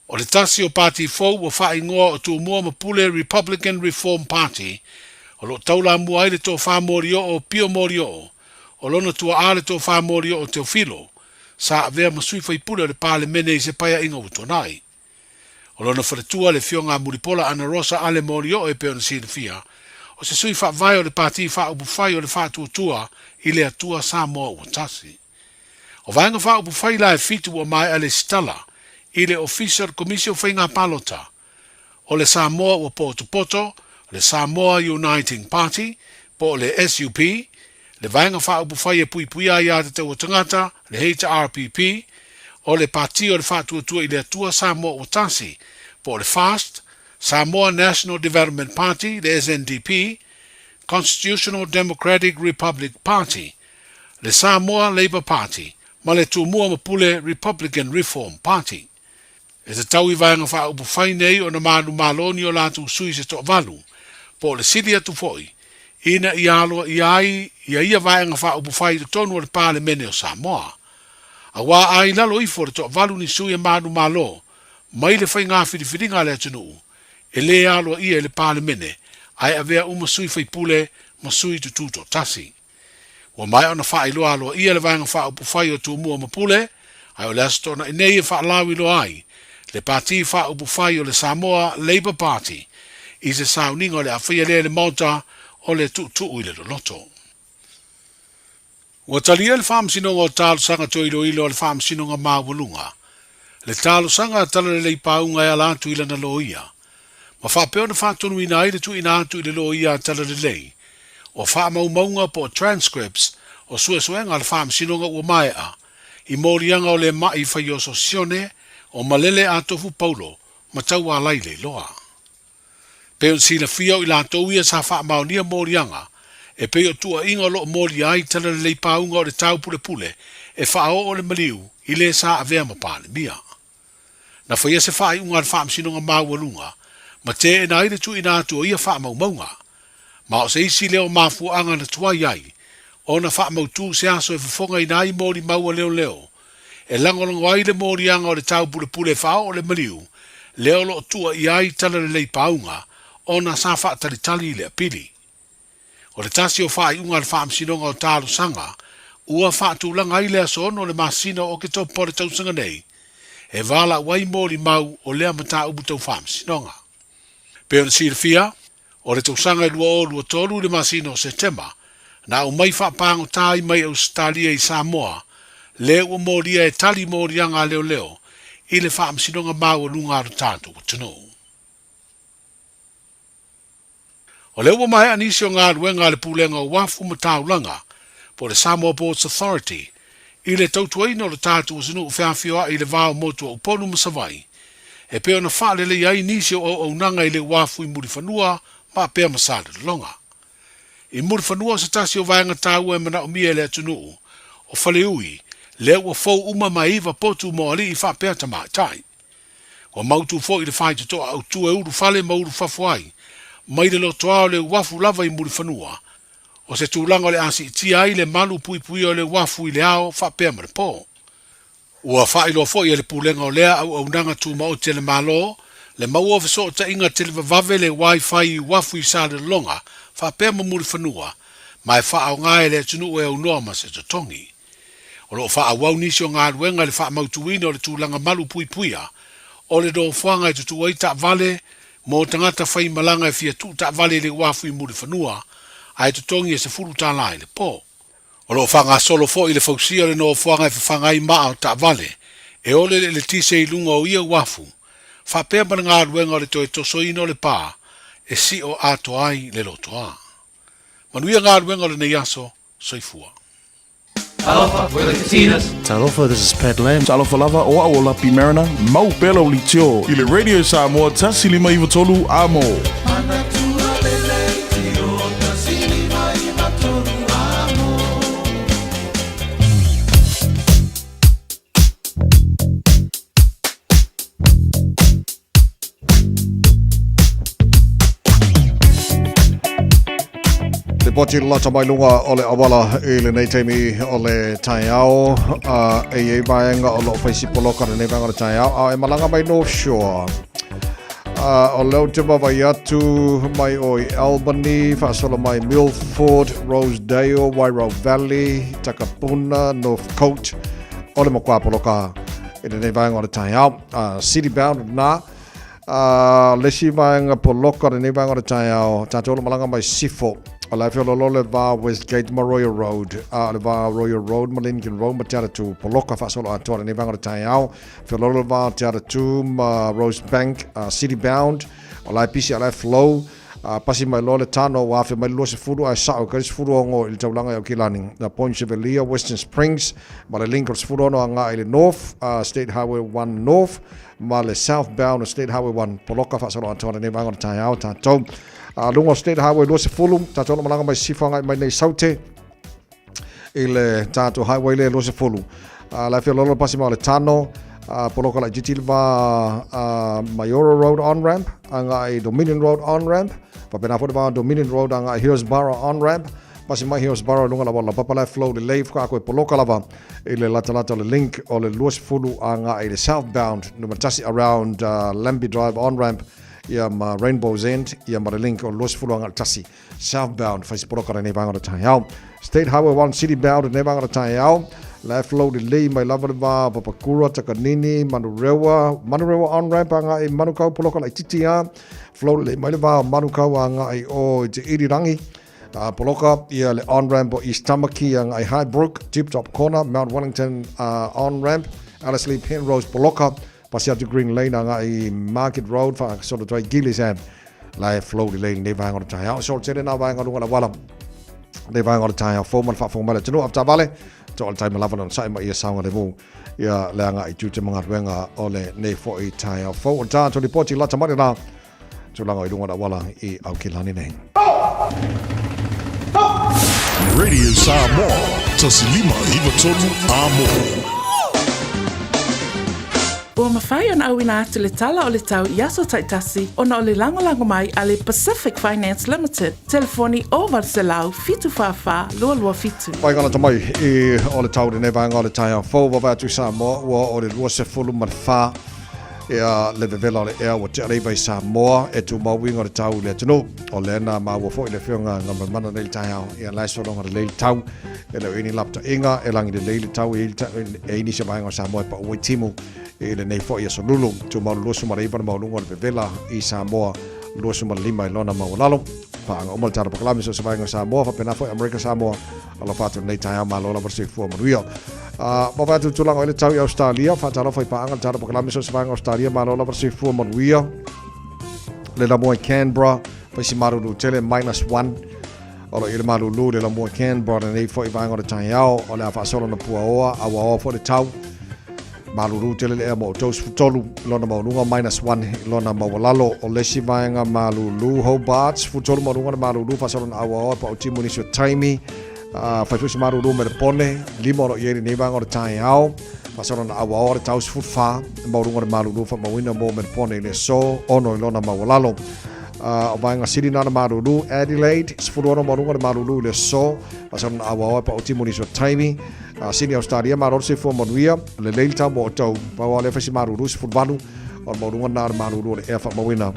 O le tasi o pāti fau o wha ingoa o tu mua ma pule Republican Reform Party, o lo taula mua ai le tō wha mori o pio mori o lona tua ale tō wha mori o Teofilo, sa avea masui whai pule le pāle mene I se paia inga utonai. O lona wharetua le fionga muripola ana rosa ale mori o e peo na sinafia, o se sui wha vai o le pāti wha upu whai o le wha tua I le atua Samoa ua tasi. O vaenga wha upu whai la e fitu o mai ale stala, I le Official Commission whainga palota, o le Samoa ua poto, le Samoa Uniting Party, po le SUP, le vaenga wha upu whai e pui puia I ata tau o tangata, le HRPP, o le pati o le wha tua I le atua Samoa ua tasi, po le FAST, Samoa National Development Party, le SNDP, Constitutional Democratic Republic Party, le Samoa Labour Party, ma le tuamua mapule Republican Reform Party. E te tau I vaenga wha upu whai nei o na manu maloni o lātu sui se toa valu, po le sili atu foi, ina I aloa I ai, ia vaenga wha upu whai to tonu o le pāle mene o Samoa. A wā ai lalo I fo le toa valu ni sui e manu malo, mai le whai ngā whiriwhiringa le atunu, e le aloa ia le pāle mene, ai avea uma sui whai pule, ma sui tu tuto tasi. Wa mai ona wha iloa aloa ia le vaenga wha upu whai o tuamua mapule, ai o le astona inei e wha lawi lo ai, le pati wha upu whai o le Samoa Labour Party, I se sauninga o le awhia le mauta o le tu I le loto. Wa talia le whaamsinonga o tālu sanga to ilo o le whaamsinonga mawalunga, le tālu sanga tala le leipaunga e ala atu ila na loia, ma whapeo na whaatonu ina ai le tu ina atu I le loia tala le lei, o whaamaumaunga po transcripts o suesuenga le whaamsinonga ua maea, I morianga o le mai whai o sosione, o malele a tofu paulo, ma tau a laile loa. Peo sila fia I la tauia sa wha maonia morianga, e peo tua inga lo mori ai tala le leipaunga o le tau pule pule, e wha o le maliu, I le sa avea mapane mia. Na whaia se wha I unga le wha msinonga mawalunga, ma te e na aile tu ina atua ia wha maumaunga, ma o se isi leo mafuanga na tuai ai, o na wha mautu se aso e whafonga I nai mori maua leo leo, e langolongo ai le morianga o le tau pule pule whao o le maliu, leo lo tua I ai tala le leipaunga, o na sa wha talitali le apili. O le tasi o wha I unga le wha msinonga o tālo sanga, ua wha tūlanga I le asono o le masina o ke tau pore tau sanga nei, e wala wai mori mau o lea mata ubu tau wha msinonga. Peo na sirfia, o le tau sanga lua o lua tolu le masina o September, na o mai wha pango tai mai Australia I Samoa, le ua moria e tali morianga leo leo, I le wha msinonga mau o lunga aru tātou tano. O le ua mai anisi o ngā ruenga le pūlenga o wafu mataulanga, po le Samoa Ports Authority, I le tautuaina o le tātou sinu uwhiawhioa I le vāo motua uponu masawai, e peo na wha lele iai nisi o nanga I le wafu I muri whanua, ma pea masale longa. I muri whanua sa tasi o vaenga tāua e mana o mia le atunu, o whale ui, le ua fau uma maiva potu mo ali I whapea tamaitai. O mautu fo I le whai te toa au tu e uru whale ma uru whawhai, mai le lotoa o le wafu lava I muri whanua, o se tūlanga o le asi tia ai le malu pui pui o le wafu I le ao whapea ma le po. Ua whai lo fo I le pūlenga o lea au nanga tu ma o te le malo, le maua fiso o ta inga te le vavave le wifi I wafu I sa le longa, whapea ma muri whanua, mai wha au ngai le tunu e au noa ma se totongi. O lo wha awau nisi o ngā ruenga le wha mautuina o le tūlanga malu pui puia, o le do whanga I tutu ai ta vale, mo tangata whai malanga e fia tu ta vale le wafu I muri whanua, ai tutongi e se furu ta lai le po. O lo whanga solo fo I le fausia le no whanga e whangai maa o ta vale, e ole le tise I lunga o ia wafu, whapea mana ngā ruenga o le toe tosoina o le pā, e si o ato ai le lotoa. Manuia ngā ruenga o le nei aso, soifua. Talofa, we're the Katinas. Talofa, this is Pat Lamb. Talofa lava o a ola pi marina, mau pela o litio. I le radio Samoa, tasi lima iwa tolu amo. Pochi lata mai lunga o le awala I le nei teimi o le Taeao e vaenga o lo paisipo loka le nei vaenga o le Taeao e malanga mai North Shore o leo te mawai atu mai o I Albany, whaasola mai Milford, Rosedale, Wairau Valley, Takapuna, North Coast o le makua poloka I le nei vaenga o le Taeao city bound na lesi vaenga poloka le nei vaenga o le Taeao tātou malanga mai Sifo o lai whiololo le vā Westgate ma Royal Road, le vā Royal Road ma Lincoln Road ma te ara tu poloka whaasolo atoa ni vanga o Taeao, whiololo le vā te ara tu ma Rose Bank, City Bound, o lai pisi a lai flow, pasi mai lo le tano o awhi mai lo se furu ai sao, karis furu ongo I taulanga i au kilani, na Point Chevalier, Western Springs, ma le Lincoln furu ono a ngā I le North, State Highway 1 North, ma le Southbound o State Highway 1 poloka whaasolo atoa ni vanga o Taeao, tātou, Lunga State Highway Lua se fulu, tātou malanga mai sifanga mai nei saute, i le tātou highway le Lua se fulu. Lai whia lolo pasi mau le tano, poloka lai jitilva Mayora Road on-ramp, anga i Dominion Road on-ramp, papena fo le Dominion Road anga i Hillsborough on-ramp, pasi mai Hillsborough lunga lava la papalai flow le lei fuka koe poloka lava i le lata le link o le Lua se fulu anga i le southbound, numatasi around Lambie Drive on-ramp, ia ma Rainbow's End, ia ma le link o Lua se fulu anga tasi southbound, faisi poloka nei vanga o Taeao. State Highway 1 city bound nei vanga o Taeao. La flow de lei mai lava va Papakura Takanini Manurewa on-ramp anga i Manukau poloka lai titia. Flow le mai lava Manukau anga i o te irirangi. Poloka ia le on-ramp o East Tamaki anga i Highbrook, Tip Top Corner, Mount Wellington on-ramp. Alice Lee Penrose poloka pasi atu Green Lane anga i Market Road fa sort of Gillies Ave. La flow de lei nei vanga o Taeao. So tere na vanga lunga la wala. Nei vanga o Taeao foman fa fomale tunu afta vale. To all time lava on sai mai saunga le vo ia leanga i tute mga ruenga ole nei fo I Taeao fo o ta to report lata mari na to langa I lunga da wala I Aukilani nei Radio Samoa tasilima iwa tonu amo. Ua mawhai ana au ina atu le tala o le tau Yaso Taitasi ona o le lango mai a le Pacific Finance Limited. Telefoni o Varselau fitu whawha lua fitu. Pai ngana tamai I o le tau ne vanga o le Taeao fo wa atu Samoa ua o le lua se fulu man wha ia le vevela o le ea wa te areiva I Samoa e tu mauinga o le tau le atunu o le ena ma ua fo I le whionga ngama mana nei Taeao ia laiso longa le leili tau e leo ini lapta inga e langi le leili tau e ini se vanga o Samoa pa ui timu e le nei fo ia so lulu tu mau lusu mara iwa na mau lunga le vevela I Samoa lusu mara lima I lona mau lalo pa anga umal tara pakalami so se vanga o Samoa pa pena fo Amerika Samoa ala fatu nei Taeao ma lola versi fua maruia Bapa tu tulang o le tau I Australia fa tara foi pa anga tara pakalami so se vanga Australia ma lola versi fua maruia le la moi Canberra pa si maru tele -1 Olo ile malu le la moi Canberra nei fo I vanga o le Taeao o le afa solo na puaoa awa fo le tau Malu tele le mo tos futolu lona mo lunga -1 lona mo lalo o lesi vaenga Malu Hobart futolu mo lunga Malu fa solo awa pa o timu ni so taimi fa fusi Malu me pone limo ro yeri ni vanga o Taeao fa solo awa o taus futfa mo lunga Malu fa mo wina mo me pone le so ono lona mo lalo o vaenga siri na Malu Adelaide futolu mo lunga Malu le so fa solo awa pa o timu ni so taimi Sini Australia ma rorse fo manuia le leilta mo tau pa wale fasi maruru se futbalu o marunga na maruru le efa mawina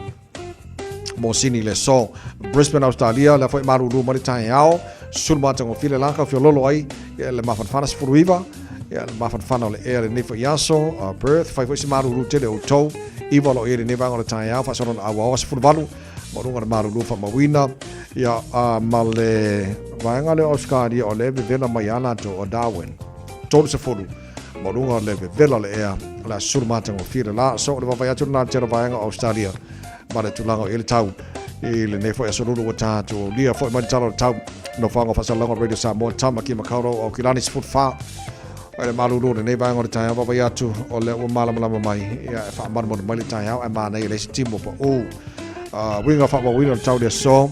mo sini le so Brisbane Australia la foi maruru mo Taeao sulma tango file lanka fio lolo ai le mafanfana se furuiva le mafanfana le e le nefo yaso Perth fai foi maruru tele o tau iwa lo e le neva o Taeao fa sono awa se futbalu marunga maruru fa mawina ia male Vaenga le Australia o le vela mai ana to o Darwin. Tolu se folu. Morunga le vela le ea la surmata o fira la so le vai atu na tera vaenga Australia. Mare tulanga ele tau. Ele ne foi asolulu o tato. Lia foi mai talo tau. No fanga fa salanga radio Samoa tama ki makauro o kilani se futfa. Ele malulu ne vaenga o Taeao vai atu o le o malama mai. Ia fa mar mo mai Taeao e mana ele se timo po o. Winga fa winga tau de so.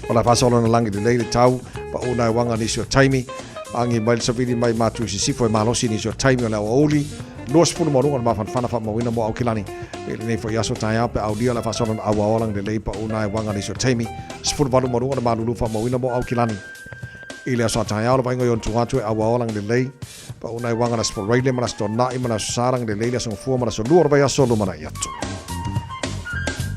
O la fasolo na langi de leile tau pa una wanga ni sio taimi angi mai savili mai matu si foi malosi ni sio taimi la oli los fu mo runga ma fana fa mo wina mo Aukilani ele nei foi aso Taeao pe audio la fasolo na awa olang de lei pa una wanga ni sio taimi sfu valu mo runga ma lulu fa mo wina mo Aukilani ile aso Taeao la ingo yon tuatu awa olang de lei pa una wanga na sport raile mana sto na imana sarang de leile so fu mana so luor vai aso lu mana yatu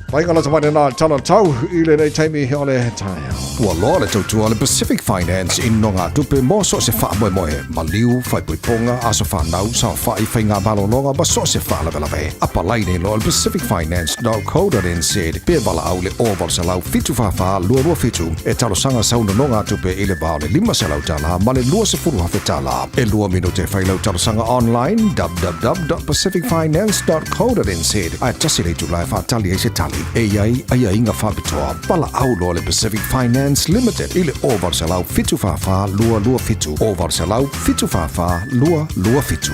Paikala tamane na talo tau ile nei taimi ole Taeao. Ua loa le tautua le Pacific Finance in nonga tupe mo so se wha moe moe. Maliu, whai puiponga, aso whanau, sa whai whai ngā balononga, ba so se wha lawe lawe. Apa laine lo le pacificfinance.co.nz. Pea wala au le oval se lau fitu whawha lua fitu. E talo sanga sauna nonga tupe ile bao le 5 se lau tala, ma le lua se furu hawhe tala. E lua minute whai lau talo sanga online, www.pacificfinance.co.nz. Ai tasi le tu lai whaatali e se tali. E iai inga whapitoa. Pala au lo le Pacific Finance Limited. Ile oval se lau fitu whawha lua fitu. Oval se lau fitu whawha lua fitu.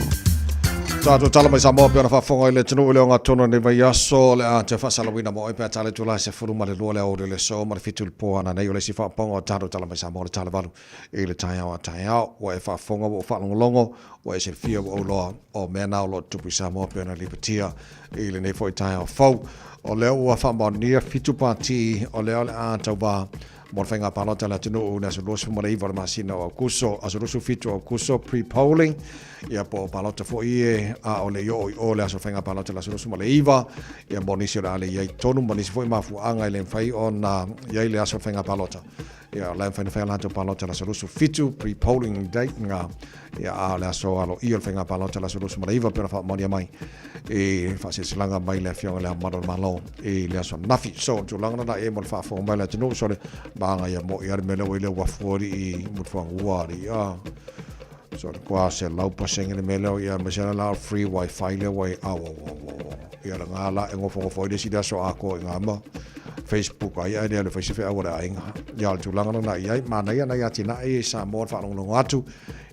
Tātou tala mai Samoa pia na whafonga i le tunu i leo ngā tono ni vai aso le a te whasalawina mo i pia tale tulai se furu ma le lua le aore le so ma le fitu le poa na nei o le si whaponga o tātou tala mai Samoa le tale walu i le Taeao a Taeao wa e whafonga o whalongolongo wa e se fia o loa o mea nao lo tupu i Samoa pia na lipatia i le nei fo i Taeao fau o leo ua whamonia fitu pāti o leo le a tau wā mo whainga palota la tunu na so losu mo le iwa masina o kuso aso losu fitu o kuso pre-polling ia po palota fo ie a o le yo o le aso whainga palota la so losu mo le iwa ia mo nisi o le ale iai tonu mo nisi fo i mafu anga i le mwhai o na iai le aso whainga palota ia le mwhaina whainga lanto palota la so losu fitu pre-polling date nga ia a le aso alo i o le whainga palota la so losu mo le iwa pera wha monia mai e whasesilanga mai le fionga le amaro malo e le aso nafi so tulanga na e mo le whaafonga mai le tunu so le banga ia mo ia mele o ile wafuori i mutfuanga uari ia so kwa se lau paseng le mele o ia mesena la free wifi le wai awa ia la ngala e ngofo ile sida so ako ngama Facebook ai ai le Facebook awara ainga ia tulanga na ia mana ia na ia tina e sa mo fa long atu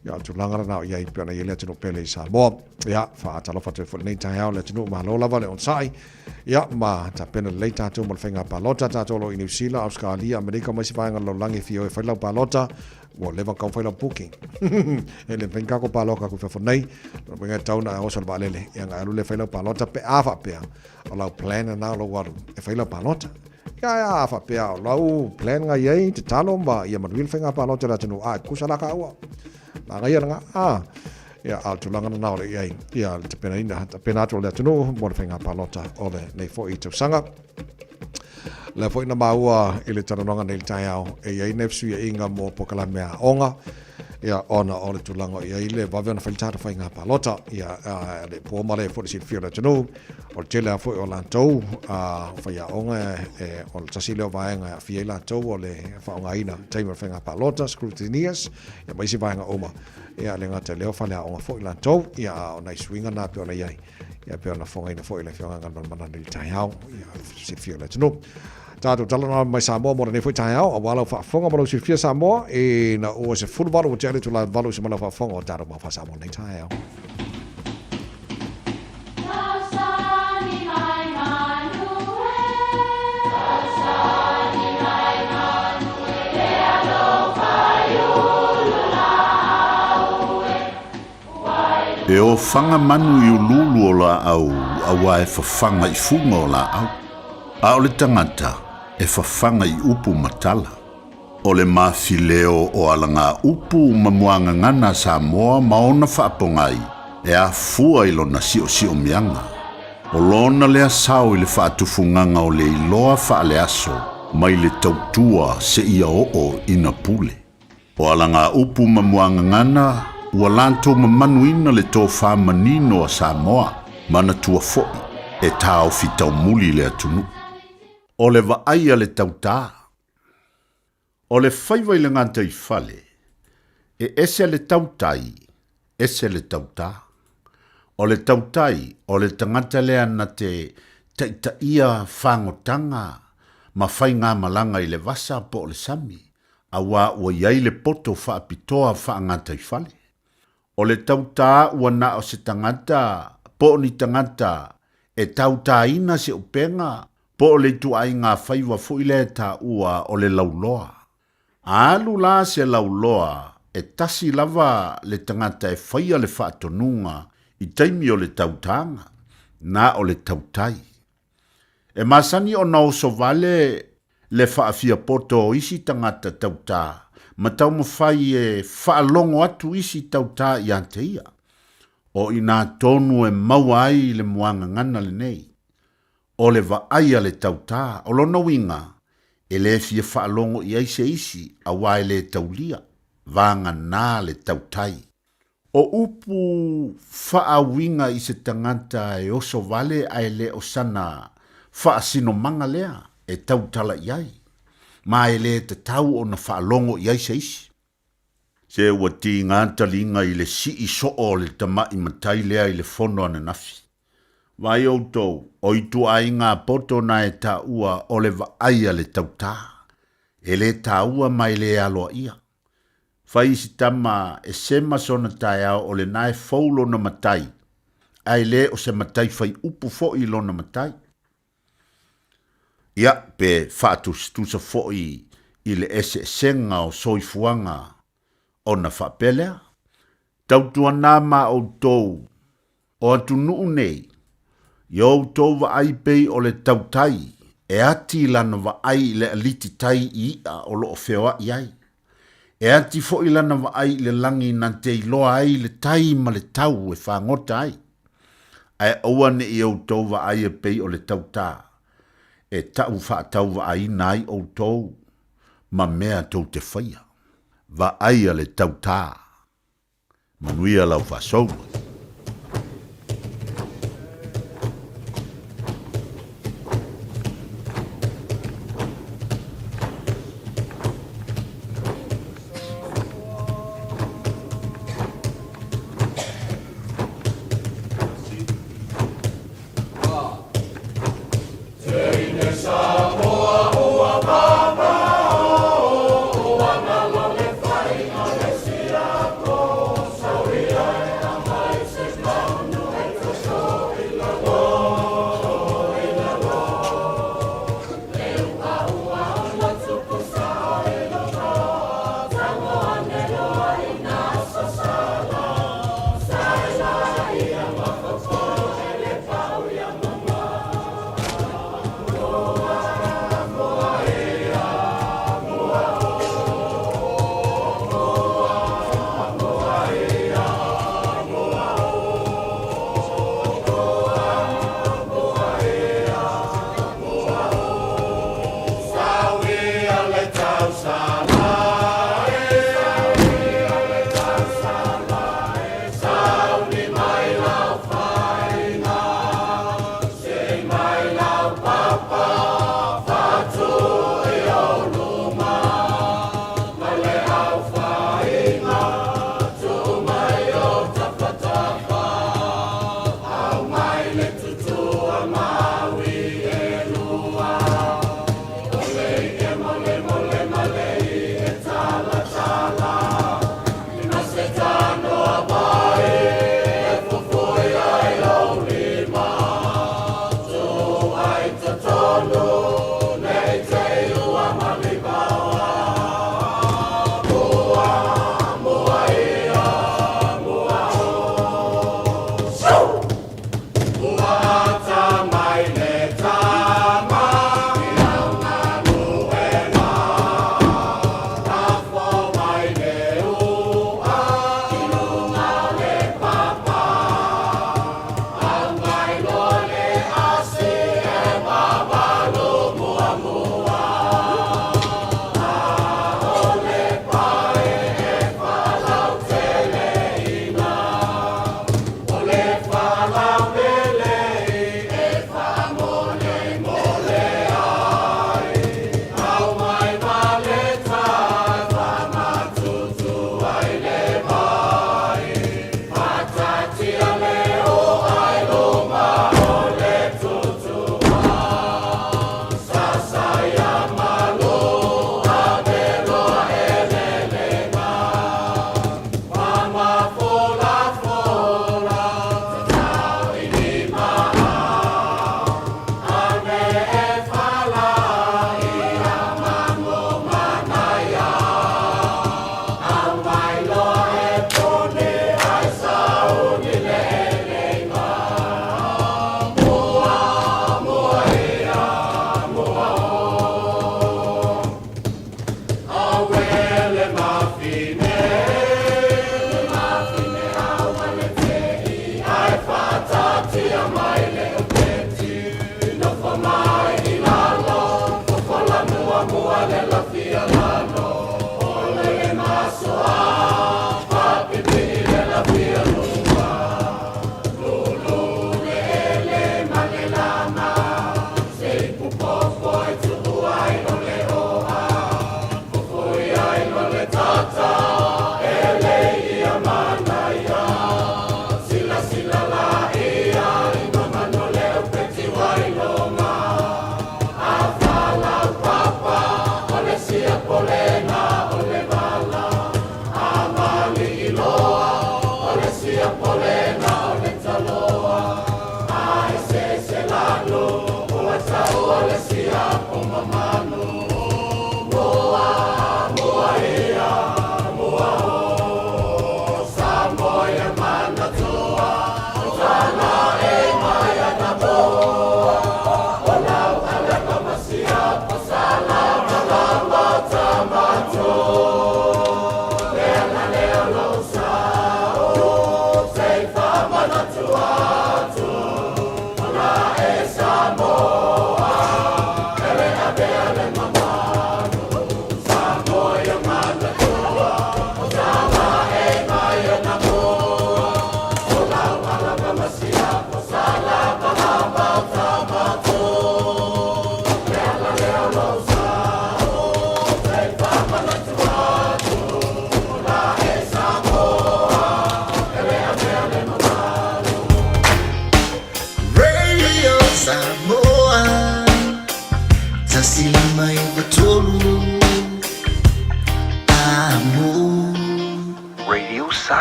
ia tulanga na ia pe na ile tino pele sa mo ia fa talo fa te fo nei Taeao le tino ma lo lava le on sai ia ma ta pena le tato mo fenga palota tato lo in New Zealand Australia America mai sipanga lo langi fio e fa la palota wo leva ka fa la booking ele venga ko paloka ko fa nei lo venga tauna o so valele ia nga le fa la palota pe ava pe o la plan na lo waru e fa la palota ya fa pe lo plan nga ye te talo ba ia ma wil fenga palota la tino a kusala ka wa ma ga ia nga ia altulanga na ore ia te pena ina te pena atu le tunu mo whainga palota ole nei fo i te sanga le fo ina maua i le taranonga nei Taeao e iai nefsu ia inga mo pokala mea onga ia ona ole tulanga ia ile wawena whaitata whainga palota ia le pōma le fo si fio le tunu o tele a fo o lantou whaia onga e o le tasile o vaenga a fia i lantou o le whaonga ina teima whainga palota scrutineers ia maisi vaenga oma ia le ngata leo whale a onga fo i lantou ia o nei swinga na pio na iai ia pio na whonga ina fo i le whionga ngana mana nei Taeao ia si fio le tunu tātou talana mai Samoa mo nei fo Taeao a wala whafonga malo si fia Samoa e na o se fulwaru o te ale tu la walu se mana whafonga o tātou ma Samoa nei Taeao. E o whanga manu i ululu o la au, awa e whawhanga i funga o la au. A o le tangata, e whawhanga i upu matala. O le mawhileo o alanga upu mamuanga ngana Samoa maona whaapongai, e a fua i lona sio mianga. O lona lea sao i le whaatufunganga o le iloa whaale aso, mai le tautua se ia o ina pule. O alanga upu mamuanga ngana, ua lantou mamanuina le tō whamanino a Samoa, mana tua fo'i, e tāo fitau muli le atunu. O le vaaia le tautā. O le whaiwai le nganta i whale, e ese le tautai, ese le tautā. O le tautai, o le tangata lea na te taitaia whangotanga, ma whai ngā malanga i le vasa po le sami, a wā ua iai le poto whaapitoa whaangata i whale. O le tautā ua na o se tangata, po ni tangata, e tautā ina se upenga, po le tuai ngā whaiwa fuile ta ua o le lauloa. Alu la se lauloa, e tasi lava le tangata e whaia le whaatonunga, i taimi o le tautanga, na o le tautai. E masani o na oso vale le whaafia poto o isi tangata tautā, ma tau mawhai e whaalongo atu isi tautā i ante ia. O ina tonu e maua ai le muanga ngana le nei. O le vaaia le tautā, o lona winga, e le fia whaalongo i aise isi a wae le taulia, vanga nā le tautai. O upu whaawinga i se tangata e oso vale ai le o sana whaasino manga lea e tautala iai. Ma e le te tau o na whaalongo i aise isi. Se ua ti nganta linga i le si i so o le tama i matai lea i le fono ana nafi. Vai o tau, o i tu ai ngā poto na e ta ua o le vaaia le tautā. E le ta ua mai le aloa ia. Fai si tama e sema sona Taeao o le nae faulo na matai. ai le o se matai fai upu fo I lona matai. Ia pe whaatus tusa fo I le ese senga o soifuanga o na whapelea. Tautua nā ma o tōu o atu nuu nei. Iou tōu wa ai pei o le tautai e ati lana wa ai le aliti tai I a o loo whewa iai. E ati fo I lana wa ai le langi nan te iloa ai le tai ma le tau e whangota ai. Ai aua ne iou tōu wa ai e pei o le tauta. E tau whaatau wa ai nai o tōu. Ma mea tōu te whaia. Va ai a le tauta. Manuia lau whasou. Samoa,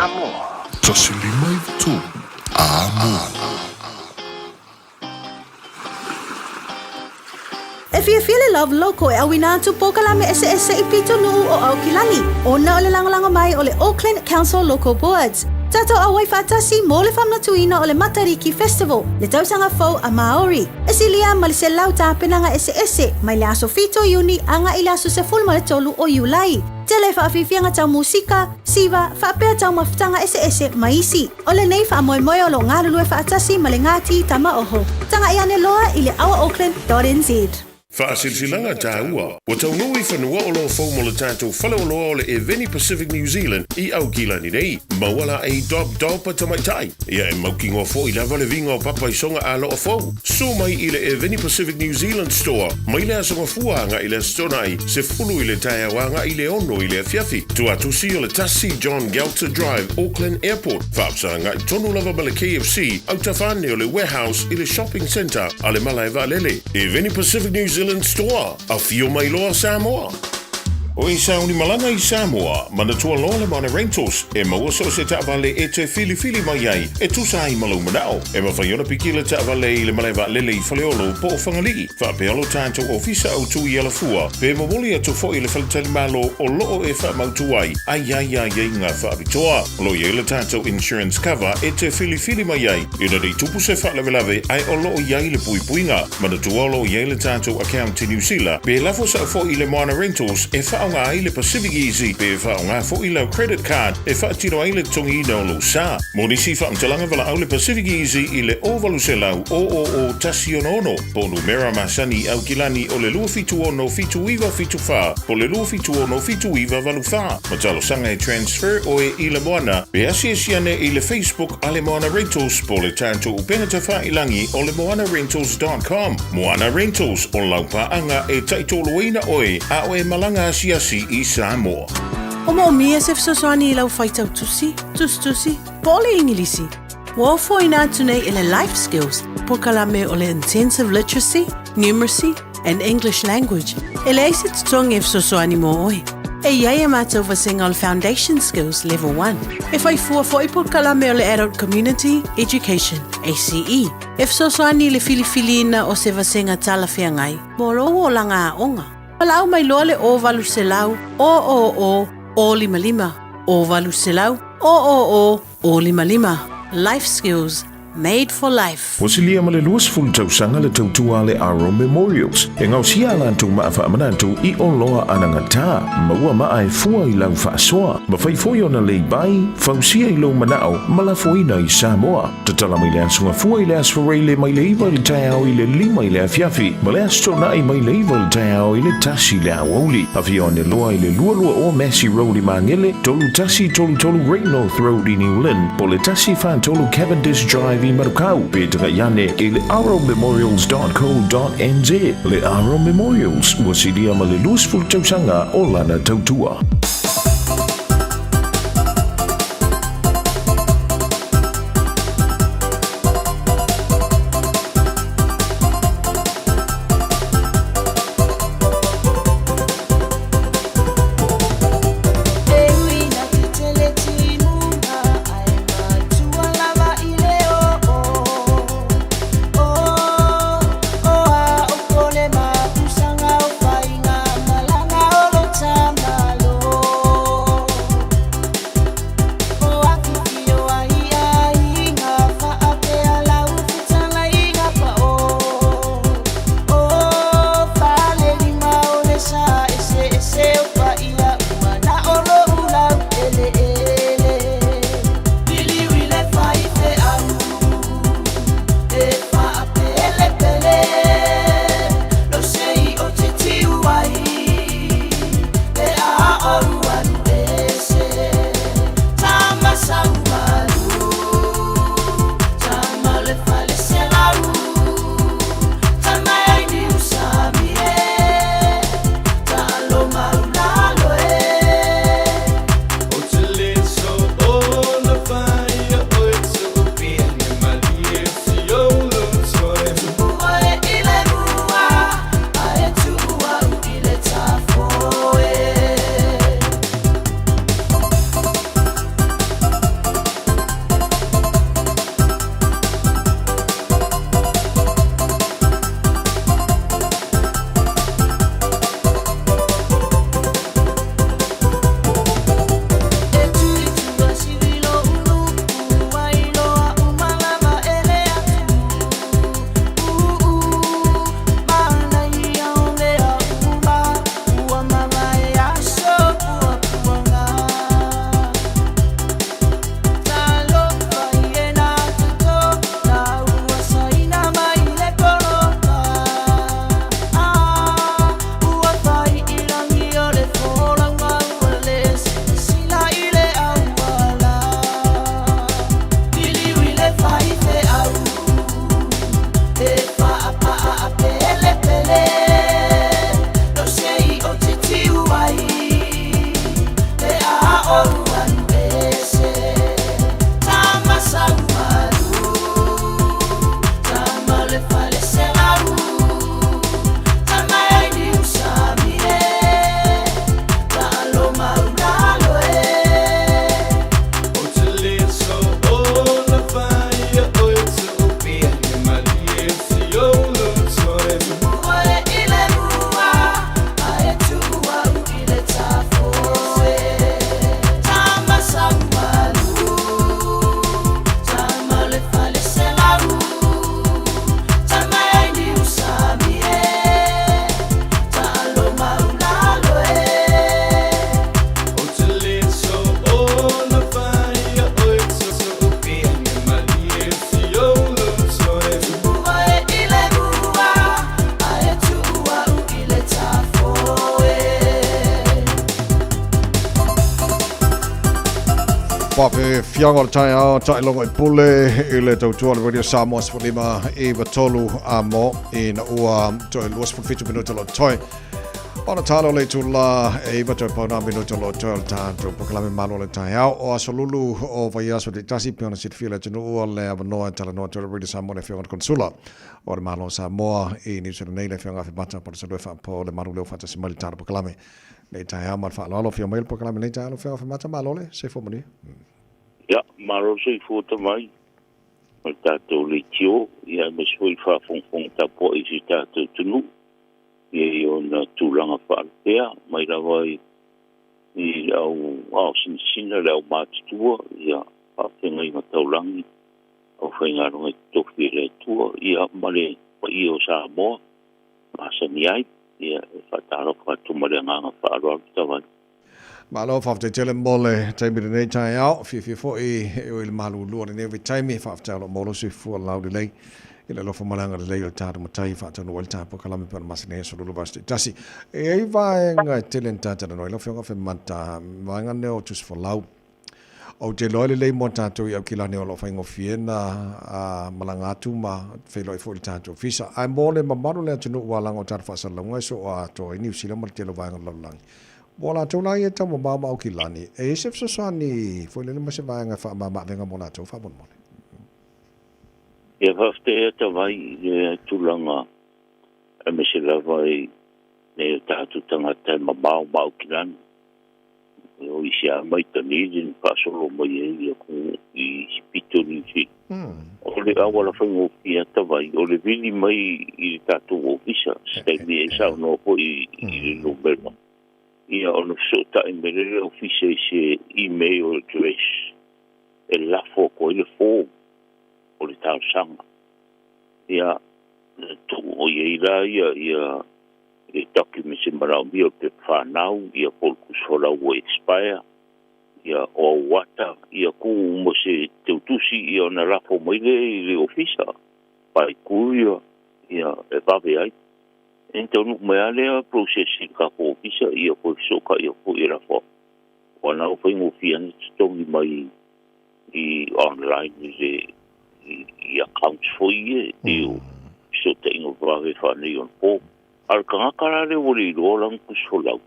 Samoa. Tasilima i tu. Amo. If you feel love loco e awina tu pokala me ese i pito nuu o au kilani. Ona ole langalanga mai ole Auckland Council Local Boards. Tato a waifatasi mo le whamnatuina o le Matariki Festival. Le tausanga fau a Maori. Esi lia ma le se lau tāpena nga ese mai le aso fito Iuni anga ila aso se fulma le tolu o Iulai. Tele whaafifianga tau musika, siva, whaapea tau mawhitanga ese maisi. O le nei whaamoemoe o lo ngarulue whaatasi ma le ngāti tama oho. Tanga iane loa i le awaauckland.nz. Whaasilsilanga Taeao. Wa taunui whanua o lo fau mo le tātou whaleoloa o le Eveni Pacific New Zealand i au kilani nei. Mawala e dopa tamaitai. Ia e maukingo fo i lava le vinga o papa i songa a lo o fau. So mai i le Eveni Pacific New Zealand store. Mai le asonga fuanga i le stonai. Se fulu i le Taeawanga i le ono i le fiafi. Tu atusi o le Tassi John Galter Drive, Auckland Airport. Whaapsanga i tonu lava ma le KFC. Au tawhane o le warehouse i le shopping centre. A le malaiva lele. Eveni Pacific New Zealand store a fio mai loa Samoa. O i sauni malanga i Samoa, mana tua loa le mana rentals, e maua so se ta'vale e te fili mai ai, e tu sa i malau manao, e mawhaiona pikila ta'vale i le malaiva lele i whaleolo po o whangalii, whapealo tātou ofisa au tui ala fua, pe mawoli atu fo i le whaletali malo o loo e whamautu ai ngā whaabitoa, lo i le tātou insurance cover e te fili mai ai, i rei tupu se whaalawelawe ai o loo i le puipuinga, mana tua lo i le tātou account i New Zealand, pe lafo sa fo i le mana rentals e whaonga ai le Pacific Easy, pe whaonga fo i lau credit card, e whaatiro ai le tongi ina o lo sa. Monisi whaamtalanga wala au le Pacific Easy i le ovalu se lau o tasi ono, po numera masani au kilani o le lua fitu ono fitu iwa fitu wha, po le lua fitu ono fitu iwa valu wha. Matalo sanga e transfer o e i le moana, pe asiasiane i le Facebook a le Moana Rentals, po le tanto upenga ta wha ilangi o le moanarentals.com. Moana Rentals o lau paanga e taitolo eina oe, a o e malanga asiasi i Samoa. O mo mia se fsoswani I lau whaitau tusi, po le ingilisi. Wofo ina tunei ele life skills, po kalame o le intensive literacy, numeracy, and English language. Ele eise tutong e fsoswani mo oe. E iai e mātou vasenga o le foundation skills level 1. E whai fua fo I po kalame o le adult community education, ACE. E fsoswani le filifilina o se vasenga tala whiangai, mo roho o langa a onga. Palau mai loa le o valu se lau, o lima. O valu se lau, o lima. Life skills made for life. Wasilia ma le luasfulu tausanga le tautua le Aro Memorials. E ngau sia lantou maafa amanantou I o loa anangata. Maua maa e fua I lau whaasoa. Ma whaifoi ona lei bai, fausia I lau manao, malafoina I Samoa. Tatala mai le asunga fua I le asfarei le mai leiva I Taeao I le lima I le afiafi. Ma le astona I mai leiva I Taeao I le tasi le awauli. Awhia o ne loa I le lualua o Massey Road I Mangele, tolu tasi tolu Great North Road I New Lynn, po le tasi fan tolu Cavendish Drive I Marukau, pe taka yane e le aromemorials.co.nz. Le Aro Memorials, wasidia ma le luasfulu tausanga o lana tautua. Malanga olo tamalo Pape fianga o Taeao tai longo I pule I le tautua le radio Samoa sifulima I watolu a mo I na ua toi luas fulfitu minuto lo toi. Ona talo le tula e iwa toi pauna minuto lo toi al tanto pakalame malo le Taeao o asolulu o vaiaso de tasi piona sit fila tunu ua le avanoa tala noa toi le radio Samoa le fianga konsula o le malo Samoa I New Zealand nei le fianga fimata por salue fa po le maru leo fata simali tano pakalame le Taeao man fa lalo fianga mail pakalame le Taeao le fianga fimata malo le se fo mani. Ya, maro se fota mai. O tātou le tio, ia me soi whafongfong tapo I si tātou tunu. Ia I o na tūlanga whaalpea, mai rawa I au sinisina leo mātutua, ia whawhenga I mataulangi, au whaingaronga tofi le tua, ia male I o Samoa, masani ai, ia whataro whatumare nganga whaaro tawai. Malo fafte tele mole taimi de nei Taeao fi fo I il malu lu ne vi taimi fafte lo molo si fu la de lei il lo fo malanga de lei il tato matai fa tano il tapo kalame per masine so lu basti tasi e vai nga telenta tano no lo fo fa manta vanga ne o tus for lau o te lo lei monta to I kila ne lo fa ngo fiena a malanga tu ma fe lo fo il tato fisa ai mole mamaro le tano wala ngo tar fa sa lo so a to New Zealand mal te lo vanga lo lang Bola tona ia tamo mama o kilani. E sef so sani foi le ma se vai nga fa mama venga mona to fa bon mone. Ia hafte e tawai tulanga e me se lavai ne tātu tangata mama o kilani. O isia mai tani din pasolo mai e ia ku I pito ni si. O le awala whaingo pia tawai. O le vili mai I tātu o visa. Stei mi e sao no po I Lumbelma. Ia ono sota I merere ofise se email address e lafo ko I le form o le tau sanga. Ia tu o ira ia e documents in marau mi o te whanau ia polku sola o expire ia o wata ia ku mo se teutusi ia ona lafo mai le ofisa pai kuia ia e vave ai. Então, no meio processo ka ko visa ia ko soka ia ko ira fo. Ona o foi mo fian stong mai I online I accounts foi e so tenho vave fa nei on po. Al kanga le wori rolang ku solau.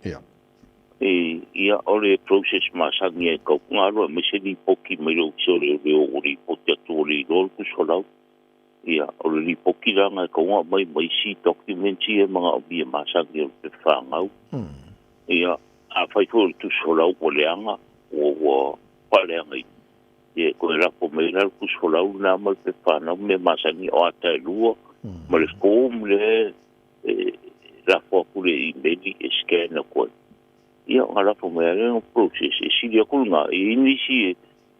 Ia ole process masangi ko ngalo me se ni poki mai o so le wori po te tori rol ku solau. Ia, o le lipoki ranga ko ngā mai si documenti e mga obi e masangi o te whangau. Ia, a whaifo tu solau o leanga o paleanga I. Ia, ko e rapo mei rar ku solau nā mai te whanau me masangi o atai lua. Ma le form le rapo akule I meni e scan a koe. Ia, ngā rapo mei rar o process e siri akulu ngā e inisi e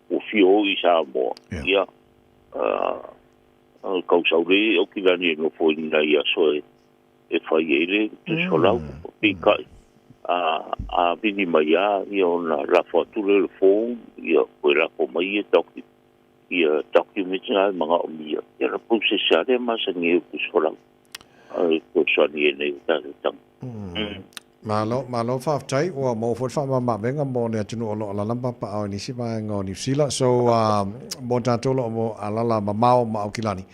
o fio I Samoa. Ia, kau saure o kilani no foi na ia so e fai ele te solau pikai a bini mai ia ona la foto le phone ia ko la ko mai ia document nga mga omia ia la processare ma se nge ku solau ko soni ne ta Malo faftai o mo fo fa ma venga mo ne tunu o la lamba pa o ni si va ngo New Zealand so mo tatolo mo ala mamao ma o kilani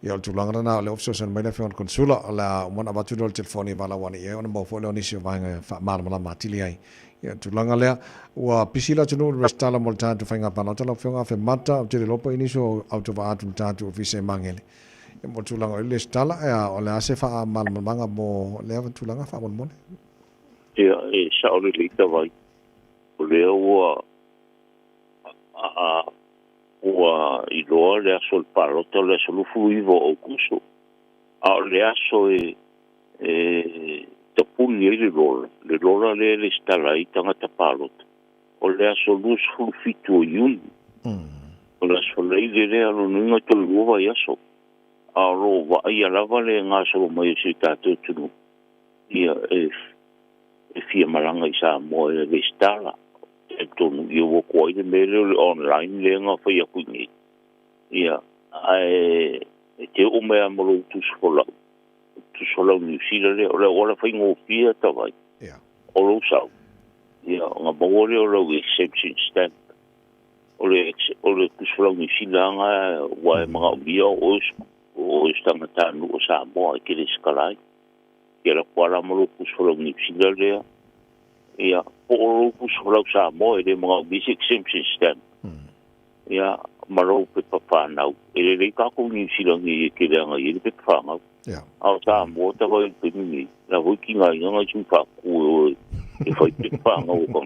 ia tu langa na le officer mai le fion consula la mo na batu dol telefoni vala wani e on mo fo le ni si va nga fa ma ma tili ai ia tu langa le o pisila tunu restala mo tanto fa nga pa no tala fion fa mata te le lopo ini so auto va atu tanto office mangele e mo tu langa le stala o le ase fa mal manga mo le tu langa fa mo Ia, e saore le tawai. O lea ua I loa le aso le parota le aso lufu iwo o kuso. A le aso tapuni le lola. Le lola le stala I tangata parota. O le aso lus fulfitu o yun. O le aso le alo nunga to luwa I aso. A ro wa ia lava le ngaso mai se tato tunu. Ia e fia maranga I Samoa e le stala. E tonu I o koi le mele online le nga whai aku ngi. Ia, e te o mea maro tu solau New Zealand le, o le ora whai ngō pia tawai. O lo sau. Ia, ngā mawore o lau exemption stamp. ole kusfrau ni silanga wa mga bia o stanga tanu o Samoa ke le skalai ke la kwala mo kusfrau ni silale ya o kusfrau Samoa ele mga basic system ya maro pe papa nau ele le ka ko ni silangi ke le nga ele pe fanga ya au Samoa ta ko pe ni la ho ki nga nga chu fa ku e foi pe fanga o ko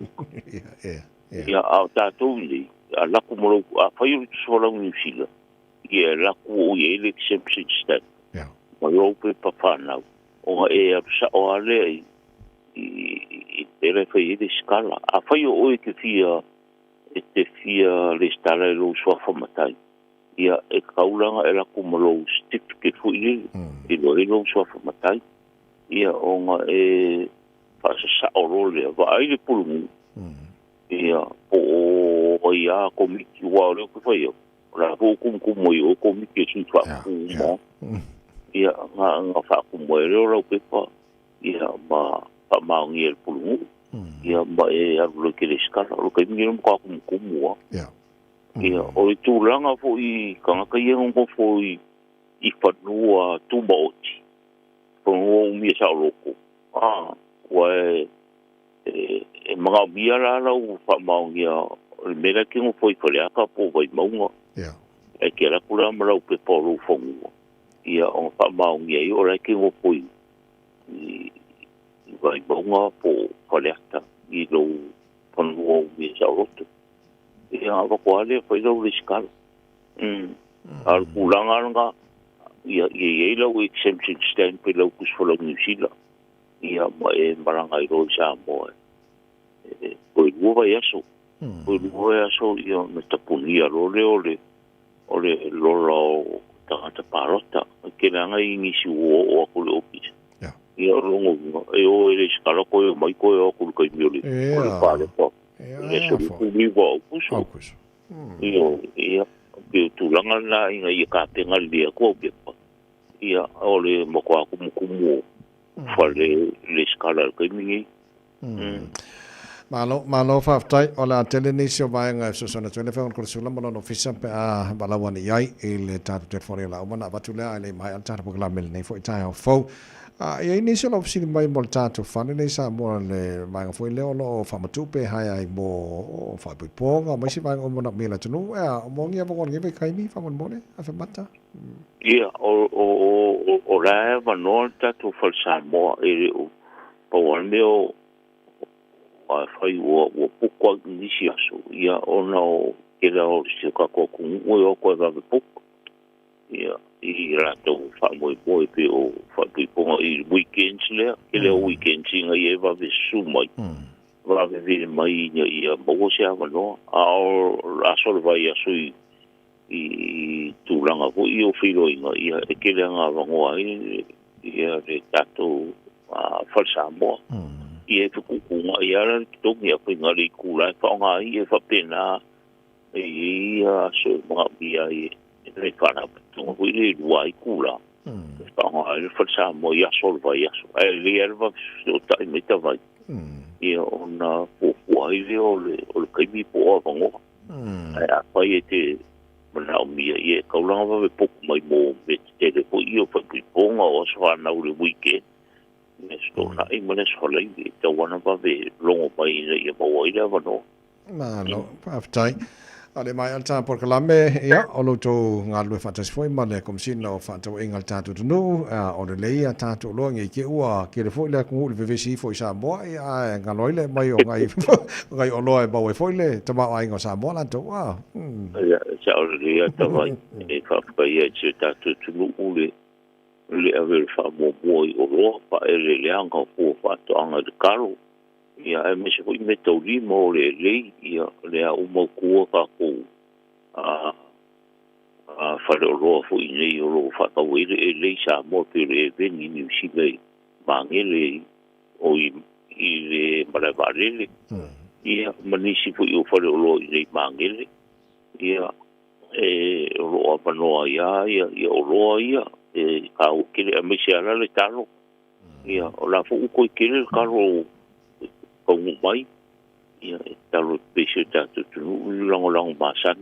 ya au ta tu ni ala kumolo a fayu sola ni sila ye la ku ye le system ya mo yo pe papa na o e sa o ale i ele foi de scala a fayu o ke fia le stala lo so fa matai ya e kaulanga ela kumolo certificate fu ile e lo so fa matai ya o nga e fa sa o le va ile pulu ia o ia komiki wa le ko foi la ho kum mo yo komiki su fa mo ia nga fa mo le pe pa ia ma pa ma ngi el pulu ia ba e a lo ke le skala lo ke mi ko kum mo ia o tu langa fo I kanga ka ye ngo fo I fa no tu mo ti fo mi sa lo ko wa mga biara la u fa maungia mera ki ngo foi ko le aka po vai maunga e ke la kula mara u pe polo fongu ia on fa maungia I ora ki ngo foi vai maunga po kolekta I lo pon wo mi sa roto ia ava ko ale foi lo riskal al kulanga nga ia lo exemption stand pe lo kus fo lo New Zealand ia ma e maranga I ro Samoa o luva yaso ia me tapunia ole lo tangata parota ke langa inisi o akule opis ia rongo e o ele skala ko mai ko o akule kai mioli o pare po e so ni vo kuso ia ke tu langa na inga ia ka tenga dia ko be ia ole mo ko kumu fale le skala kai mingi Malo faftai ola telenisio vai nga so sona tele fa ko sula mo no fisa pe a balawani yai ele tatu te fori la ona batula ele mai altar po la mel nei fo Taeao fo e inisio lo fisi mai mo tatu fa nei sa mo le mai fo le ono fa matu pe hai ai mo fa pe ponga mai si vai o mo na mela tunu mo ngia mo ngi pe kai ni fa mo le a fa mata ia o la va no tatu fa sa mo e po meo a fai o pukwa nisi aso ia ona o ke la o si ka ko ku o ko va puk ia I rato fa mo pe o fa pe po I weekends le ke le weekends inga ia va ve su mai va ve mai ia mo se ava no a sol vai aso I tu langa vo I o filo inga ia ke le nga va ngo ai ia le tato fa sa mo ia te kukunga ia la tongi a pinga li kula fa nga ia fa pena ia so mga bia ia le kana tonga hui le wai kula fa nga ia fa sa mo ia sol vai ia so le erva so ta I meta vai ia ona po wai le o le kai mi po a ngo ia fa ia te mana o mia ia kaulanga va po mai mo me te le po ia fa ponga o so na le weekend Nesto na I manes holai te wana ba ve longo mai ia mo ia vano malo aftai ale mai alta por kalame ia o lo to ngalu fa tas foi male kom sin no fa to engal tatu no o le leia tatu lo ngi ke ua ke le foi le ku le vvc foi sa mo ia ngaloile mai o ngai o lo e ba foi le tama ai ngo sa mo la to ia sa o le ia tama e fa pa ia tatu no ule le ave fa mo o lo pa ele le anga ko fa to anga de karo ia e me se ko me to li mo le ia le a mo ko ka ko fa lo fo I lo fa ka we le sa mo pe le veni ni si le mangele o I le maravalele ia manisi fo I fa lo I mangele ia e lo pa no ia o lo ia e ka o ke le me se ala le talo ia o la fo ko ke le karo ko mai ia talu peso tatu tunu long masan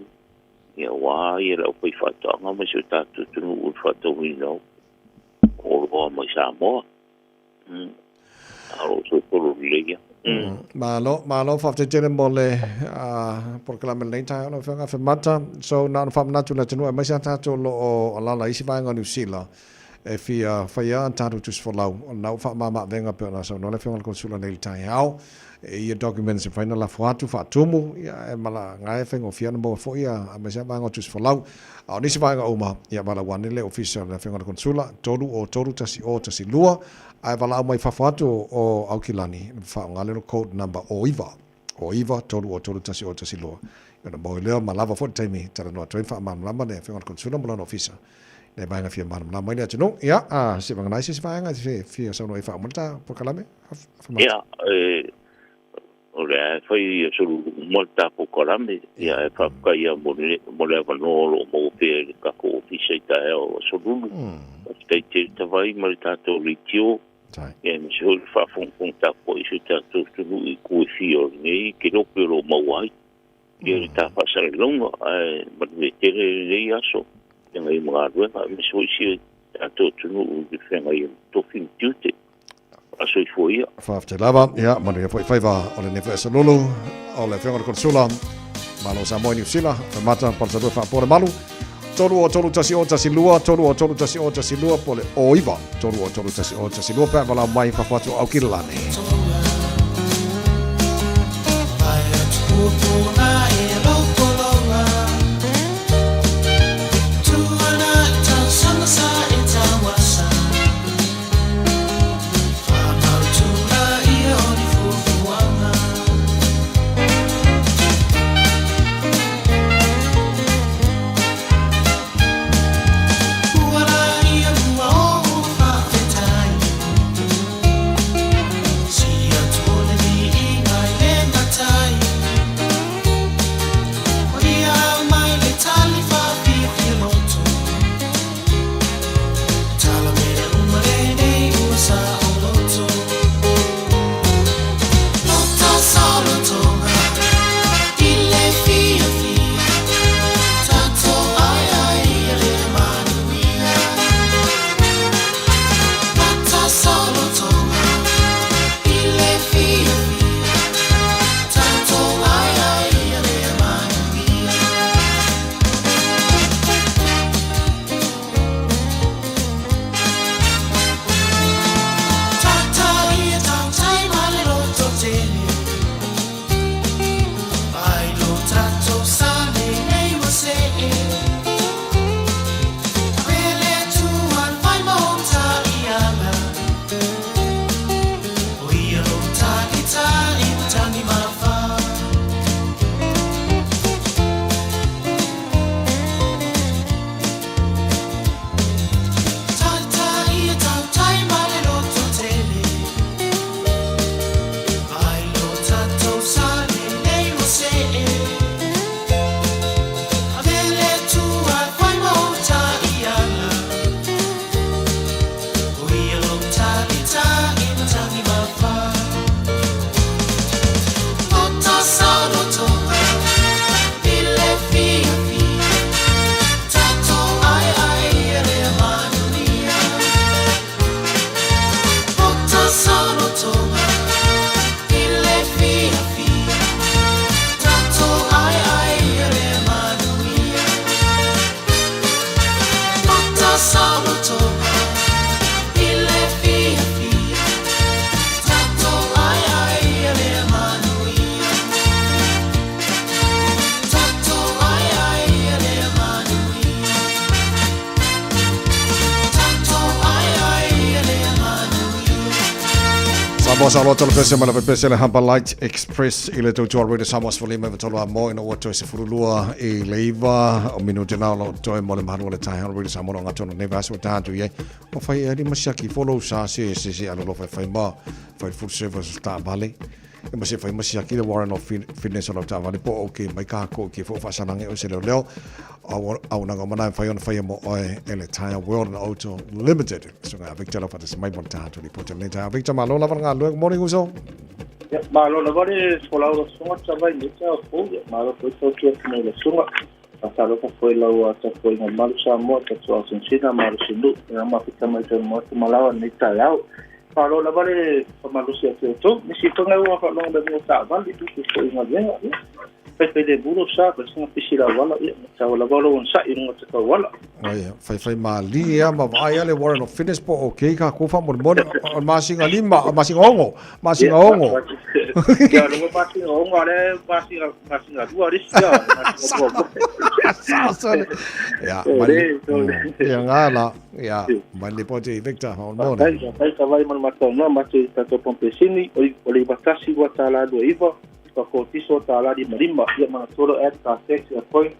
ia wa ia la pai fata nga ma so tatu tunu fata wino o mai Samoa alo so por leia Malo fafte jene mole porque la melenta no fanga femata so na fam na tu la tunu mai sa tatu lo o la isi vai ngoni sila e fia faia tatu tus for lau na fa mama venga pe na so no le fanga consula nei Taeao e documents final la foatu fa tumu ya e mala ngai fengo fia no fo ia mai sa vai ngotus for lau a nisi vai nga uma ya mala wan le official la fanga consula toru tasi lua ai vala mai fafato o Aukilani fa ngale code number oiva toru tasi lua na mo le malava fo taimi tara no train fa mam lamba ne fenga consula mo no official ne vai nga fia mam lamba ne tino ya se vai nga se vai nga fia so no fa multa por kalame ya ora foi solo molta po kalame ya fa ia mo le no mo pe ka ko official Taeao solo state vai maltato ritio e mi sul fa funta poi su tanto tu cu fio nei che lo però mawai che sta passare lungo ma vedere lei aso e mai magari mi si tanto tu di fenga io to fin tutte aso i foi fafte lava ya ma ne foi faiva o le neve lolo o le fenga consula malo Samoa New Zealand mata porta do fa por Malu toru tasi lua pole oiva toru tasi lua pe vala mai fafatu Aukilani Bosa aloitella pesemmällä peselle Hampa Light Express ile tuotua Radio Samoas volime vetolua moi no wato se furulua e leiva o minuti na lo toi mole manuale Taeao Radio Samoa ngatono ne vaso tanto ye o fai eri masiaki follow sa se alo fai ma fai full service ta vale e ma se fai masiaki the Warren of Fitness on ta vale po okay mai ka ko ke fo fa sanange o se leo au na ngomana fai mo oe ele Taeao World Auto Limited so nga victor fa se mai bon tanto li poto le ta victor malo la nga lo morning uso Malo la vale folau la sunga tava ni ta fo malo foi to no la sunga pasalo ka foi la wa ta foi no Malu Samoa ta so sensina Malu sindu na ma pita mai to mo malawa ni Taeao malo la vale Malu se to ni si to ngai wa fa longa de ta vale tu foi na venga pe de buro sa pa singa pisira wala ta wala wala on sa inga ta wala Ai, fai mali ya ma vai ale warren of finish po okay ka ko fa mo masinga lima masinga ongo ya no masinga ongo ale masinga dua risia ya mali ya ngala ya mali po te Victor on mo ai ka vai man mato no ma te to pompesini o le batasi wa tala do iva ko tiso tala di marima ya mana solo at ka sex ya point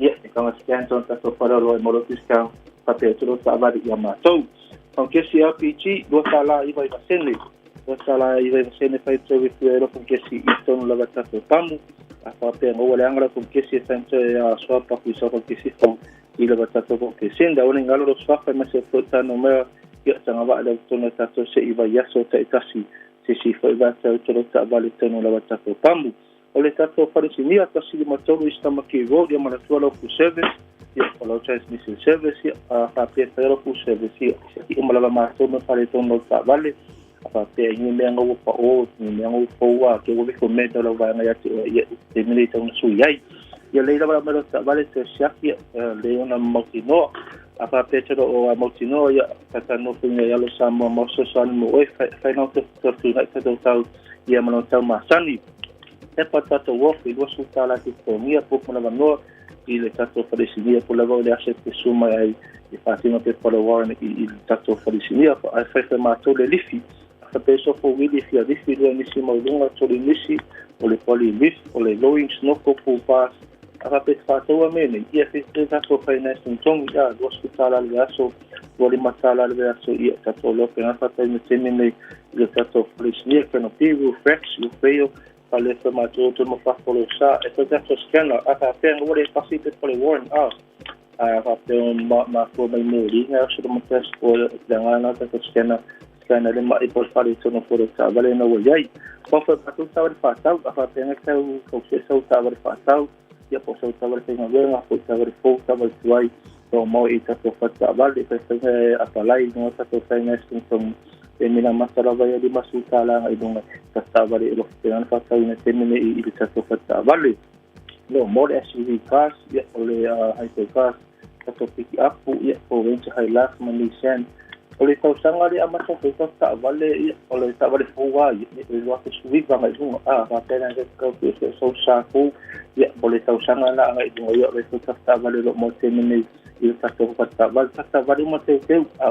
ya kama scan ton ta to para lo mo lo discount pa te to ta va di ma to aunque si RPG do tala iva iva sene do tala iva sene fa to with the con che si ton la vata to tamu a fa pe mo le angla con che si tanto ya so pa qui so che si ton il vata to con che senda un ngalo lo so fa ma se to ta no me ya tanga va le to ta to se iva ya so ta tasi si foi vata to ta va le to no la vata to tamu o le tato wharesini a tasi li matauru i stamaki ro ia manatua local service ia whalau transmission service ia a whapea tai local service ia i umalava mātou me whare tono ta vale a whapea ingi mea ngau pa o ingi mea ngau paua ke wiko me tau lau vanga ia te mene tau na sui ai ia leila wala mero ta vale te siaki leona mautinoa a whapea tero o mautinoa ia tatano whina ialo Samoa mauso sani mo oe whainau te tūngai tatau tau ia manau tau masani e patato wof i luasu tala ki tongia pupu na vanoa i le tato wharesinia po lewa o le ase te suma ai i whatinga pe pole warren i le tato wharesinia po ai whaiwhai mātou le lifi a whapeso po wili fia lifi lua nisi maulunga toli nisi o le poli lif o le lowing snoko pūpās a whapet whātou a mene i a white tato finance tongi a luasu tala le aso wali matala le aso i a tato lope na whatai me temene i le tato wharesinia kano piru fresh u wheo ale fa mātou to mo whakolo sa e to tato scanner a ka pēnga wale pasi te pole warren a ka pēnga ma mai mōri ngā so mo test o le ngana tato scanner le mai po whare tono fore ta vale na wai ai ko fa patu ta wale whatau a ka pēnga tau ko se sau ta wale whatau ia po sau ta wale pēnga wenga po ta wale fō ta wale tuai o mo i tato whata vale pe a palai no tato finance tong e mina masala vai di masuta la ai donga tata vale lo pean fa tau ne temene i le tato fata vale no more SUV cars ya ole hyper cars tato piki apu ya o venture high last money sen ole tau sanga le amata pe ta vale ya ole ta vale fuwa e lo que subi va mai donga va pena que que so saku ya ole tau sanga la ai donga ya le ta vale lo mo temene i le tato fata vale mo te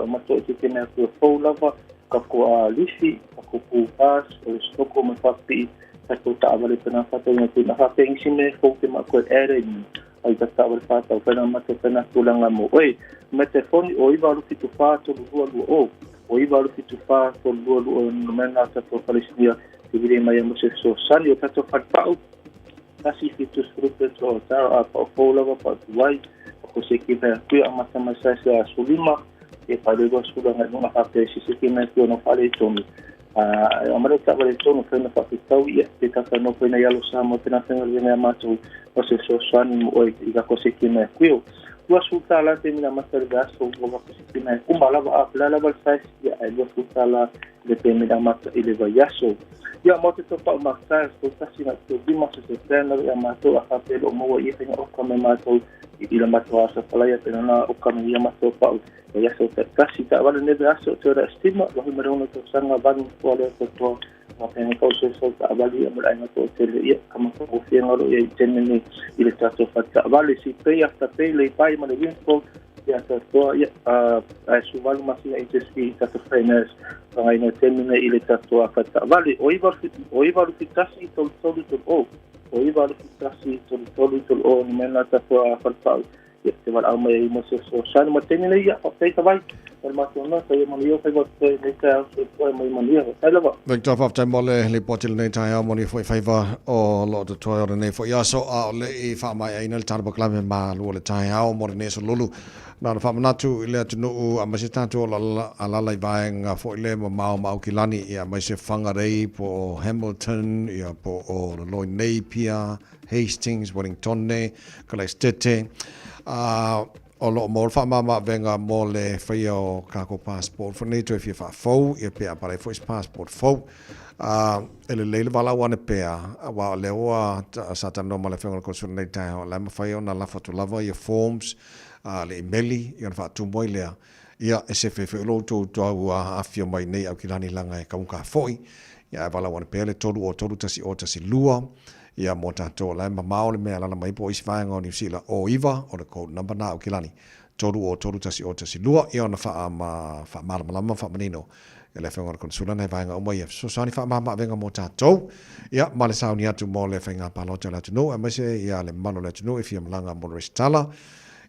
ma to te tena ko fo lava ka ko a lisi ka ko pupas o stoko me fapi ka ko ta vale pena fato me tu na fape insime ko te ma ko ere ni ai ka ta vale fato pena ma te pena tulanga mo oi me te foni o iba lu fitu fato lu o iba lu fitu fato lu no mena ta to palestia ti vile mai mo se so sani o tato fatau kasi fitu fruto to ta a po lava pa wai ko se ki na ku amata masa sa sulima e pale do suda na una parte si que me no pale tomi amare ta vale tono que na parte tau ia te ta no pena ya lo samo te na tenga le mato o se so sani o i ka ko se que me ku wa suta la te mina master gas o ko ko se que me ku mala va apla la balsa ya ai wa suta la de te mina mata ile va yaso ya mo te pa masa ko ta sina to di masa se tena ya mato a papel o mo i tenga o kame mato i la mato asa pala ya tena na o kame ya mato pa ya so te kasi ta vale ne aso te ora estima lo me rono to sanga van po le to ma pena ko se so ta vale ya mala to te ya kama ko fie ngoro ya tenene i le tato fatta vale si pe ya ta pe le pai ma le info ya ta to ya a su vale ma si HSP ta to finance para ina tenene i le tato fatta vale o iba lu kasi to o iba lu kasi to o mena ta to fatta te wala au mai mo se so san mo teni nei ya pa te vai el ma tona te mo yo pe go te nei ka so mai mo ni ta lava Victor of time mole le potil nei Taeao moni foi favor o lo de toy or nei foi so a le I fa mai ai nel tarbo club ma lo le Taeao mo ne so lulu na fa manatu ile tunu a masita to la lai vaenga foi le mau kilani ia mai se fangarei po Hamilton ia po o lo Napier Hastings Wellington ne Colestete o lo mo fa mama venga mo le frio kako passport for NATO if fa fo e pe para fo passport fo ele le vala wana pe wa le wa sata no male fenga ko sun nei o la ma fa na la foto lava your forms le emaili ia fa tu moi le ia SFF lo to a fio mai nei au kilani langa e ka foi ia vala wana pe le tolu tasi lua ia mo tato la mamao le mea lana mai po isi vaenga o New Zealand o iwa o le code number na o kilani tolu tasi lua ia ona faa malama faa manino e le whenga konsula nei vaenga o mai so sani faa mama venga mo tato ia ma le sauni atu mo le whenga palota le atu no e maise ia le malo le atu no e fia malanga mo restala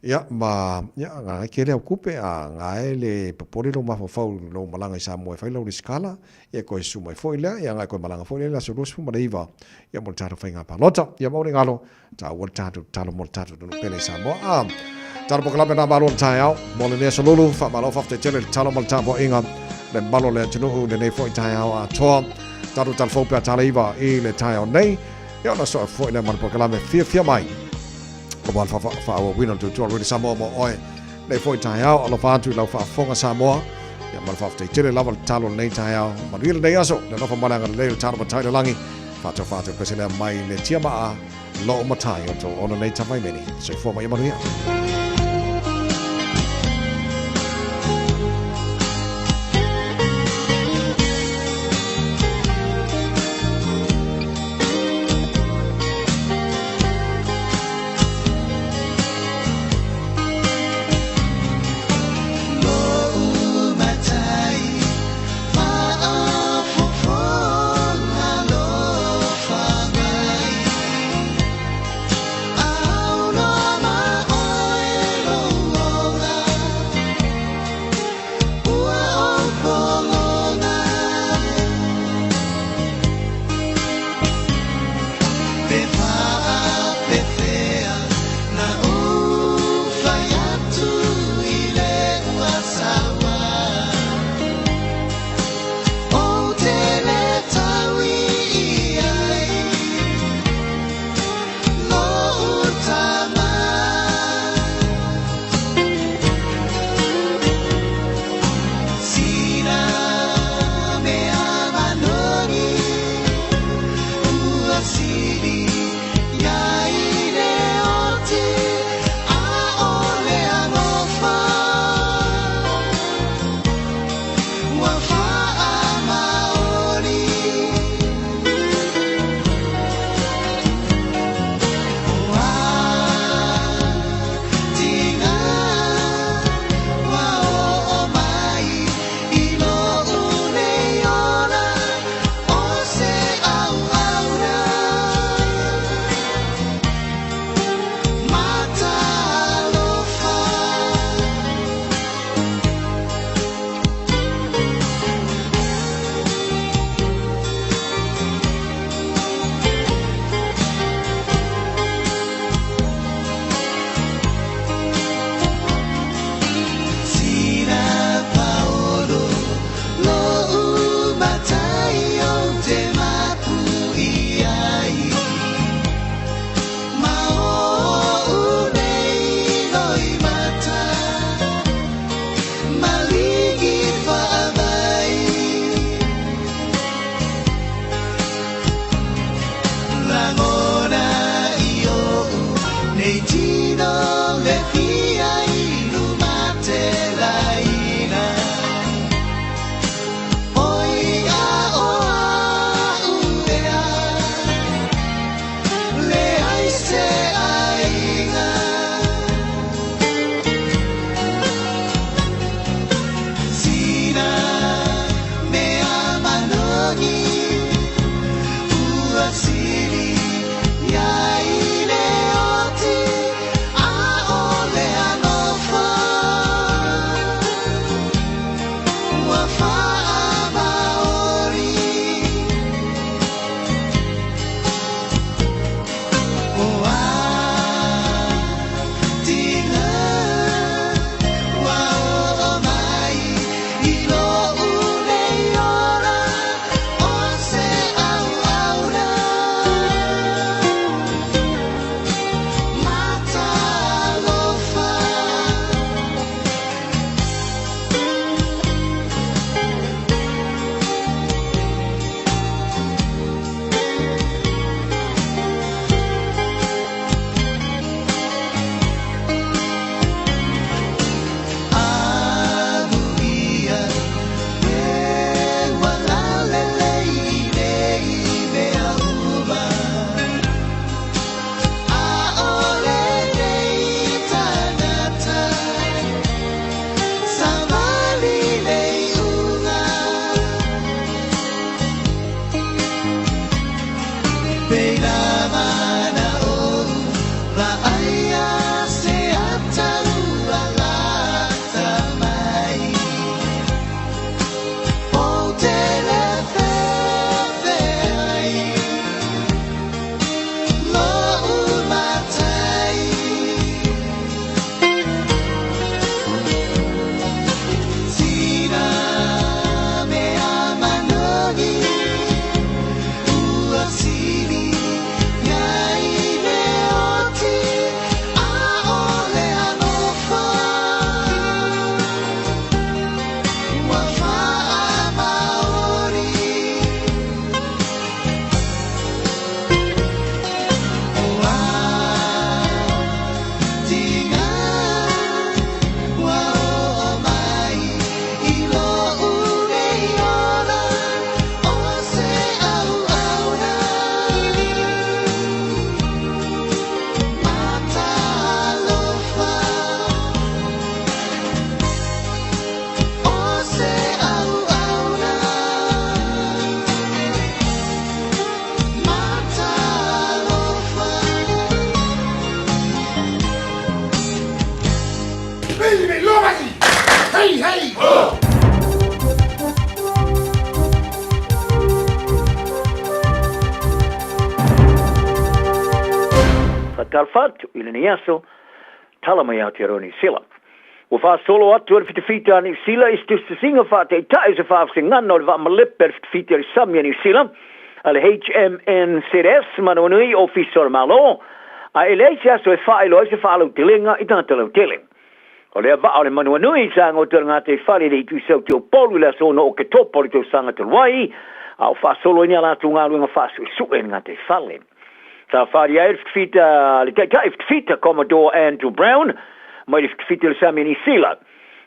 ia ma ia ngai kere au kupe a ngai le popori lo mafofau lo malanga I Samoa fai lo skala ia ko su mai foi la ia ngai ko malanga foi la so fu maiva ia mo taro fainga palota ia mo ngalo ta wol tatu talo mo tatu no pele Samoa taro po klaba na balo Taeao mo le so lulu fa malo fa te tele talo mo tapo inga le balo le tunu le nei foi Taeao a to taro tal fo pa talaiva I le Taeao nei ia na so foi le mo po klaba fia mai Wal fa o wino to already Samoa mo oi le foi Taeao alo fa tu la fa fonga Samoa ya mal fa te tele level talo nei Taeao ma rile nei aso le no fa malanga le talo ma tai langi fa to pesele mai le tiama a lo ma tai to ona nei tamai meni so for mai manuia Oh, no, my talfatu i le niaso tala mai au te aro New Zealand. Ua whaasolo atu ar fitafita a New Zealand is tusta singa whaate tai se whaafsingana o le whaamalepe ar fitafita ar Samia New Zealand a le HMNCS Manuanui Officer Malo a eleisi aso e whaelo se whaalau telenga i tanga talau telenga. O lea vaa o le Manuanui sa ngotor ngā te whare le itu sau te o polu le aso no o ke topo le tau sanga te luai a o whaasolo ina la tu ngā luenga whaasu e sue ngā te whale. Sa whare a fitafita le taitai fitafita Commodore Andrew Brown mai le fitafita le Samia New Zealand.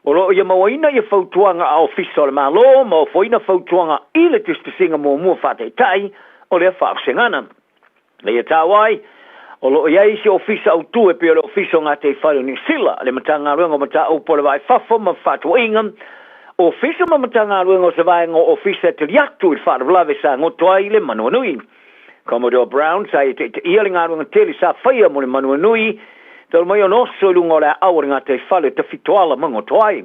O lo ia mawaina ia fautuanga a ofisa o le malo, ma o foina fautuanga i le tustasinga mua whate tai o le whaafsengana. Le ia tāwai, o lo ia isi ofisa au tu e pia le ofisa o ngā te whare New Zealand, le matanga ruenga mata upo le vai whafo ma whatu inga, ofisa ma matanga ruenga o se vai ngō ofisa te liatu i whare vlave sa ngotoai le Manuanui. Commodore Brown sa i te ia le ngā ruenga tele sa whaia mo le Manuanui, tau mai ono so lungo le awar ngā te whale te fitoala mango toai.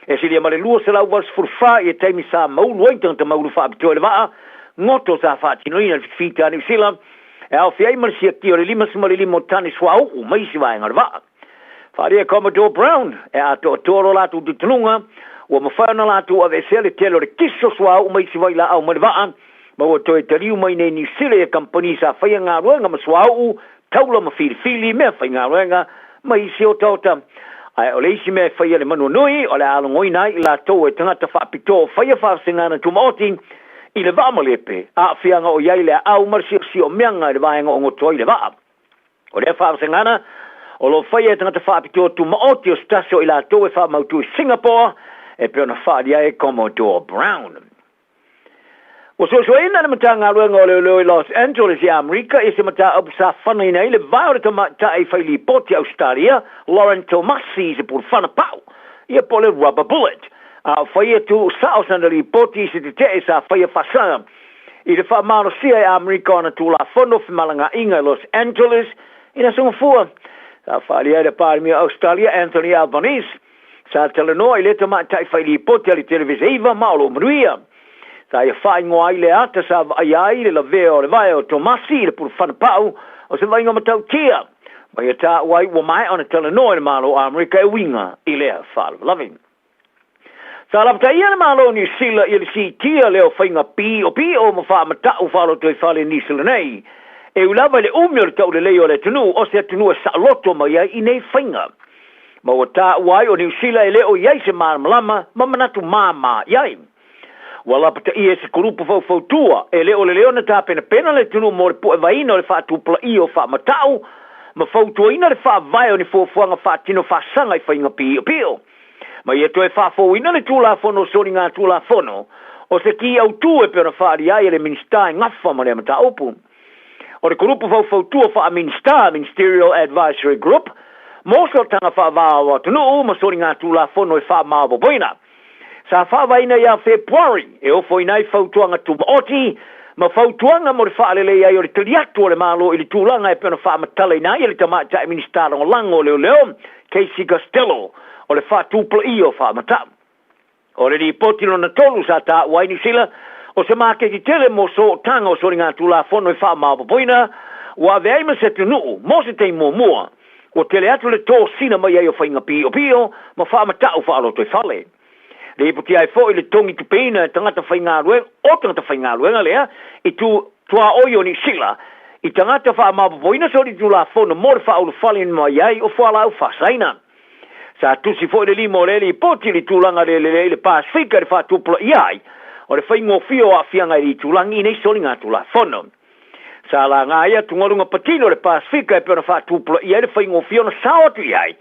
E si lia male lua se lau was furwha i e teimi sa maulu aitang te maulu wha abitoa le waa, ngoto sa whaatino ina le fita New Zealand, e au fiai marisi a ki o le lima sumale limo tani swa au maisi waenga le waa. Whaarea Commodore Brown, e ato atoro latu di tununga, ua mawhaana latu a vesele telo le kiso swa au maisi waila au male waa, ma ua toe te riu mai nei New Zealand e company sa whaia ngā ruenga ma swa au, taula ma fili mea whai ngā ruenga, ma isi o tauta. Ai, o le isi mea whaia le Manuanui, o le alongoi nai, i la tau e tangata whaapito whaia whaasingana tumaoti, i le vaamalepe, a whianga o iai le au marsi o meanga i le vaenga o ngotoi le vaa. O le whaasingana, o lo whaia e tangata whaapito tumaoti o stasio i la tau e whaamautu i Singapore, e peona whaadia e Commodore Brown. O so ina na matanga ruenga o leo Los Angeles i Amerika i se mata apu sa whana ina i le vaore ta mata i whaili poti Australia, Lauren Tomasi se pur whana pau, i a pole rubber bullet. A whaia tu South Andali poti se te te sa whaia whasanga. I le wha maro sia i Amerika ona tu la whono whimalanga inga i Los Angeles, ina sunga fua. Sa whalia le pārmi Australia, Anthony Albanese, sa telenoa i le ta mata i whaili poti ali televisiva maolo manuia. Sa ia whai ngoa i le ata sa ai le la veo le vai o Tomasi le puru whana pau o se vai ngoma tau tia. Mai a tā wai wa mai ona telenoa le malo Amerika e winga i lea whala loving. Sa lapta ia le malo New Zealand i le si tia leo whainga pi o ma wha matau whalo tui whale New Zealand nei. E ulava le umio le tau le leo le tunu o se tunu e sa loto mai ai i nei whainga. Ma wa tā wai o New Zealand e leo iai se maramalama ma manatu mama iai. Wala pata ia se kurupu fau tua, e leo le leona ta pena le tunu mo le po e vaina o le wha tupla i o wha matau, ma fau tua ina le wha vai o ni fuafuanga wha tino wha sanga i whainga pio. Ma ia to e wha fau ina le tula fono soni ngā tula fono, o se ki au tu e pena wha ri ai le minister ngafa ma le mata upu. O le kurupu fau tua wha Ministerial Advisory Group, mo so tanga wha vāwa tunu, ma soni ngā tula fono e wha maabo boina. Sa whawaina ia February, e ofo inai fautuanga tumaoti, ma fautuanga mo le whaalele ia o le taliatu o le malo i le tūlanga e pena whaamatala inai i le tamata e ministara o lango leo, Casey Costello, o le whaatupla i o whaamata. O le ni potino na tolu sa ta waini sila, o se make ki tele mo so tanga o sori ngā tūla fono e whaamawapoina, wa veaima se tunu, mo se te mua, o tele atu le tō sina mai ai o whainga pio, ma whaamata o whaaloto e whale. Le puti ai fo le tongi tu pena tangata whainga ruenga, o tangata whainga ruenga lea, i tu tua oio ni sila, i tangata wha mapapoina sori tu la fono mor wha ulu whalin mai ai o whala au whasaina. Sa tusi fo le limo le li poti li tūlanga le Pasifika le wha tupla iai, o le whaingo fio a fianga i tūlangi i nei sori ngā tula fono. Sa la ngā ia tungorunga patino le Pasifika e pēna wha tupla iai le whaingo fio na saotu iai,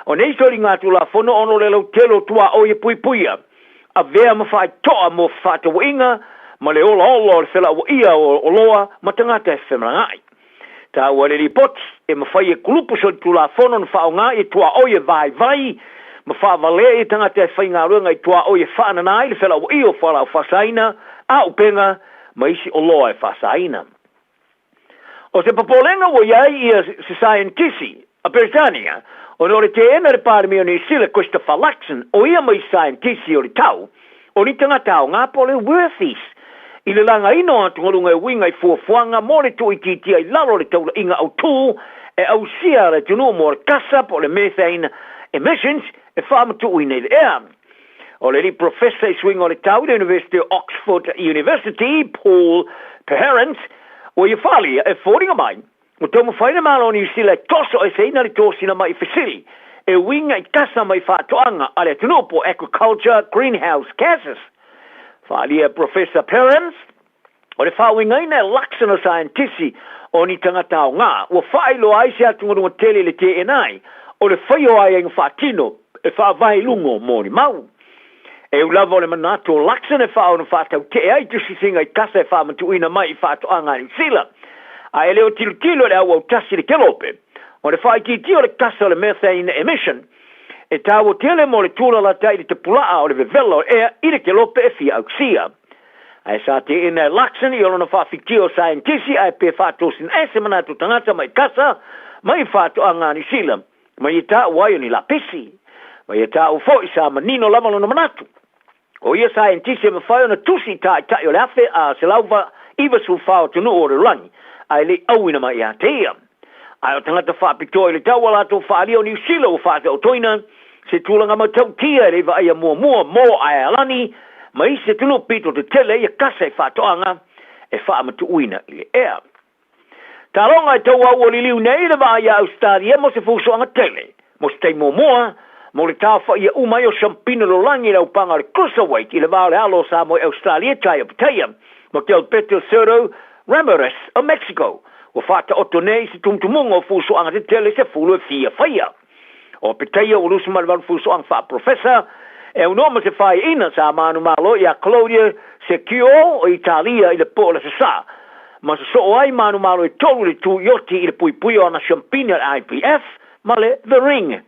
o nei sori ngā tula fono ono le lau telo tua oia puipuia. A vea ma whai toa mo whata winga, ma le ola o le whela wa ia o loa, ma tangata e whemrangai. Tā ua le ripoti, e ma whai e kulupu so tula fono na whao ngā e tua oia vai, ma wha vale e tangata e whai ngā runga e tua oia whananai, le whela wa ia o whala o whasaina, a upenga, ma isi o loa e whasaina. O se papolenga wa iai ia se scientisti, a Peritania, o nore te ena re pārmi o ni sila Christopher Luxon, o ia mai scientisti o li tau, o ni tanga tau ngā pole worthies. I le langa ino atu ngorunga e winga i fuafuanga, mo le tu i titia i lalo le taula inga au tū, e au sia le tunu mo kasa po le methane emissions e wha tu ina le ea. O le li professor i swing o le tau the University of Oxford University, Paul Perrant, o i whali e whoringa mai. O tau mo whaina malo ni sila toso e se ina li tosina mai fasili. E winga i kasa mai whatoanga a le tunu po agriculture greenhouse gases. Whali e Professor Perrant, o le whawinga ina laksana scientisti o ni tangata o ngā. O whailo ai se atunga tele le te enai, o le whaio ai ang whatino e whawai lungo mōni mau. E ulava o le manato laksana e whao na whatau te ai tusi singa i kasa e whamatu ina mai i whatoanga ni sila. A e leo tilo le au au tasi le kelope. O le whai ki o le kasa o le methane emission, e tāwo tele mo le tūla la tai te pulaa o le vevelo e i le kelope e fia au ksia. A e sa te ina laksana i olona whawhiki o scientisti a e pe whatosin e se manato tangata mai kasa mai whatoanga ni sila. Mai i tā wai o ni la pesi. Mai i tā ufo i sa manino lama lona manatu. O ia scientisti e mawhai ona tusi tai o le afe a se lauwa iwa su whao tunu o le rangi. Ai le auina mai a te ia. Ai o tangata whapito i le tau ala tō whaali o New Zealand o whaate o toina, se tūlanga ma tau tia e rewa aia mua mō ai alani, mai se tunu pito te tele ia kasa e whatoanga e whaamatu uina i le ea. Tā ronga e tau au o li liu nei rewa aia Australia mo se fusoanga tele, mo se tei mō mo le tā wha ia umai o Champina lo langi rau panga le cruiserweight i le vāle alo sa mo Australia tai o Pattaya, mo te Alberto Cerro Ramirez o Mexico, o whata oto nei se tumtumunga o fusoanga te tele se fulu e fia whaia. O Pattaya o lusi malwal fusoanga wha professor, e unoma se whai ina sa manu malo i a Claudia Secchio o Italia i le pola se sa. Ma se so ai manu malo i tolu le tu yoti i le pui o na Champina IPF, ma le The Ring.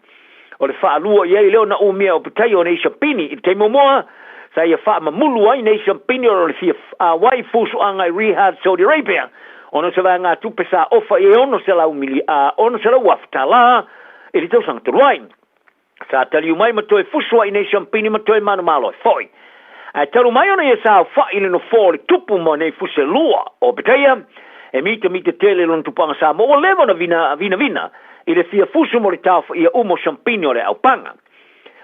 O le wha lua i leo na umia o Pattaya o nei Champini i te momoa, sa ia wha mamulu ai nei Champini o le fia wai fusoanga i Riyadh, Saudi Arabia. Ono se vai ngā tupe sa ofa i ono se lau mili ono se lau wafta la e li tau sanga turuain. Sa tali umai matoe fusua i nei Champini matoe manu malo e foi. A taru mai ona ia sa wha ili no fōle tupu mo nei fuse lua o Pattaya e mita tele lon tupanga sa mo o levo na vina i le fia fusu mo le tau ia umo Champini o le aupanga.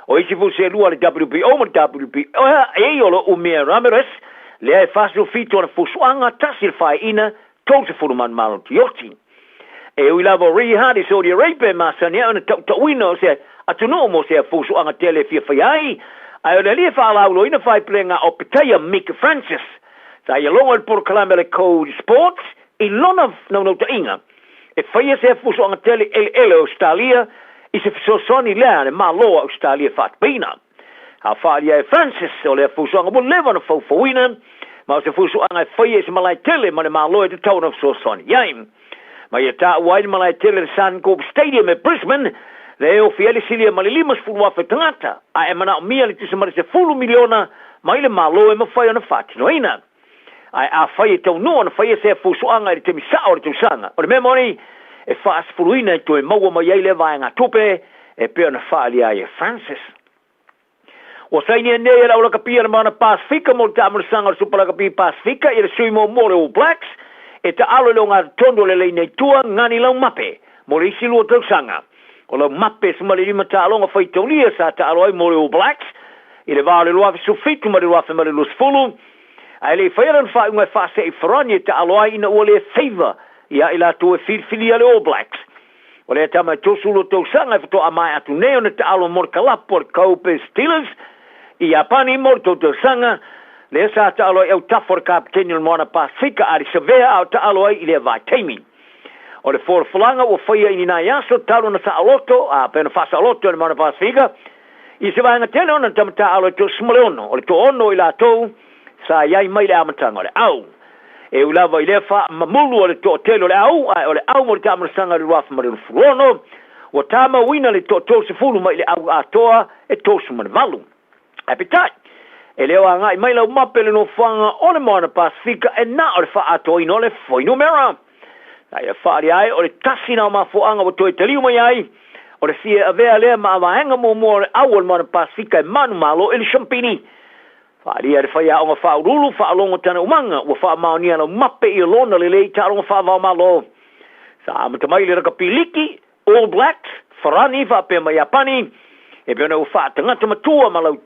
O isi fuse lua le WPO mo le WPO e olo umea Ramirez le ai fasu fito na fusuanga tasir fai ina tōse furuman malo tioti. E ui lavo Riyadh i Saudi Arabia masania ona tauino se atuno mo se fusuanga tele fia fai ai o le lia whaalaulo ina whai plenga o Pattaya Mick Francis. Sa ia longa por kalame le Code Sports i lona no ta inga. E whaia se fusuanga tele ele Australia i se fisosoni lea ne malo Australia whatpina. Ha whaalia e Francis o le fusuanga mo lewa na fauwina ma se fusuanga e whaia se malai tele ma le malo e te tau na fisosoni yaim. Ma ia ta uai malai tele le Suncorp Stadium e Brisbane le o fiele silia ma le limas fulu afe tangata a e mana o mia le tisa mara se fulu miliona ma ile malo e ma whaia na whatino ina. Ai a whaia tau noa na whaia se fusuanga e te misa o le tausanga. O le memori e whaas furuina e to e maua ma iei le vai ngā tupe e peo na whaalia e Francis. O saini e nei e laula kapia na mana Pasifika mo le tamarasanga o supala kapia Pasifika i le sui mo more All Blacks e ta alo leo ngā tondo le lei nei tua ngani lau mape mo le isi lua tausanga. O lau mape suma le lima ta alonga whaitaulia sa ta alo ai more All Blacks i le vāle luafi sufitu ma le luafi ma le lusfulu a le whairan whaunga e whase i wharani ta alo ai ina ua le favor ia ila tu e fili ale All Blacks. O le tama tosulo tausanga e whato amai atu neo na ta alo mor kalapo le Kaupe Steelers i apani mor tausanga le sa ta alo au tafor kapteni le moana Pasifika ari sevea au ta alo ai i le vai teimi. O le for fulanga o whaia ini nai aso talo na sa aloto a pena fasa aloto le moana Pasifika i se vai ngatele ona tamata alo to smaleono o le to ono i la tou sa iai mai le amatanga o le au. E ulava i le wha mamulu o le to telo le au o le au mo le tamarasanga le ruafa ma le furono o tama wina le to se fulu mai le au atoa e tosu ma le valu. Apetai. E leo a ngai mai lau mapele no whanga o le moana Pasifika e na o le wha atoa ino le whainu mera. Ai e whaari ai o le tasina o mafuanga o toi taliu mai ai o le fia avea lea ma avahenga mo mo le au o le moana Pasifika e manu malo e le Champini. Whaari ai le whaia o ngā whaurulu whaalongo tana umanga o wha maonia lau mape i lona le lei ta alonga wha malo. Sa matamai le raka piliki, All Blacks, Farani, wha pe mai apani, e pena u wha tangata matua malau te